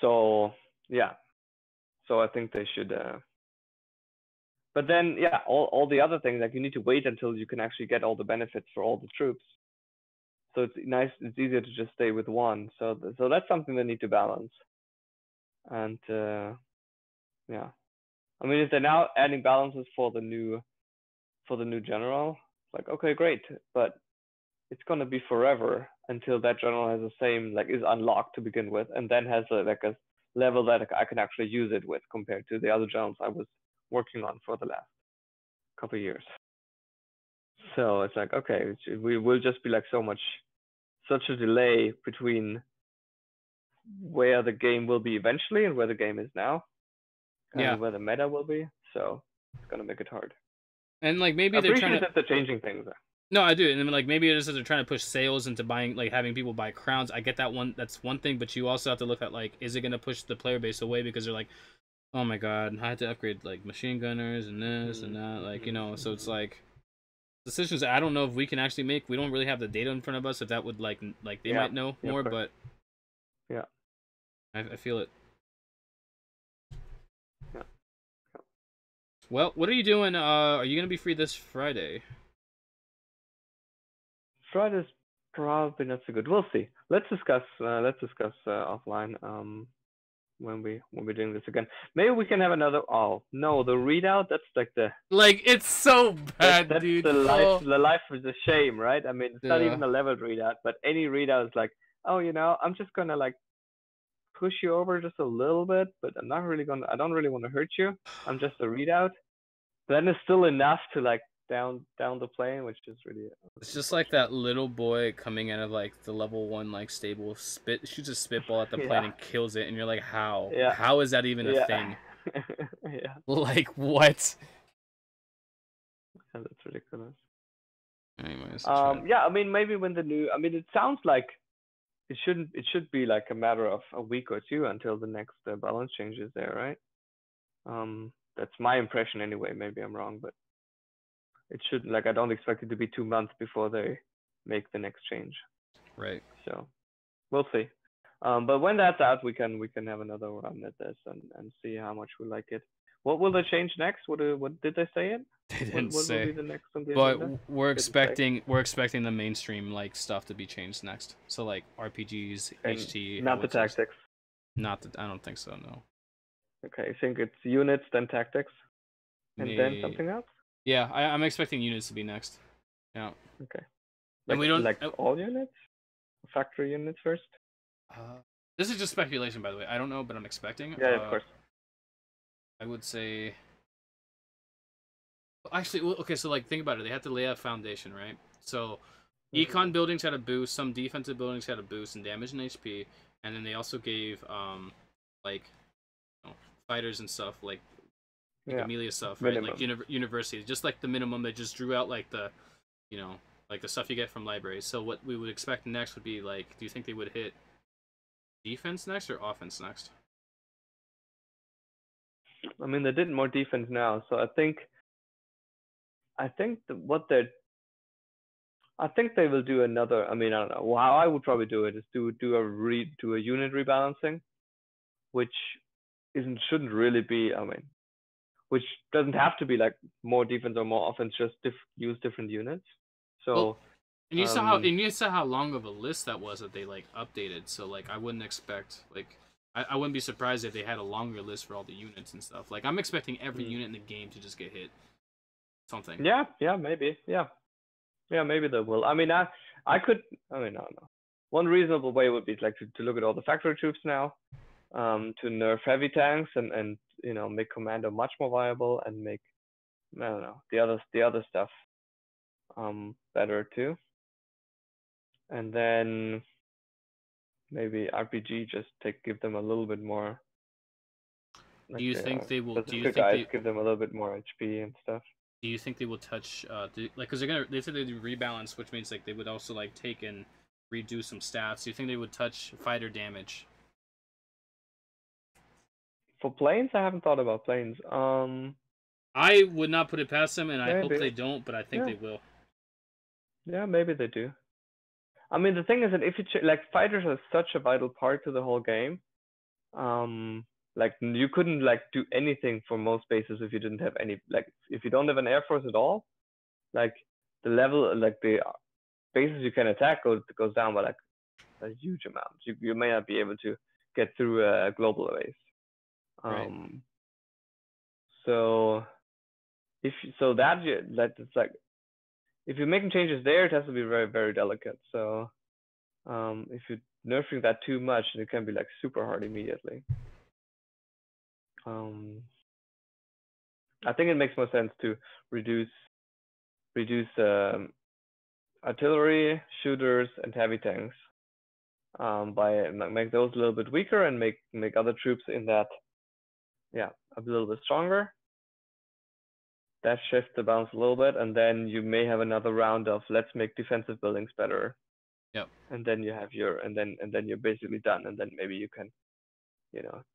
Speaker 2: So I think they should. But then all the other things, like you need to wait until you can actually get all the benefits for all the troops. So it's nice. It's easier to just stay with one. So that's something they need to balance. And I mean, if they're now adding balances for the new general, like okay, great, but it's gonna be forever until that general has the same like is unlocked to begin with, and then has a level that I can actually use it with compared to the other generals I was working on for the last couple of years. So it's like, okay, we will just be like such a delay between where the game will be eventually and where the game is now, and where the meta will be. So it's gonna make it hard.
Speaker 1: And like maybe they're trying to
Speaker 2: they're changing things.
Speaker 1: No, I do, and I mean, like maybe it is that they're trying to push sales into buying, like having people buy crowns. I get that one. That's one thing, but you also have to look at like, is it going to push the player base away because they're like, oh my god, I had to upgrade like machine gunners and this and that, like So it's like decisions that I don't know if we can actually make. We don't really have the data in front of us. If that would like they might know more, but I feel it.
Speaker 2: Yeah.
Speaker 1: Well, what are you doing? Are you gonna be free this Friday?
Speaker 2: Friday's probably not so good. We'll see. Let's discuss offline when we're doing this again. Maybe we can have another. Oh no, the readout. That's like
Speaker 1: it's so bad,
Speaker 2: that's
Speaker 1: dude.
Speaker 2: The life is a shame, right? I mean, it's not even a leveled readout, but any readout is like, oh, I'm just gonna like push you over just a little bit, but I don't really want to hurt you. I'm just a readout. Then it's still enough to like down the plane, which is really.
Speaker 1: It's just like that little boy coming out of like the level 1 like stable shoots a spitball at the plane and kills it, and you're like, how?
Speaker 2: Yeah.
Speaker 1: How is that even a thing?
Speaker 2: Yeah.
Speaker 1: Like what?
Speaker 2: Yeah, that's ridiculous.
Speaker 1: Anyways.
Speaker 2: I mean, maybe when it sounds like it should be like a matter of a week or two until the next balance change is there, right? That's my impression anyway. Maybe I'm wrong, but it should, like, I don't expect it to be 2 months before they make the next change.
Speaker 1: Right.
Speaker 2: So we'll see. But when that's out, we can have another run at this and see how much we like it. What will they change next? What did they say it?
Speaker 1: They didn't say.
Speaker 2: What will be the next on the
Speaker 1: but
Speaker 2: agenda?
Speaker 1: we're expecting the mainstream like stuff to be changed next. So like RPGs,
Speaker 2: and
Speaker 1: HT.
Speaker 2: Not the tactics.
Speaker 1: I don't think so. No.
Speaker 2: Okay, I think it's units, then tactics, and then something else.
Speaker 1: Yeah, I'm expecting units to be next. Yeah.
Speaker 2: Okay.
Speaker 1: And we don't
Speaker 2: like all units, factory units first.
Speaker 1: This is just speculation, by the way. I don't know, but I'm expecting.
Speaker 2: Yeah, of course.
Speaker 1: I would say. Actually, well, okay, so like think about it. They have to lay out a foundation, right? So econ buildings had a boost, some defensive buildings had a boost in damage and HP, and then they also gave like you know, fighters and stuff like
Speaker 2: Yeah,
Speaker 1: Amelia stuff, right? Like
Speaker 2: minimum.
Speaker 1: universities, just like the minimum. They just drew out like the you know like the stuff you get from libraries. So what we would expect next would be like, do you think they would hit defense next or offense next?
Speaker 2: I mean, they did more defense now, so I think what they're I think they will do another. I mean, I don't know. Well, how I would probably do it is do a unit rebalancing, which isn't shouldn't really be. I mean, which doesn't have to be like more defense or more offense. Just use different units.
Speaker 1: Well,
Speaker 2: So
Speaker 1: and you saw how long of a list that was that they like updated. So like I wouldn't expect like I wouldn't be surprised if they had a longer list for all the units and stuff. Like I'm expecting every unit in the game to just get hit. Something.
Speaker 2: yeah, maybe, yeah, maybe they will. I mean, I could. I mean, I don't know. One reasonable way would be like to look at all the factory troops now, to nerf heavy tanks and make commando much more viable and make I don't know the other stuff better too. And then maybe RPG just give them a little bit more. Like,
Speaker 1: Do you think they will? Do you
Speaker 2: bazooka
Speaker 1: think
Speaker 2: guys
Speaker 1: they?
Speaker 2: give them a little bit more HP and stuff.
Speaker 1: Do you think they will touch? Like, because they said they do rebalance, which means like they would also like take and redo some stats. Do you think they would touch fighter damage?
Speaker 2: For planes, I haven't thought about planes.
Speaker 1: I would not put it past them, and I hope
Speaker 2: Maybe.
Speaker 1: they don't, but I think
Speaker 2: Yeah.
Speaker 1: they will.
Speaker 2: Yeah, maybe they do. I mean, the thing is that if you like fighters are such a vital part to the whole game. Like you couldn't like do anything for most bases if you didn't have any like if you don't have an air force at all. Like the level, like the bases you can attack goes down by like a huge amount. You may not be able to get through a global base.
Speaker 1: Right.
Speaker 2: So that it's like if you're making changes there, it has to be very very delicate. So if you're nerfing that too much, it can be like super hard immediately. I think it makes more sense to reduce artillery, shooters, and heavy tanks by make those a little bit weaker and make other troops in that a little bit stronger. That shifts the balance a little bit, and then you may have another round of let's make defensive buildings better.
Speaker 1: Yep.
Speaker 2: And then you have and then you're basically done, and then maybe you can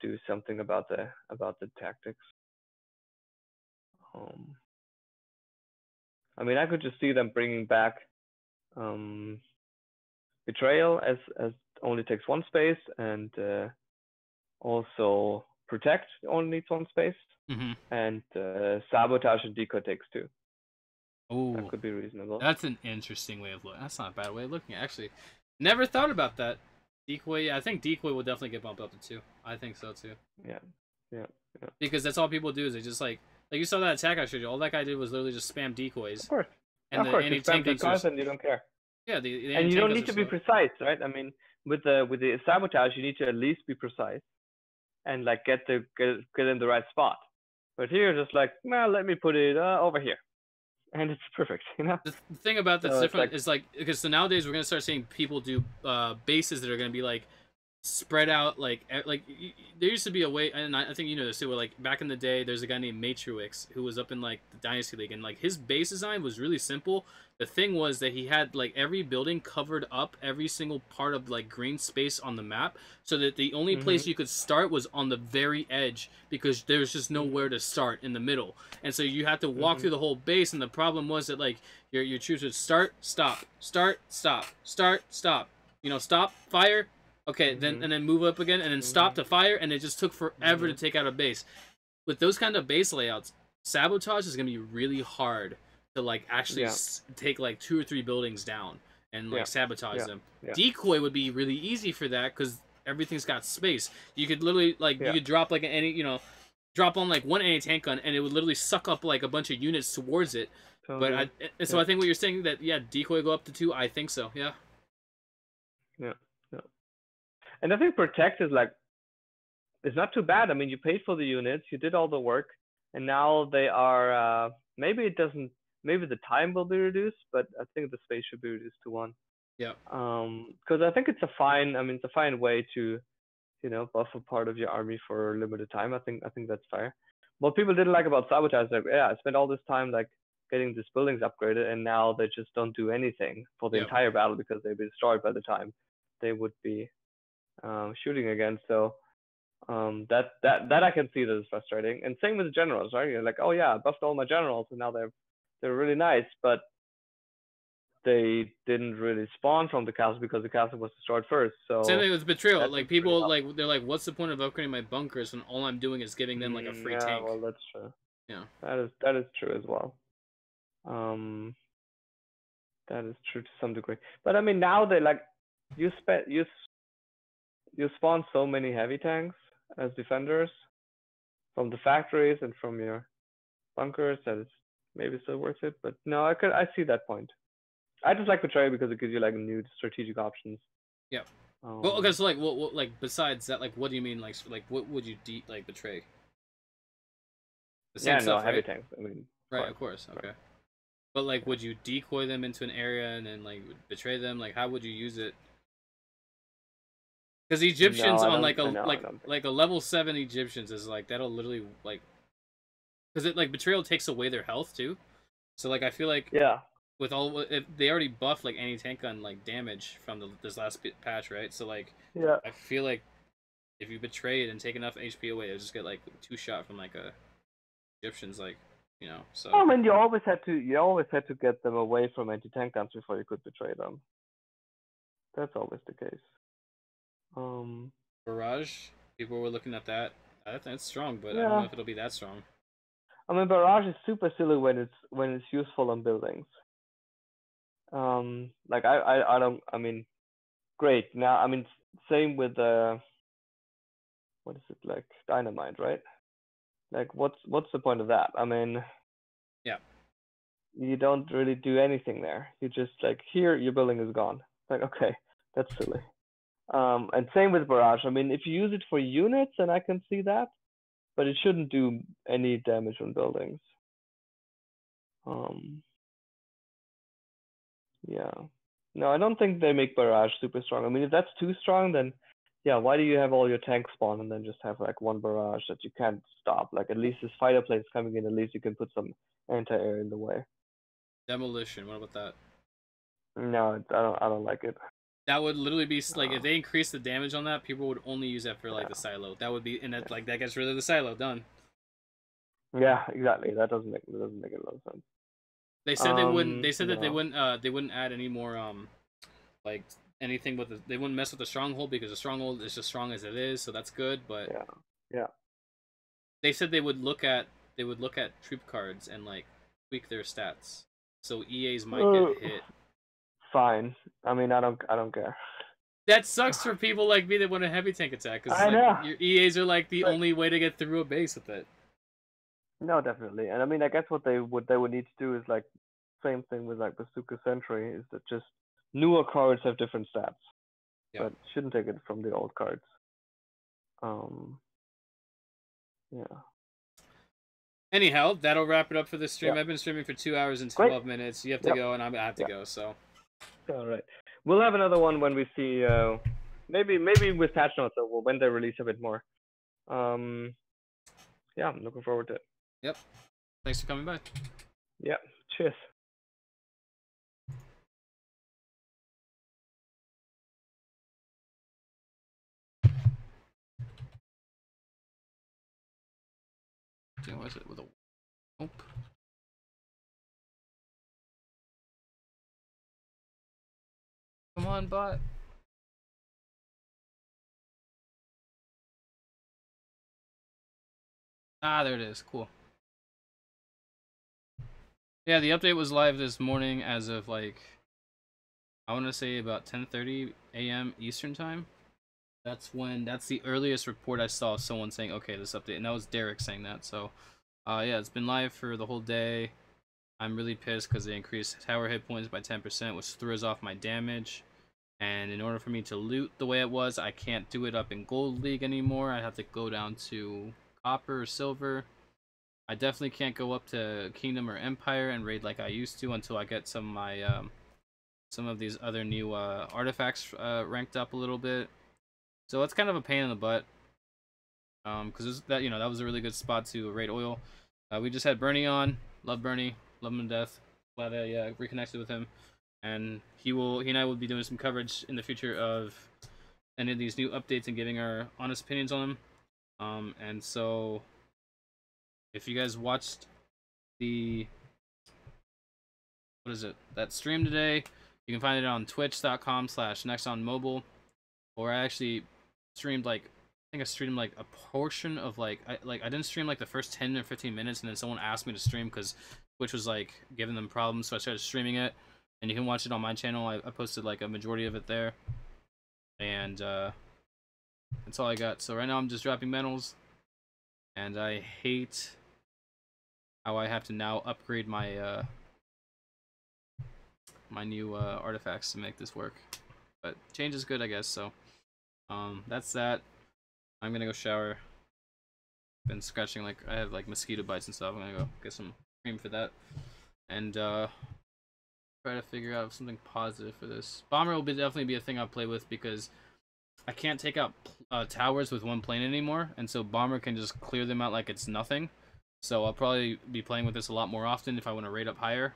Speaker 2: do something about the tactics. I mean, I could just see them bringing back betrayal as only takes one space, and also protect only needs one space, and sabotage and decoy takes two.
Speaker 1: Oh,
Speaker 2: that could be reasonable.
Speaker 1: That's an interesting way of looking. That's not a bad way of looking at it, actually. Never thought about that. Decoy, I think decoy will definitely get bumped up to 2. I think so too.
Speaker 2: Yeah.
Speaker 1: Because that's all people do is they just like you saw that attack I showed you. All that guy did was literally just spam decoys.
Speaker 2: Of course.
Speaker 1: And
Speaker 2: of course, you spam
Speaker 1: decoys
Speaker 2: guns and you don't care.
Speaker 1: Yeah,
Speaker 2: and you don't need to be precise, right? I mean, with the sabotage, you need to at least be precise and like get in the right spot. But here, just like, well, let me put it over here, and it's perfect,
Speaker 1: The thing about that's different is like because nowadays we're gonna start seeing people do bases that are gonna be like spread out like there used to be a way, and I think you know this too, where like back in the day there's a guy named Matrix who was up in like the Dynasty League, and like his base design was really simple. The thing was that he had like every building covered up every single part of like green space on the map, so that the only place you could start was on the very edge, because there was just nowhere to start in the middle, and so you had to walk through the whole base. And the problem was that like your troops would start, stop, start, stop, start, stop, stop, fire. Okay, then and then move up again, and then stop to fire, and it just took forever to take out a base. With those kind of base layouts, sabotage is gonna be really hard to like actually take like 2 or 3 buildings down and like sabotage them. Decoy would be really easy for that because everything's got space. You could literally like you could drop like drop on like one anti-tank gun, and it would literally suck up like a bunch of units towards it. But so I think what you're saying that decoy go up to 2. I think so. Yeah.
Speaker 2: And I think protect is like it's not too bad. I mean, you paid for the units, you did all the work, and now they are. Maybe it doesn't. Maybe the time will be reduced, but I think the space should be reduced to one.
Speaker 1: Yeah.
Speaker 2: Because I think it's a fine. I mean, it's a fine way to, buff a part of your army for a limited time. I think that's fair. What people didn't like about sabotage, like, yeah, I spent all this time like getting these buildings upgraded, and now they just don't do anything for the entire battle because they'd be destroyed by the time they would be shooting again. So that I can see that is frustrating. And same with the generals, right? You're like, oh yeah, I buffed all my generals, and now they're really nice, but they didn't really spawn from the castle because the castle was destroyed first. So
Speaker 1: same thing with betrayal. Like people they're like, what's the point of upgrading my bunkers when all I'm doing is giving them like a free tank?
Speaker 2: Well, that's true.
Speaker 1: Yeah,
Speaker 2: that is true as well. That is true to some degree. But I mean, now they like you spawn so many heavy tanks as defenders from the factories and from your bunkers that it's maybe still worth it. But no, I see that point. I just like Betrayal because it gives you like new strategic options.
Speaker 1: Yeah. Well, okay, so like, what like besides that, like, what do you mean, like what would you betray?
Speaker 2: The same stuff, heavy tanks. I mean,
Speaker 1: right, of course, okay. Right. But like, would you decoy them into an area and then like betray them? Like, how would you use it? Because Egyptians on like a level 7 Egyptians is like that'll literally like, because it like betrayal takes away their health too. So like I feel like with all if they already buffed like anti-tank gun like damage from this last patch, right? So like I feel like if you betray it and take enough HP away, it'll just get like 2-shot from like a Egyptians, like, So
Speaker 2: I mean, you always had to get them away from anti-tank guns before you could betray them. That's always the case.
Speaker 1: Barrage, people were looking at that. I think it's strong, but I don't know if it'll be that strong.
Speaker 2: I mean, barrage is super silly when it's useful on buildings. Like I don't. I mean, great. Now, I mean, same with what is it, like dynamite, right? Like, what's the point of that? I mean, you don't really do anything there. You just like, here, your building is gone. Like, okay, that's silly. And same with barrage. I mean, if you use it for units, then I can see that, but it shouldn't do any damage on buildings. Yeah. No, I don't think they make barrage super strong. I mean, if that's too strong, then yeah, why do you have all your tanks spawn and then just have like one barrage that you can't stop? Like, at least this fighter plane's coming in, at least you can put some anti-air in the way.
Speaker 1: Demolition, what about that?
Speaker 2: No, I don't like it.
Speaker 1: That would literally be like, if they increase the damage on that, people would only use that for like the silo. That would be, and that like that gets rid of the silo. Done.
Speaker 2: Yeah, exactly. That doesn't make a lot of sense.
Speaker 1: They said they wouldn't. They said that they wouldn't add any more like anything with they wouldn't mess with the stronghold because the stronghold is just strong as it is, so that's good. But
Speaker 2: yeah.
Speaker 1: They said they would look at troop cards and like tweak their stats, so EAs might get hit.
Speaker 2: Fine. I mean, I don't care.
Speaker 1: That sucks for people like me that want a heavy tank attack, because like, your EAs are like the only way to get through a base with it. No,
Speaker 2: definitely. And I mean, I guess what they would need to do is like same thing with like Bazooka Sentry, is that just newer cards have different stats, but shouldn't take it from the old cards. Yeah.
Speaker 1: Anyhow, that'll wrap it up for this stream. I've been streaming for 2 hours and 12 minutes. You have to go, and I have to go. So.
Speaker 2: All right. We'll have another one when we see, maybe with patch notes, or when they release a bit more. Yeah, I'm looking forward to it.
Speaker 1: Yep. Thanks for coming by.
Speaker 2: Yeah. Cheers.
Speaker 1: What is it with a? Nope. Come on, bot. Ah, there it is. Cool. Yeah, the update was live this morning as of like, I want to say about 10:30 a.m. Eastern time. That's the earliest report I saw of someone saying, okay, this update, and that was Derek saying that. So, yeah, it's been live for the whole day. I'm really pissed because they increased tower hit points by 10%, which throws off my damage. And in order for me to loot the way it was, I can't do it up in Gold League anymore. I have to go down to Copper or Silver. I definitely can't go up to Kingdom or Empire and raid like I used to until I get some of my some of these other new artifacts ranked up a little bit. So it's kind of a pain in the butt. Because that that was a really good spot to raid oil. We just had Bernie on. Love Bernie. Love him to death. Glad I reconnected with him. And he and I will be doing some coverage in the future of any of these new updates and giving our honest opinions on them. And so if you guys watched the that stream today, you can find it on twitch.com/nexonmobile. Or I actually streamed like I think I streamed like a portion of I didn't stream like the first 10 or 15 minutes, and then someone asked me to stream because Twitch was like giving them problems, so I started streaming it. And you can watch it on my channel. I posted like a majority of it there. And that's all I got. So right now I'm just dropping metals, and I hate how I have to now upgrade my my new artifacts to make this work. But change is good, I guess. So that's that. I'm gonna go shower. Been scratching like I have like mosquito bites and stuff. I'm gonna go get some cream for that, and try to figure out something positive for this. Bomber will definitely be a thing I'll play with because I can't take out towers with one plane anymore, and so Bomber can just clear them out like it's nothing. So I'll probably be playing with this a lot more often if I want to rate up higher,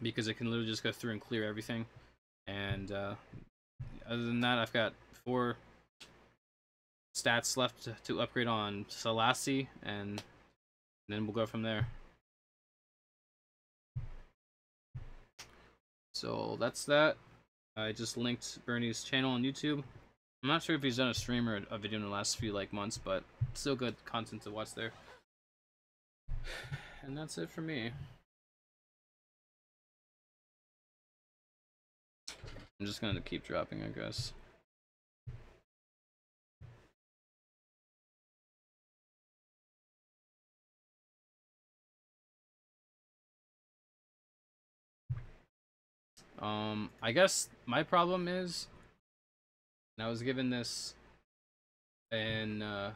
Speaker 1: because it can literally just go through and clear everything. And other than that, I've got 4 stats left to upgrade on Selassie, and then we'll go from there. So that's that. I just linked Bernie's channel on YouTube. I'm not sure if he's done a stream or a video in the last few months, but still good content to watch there. And that's it for me. I'm just gonna keep dropping, I guess. I guess my problem is, and I was given this, and I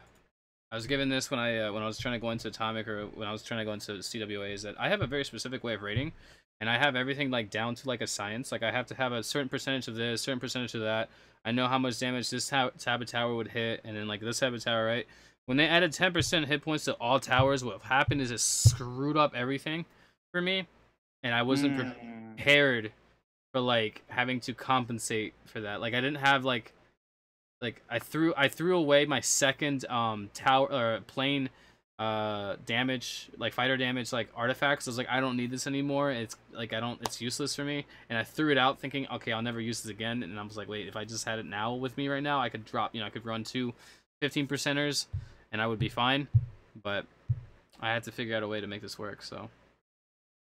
Speaker 1: was given this when I was trying to go into Atomic, or when I was trying to go into CWA, is that I have a very specific way of rating, and I have everything like down to like a science. Like I have to have a certain percentage of this, certain percentage of that. I know how much damage this tab of tower would hit, and then like this tab of tower, right? When they added 10% hit points to all towers, what happened is it screwed up everything for me, and I wasn't prepared for like having to compensate for that. Like I didn't have like I threw away my second tower or plane damage, like fighter damage, like artifacts. I was like, I don't need this anymore. It's like it's useless for me, and I threw it out thinking, okay, I'll never use this again. And I was like, wait, if I just had it now with me right now, I could drop, I could run 2 15%ers and I would be fine. But I had to figure out a way to make this work, so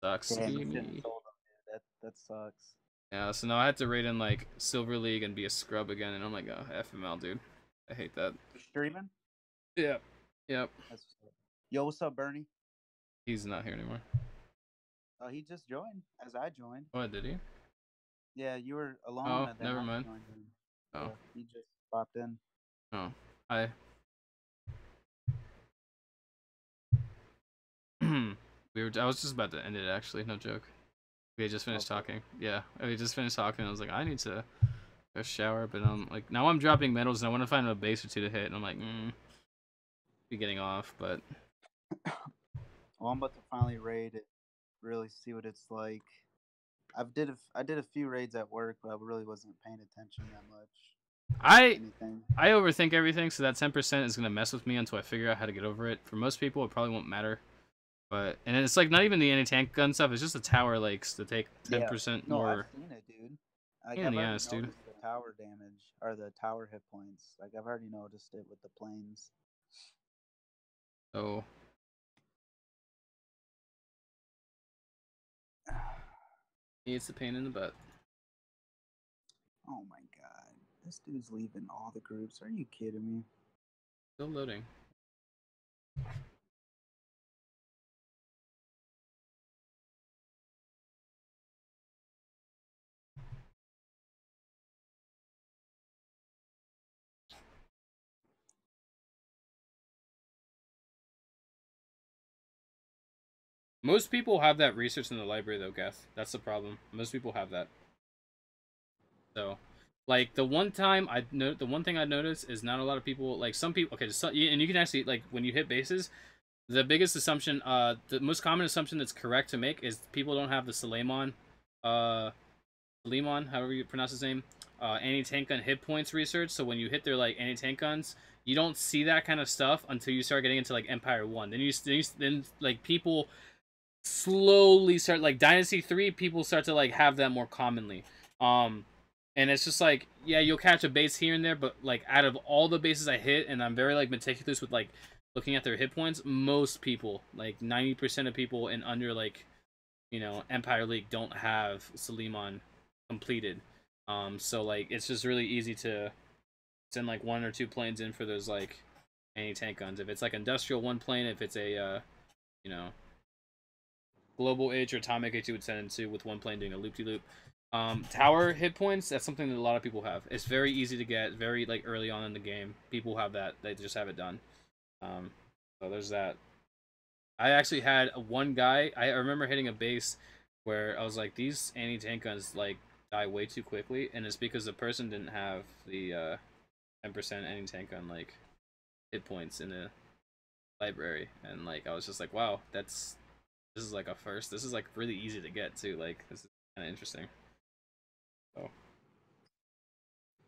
Speaker 1: sucks.
Speaker 3: Damn, you shouldn't have told them, dude. That sucks.
Speaker 1: Yeah, so now I had to raid in like Silver League and be a scrub again, and I'm like, oh, FML, dude. I hate that.
Speaker 3: You streaming?
Speaker 1: Yep. Yep.
Speaker 3: Yo, what's up, Bernie?
Speaker 1: He's not here anymore.
Speaker 3: He just joined as I joined.
Speaker 1: Oh, did he?
Speaker 3: Yeah, you were alone.
Speaker 1: Oh,
Speaker 3: and then
Speaker 1: never
Speaker 3: I
Speaker 1: mind.
Speaker 3: joined him.
Speaker 1: Oh.
Speaker 3: Yeah, he just popped in.
Speaker 1: Oh. Hi. I was just about to end it, actually. No joke. We had just finished talking. Yeah, we just finished talking. I was like, I need to go shower, but like now I'm dropping metals and I want to find a base or 2 to hit, and I'm like, be getting off, but.
Speaker 3: Well, I'm about to finally raid it, really see what it's like. I did a few raids at work, but I really wasn't paying attention that much.
Speaker 1: I overthink everything, so that 10% is gonna mess with me until I figure out how to get over it. For most people, it probably won't matter. But and it's like not even the anti-tank gun stuff. It's just the tower lakes to take 10% more.
Speaker 3: I've seen it, dude. Like,
Speaker 1: in the ass, dude.
Speaker 3: The tower damage or the tower hit points. Like I've already noticed it with the planes.
Speaker 1: Oh. It's a pain in the butt.
Speaker 3: Oh my god, this dude's leaving all the groups. Are you kidding me?
Speaker 1: Still loading. Most people have that research in the library though, Geth. That's the problem. Most people have that. So, like the one thing I noticed is not a lot of people like some people. Okay, so, and you can actually like when you hit bases, the biggest assumption, the most common assumption that's correct to make is people don't have the Suleiman, however you pronounce his name, anti-tank gun hit points research. So when you hit their like anti-tank guns, you don't see that kind of stuff until you start getting into like Empire 1. Then like people slowly start like Dynasty 3, people start to like have that more commonly. Um and it's just like, yeah, you'll catch a base here and there, but like out of all the bases I hit, and I'm very like meticulous with like looking at their hit points, most people, like 90% of people in under like, you know, Empire League don't have Suleiman completed. So like it's just really easy to send like 1 or 2 planes in for those like anti-tank guns. If it's like industrial 1 plane, if it's a you know, global H or atomic H, you would send in 2 with 1 plane doing a loop-de-loop. Tower hit points, that's something that a lot of people have. It's very easy to get, very like early on in the game. People have that, they just have it done. So there's that. I actually had one guy, I remember hitting a base where I was like, these anti-tank guns like die way too quickly, and it's because the person didn't have the 10% anti-tank gun like hit points in the library, and like I was just like, wow, this is like a first. This is like really easy to get too. Like this is kind of interesting. So,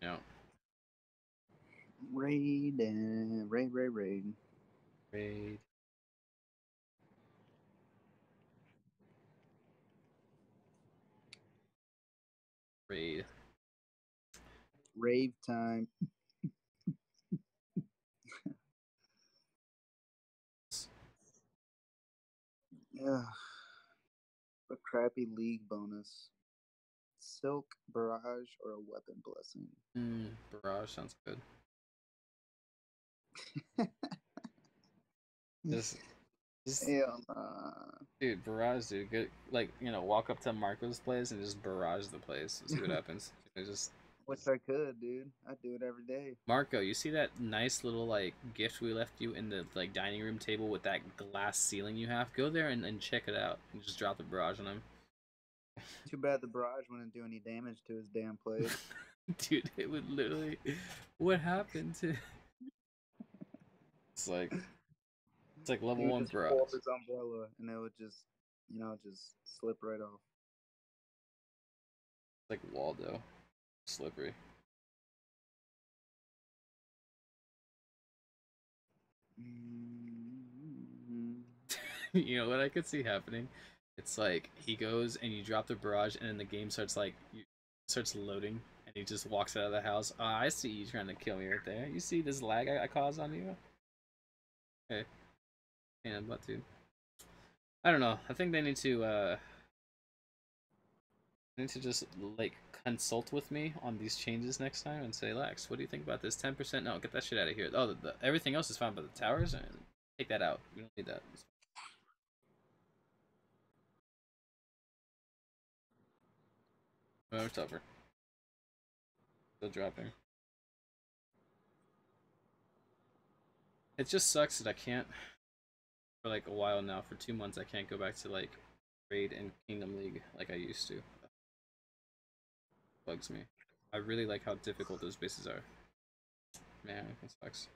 Speaker 1: yeah.
Speaker 3: Raid and raid.
Speaker 1: Raid. Raid.
Speaker 3: Rave time. Yeah. A crappy league bonus. Silk, Barrage, or a Weapon Blessing.
Speaker 1: Barrage sounds good. Just
Speaker 3: Hell nah.
Speaker 1: Dude, barrage, dude. Good, like, you know, walk up to Marco's place and just barrage the place and see what happens. Just
Speaker 3: Wish I could, dude. I do it every day.
Speaker 1: Marco, you see that nice little like gift we left you in the like dining room table with that glass ceiling you have? Go there and check it out and just drop the barrage on him.
Speaker 3: Too bad the barrage wouldn't do any damage to his damn place.
Speaker 1: Dude, it would literally. What happened to? It's like level
Speaker 3: He would
Speaker 1: 1
Speaker 3: just pull up
Speaker 1: barrage.
Speaker 3: his umbrella and it would just, just slip right off.
Speaker 1: It's like Waldo, slippery. You know what I could see happening? It's like he goes and you drop the barrage, and then the game starts like starts loading, and he just walks out of the house. Oh, I see you trying to kill me right there. You see this lag I caused on you? Okay, yeah, but dude, I don't know. I think they need to just like consult with me on these changes next time and say, Lex, what do you think about this 10%? No, get that shit out of here. Oh, everything else is fine, but the towers, take that out. We don't need that. Oh, tougher. Still dropping. It just sucks that I can't, for like a while now, for 2 months, I can't go back to like Raid and Kingdom League like I used to. Bugs me. I really like how difficult those bases are. Man, it sucks.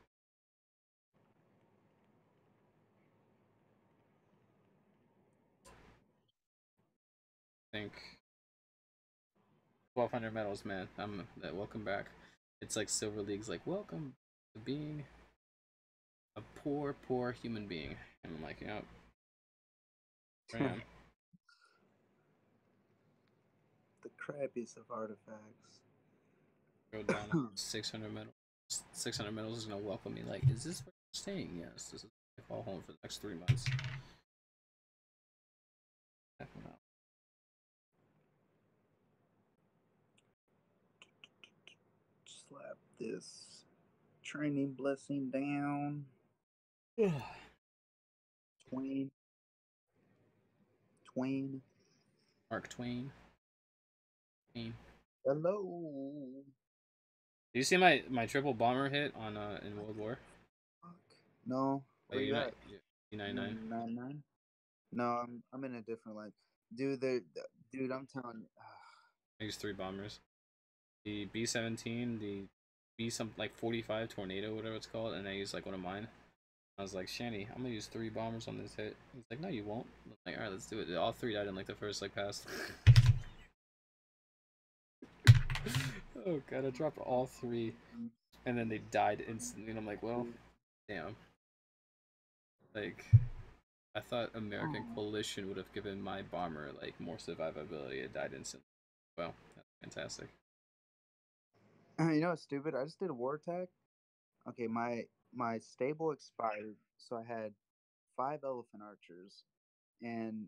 Speaker 1: I think 1,200 medals, man. Welcome back. It's like Silver League's like, welcome to being a poor human being. And I'm like, yep. I am.
Speaker 3: The crappiest of artifacts.
Speaker 1: Go down 600 medals. 600 medals is gonna welcome me. Like, is this where you're staying? Yes, this is my call home for the next 3 months.
Speaker 3: Slap this training blessing down. Twain.
Speaker 1: Mark Twain.
Speaker 3: Hello.
Speaker 1: Did you see my triple bomber hit on in World War?
Speaker 3: Fuck. No. Where you at?
Speaker 1: U99.
Speaker 3: 99? No, I'm in a different line. Dude, dude, I'm telling you.
Speaker 1: I use 3 bombers. The B-17, the like 45 tornado, whatever it's called, and I use like one of mine. I was like, Shanny, I'm gonna use 3 bombers on this hit. He's like, no, you won't. I'm like, alright, let's do it. All 3 died in like the first like pass. Oh god, I dropped all 3, and then they died instantly, and I'm like, well, damn. Like, I thought American Coalition would have given my bomber like more survivability. It died instantly. Well, that's fantastic.
Speaker 3: You know what's stupid? I just did a war attack. Okay, my stable expired, so I had 5 elephant archers, and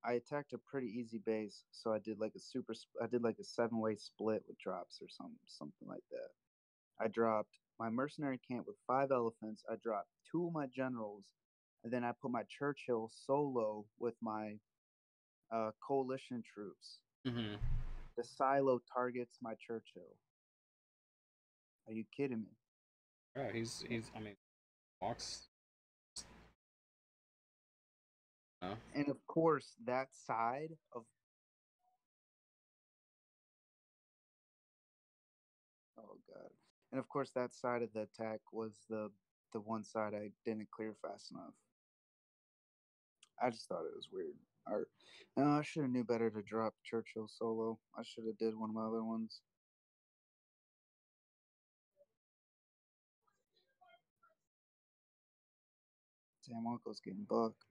Speaker 3: I attacked a pretty easy base. So I did like a 7-way split with drops or something like that. I dropped my mercenary camp with 5 elephants. I dropped 2 of my generals, and then I put my Churchill solo with my coalition troops.
Speaker 1: Mm-hmm.
Speaker 3: The silo targets my Churchill. Are you kidding me?
Speaker 1: Yeah, he's. I mean, walks. No.
Speaker 3: And of course, that side of oh god, and of course that side of the attack was the one side I didn't clear fast enough. I just thought it was weird. Or, no, I should have knew better to drop Churchill solo. I should have did one of my other ones. Damn, Uncle's getting bucked.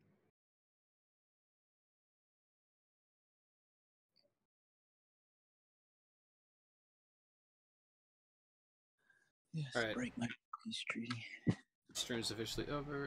Speaker 3: Yes,
Speaker 1: All right.
Speaker 3: break my peace treaty.
Speaker 1: Stream is officially over.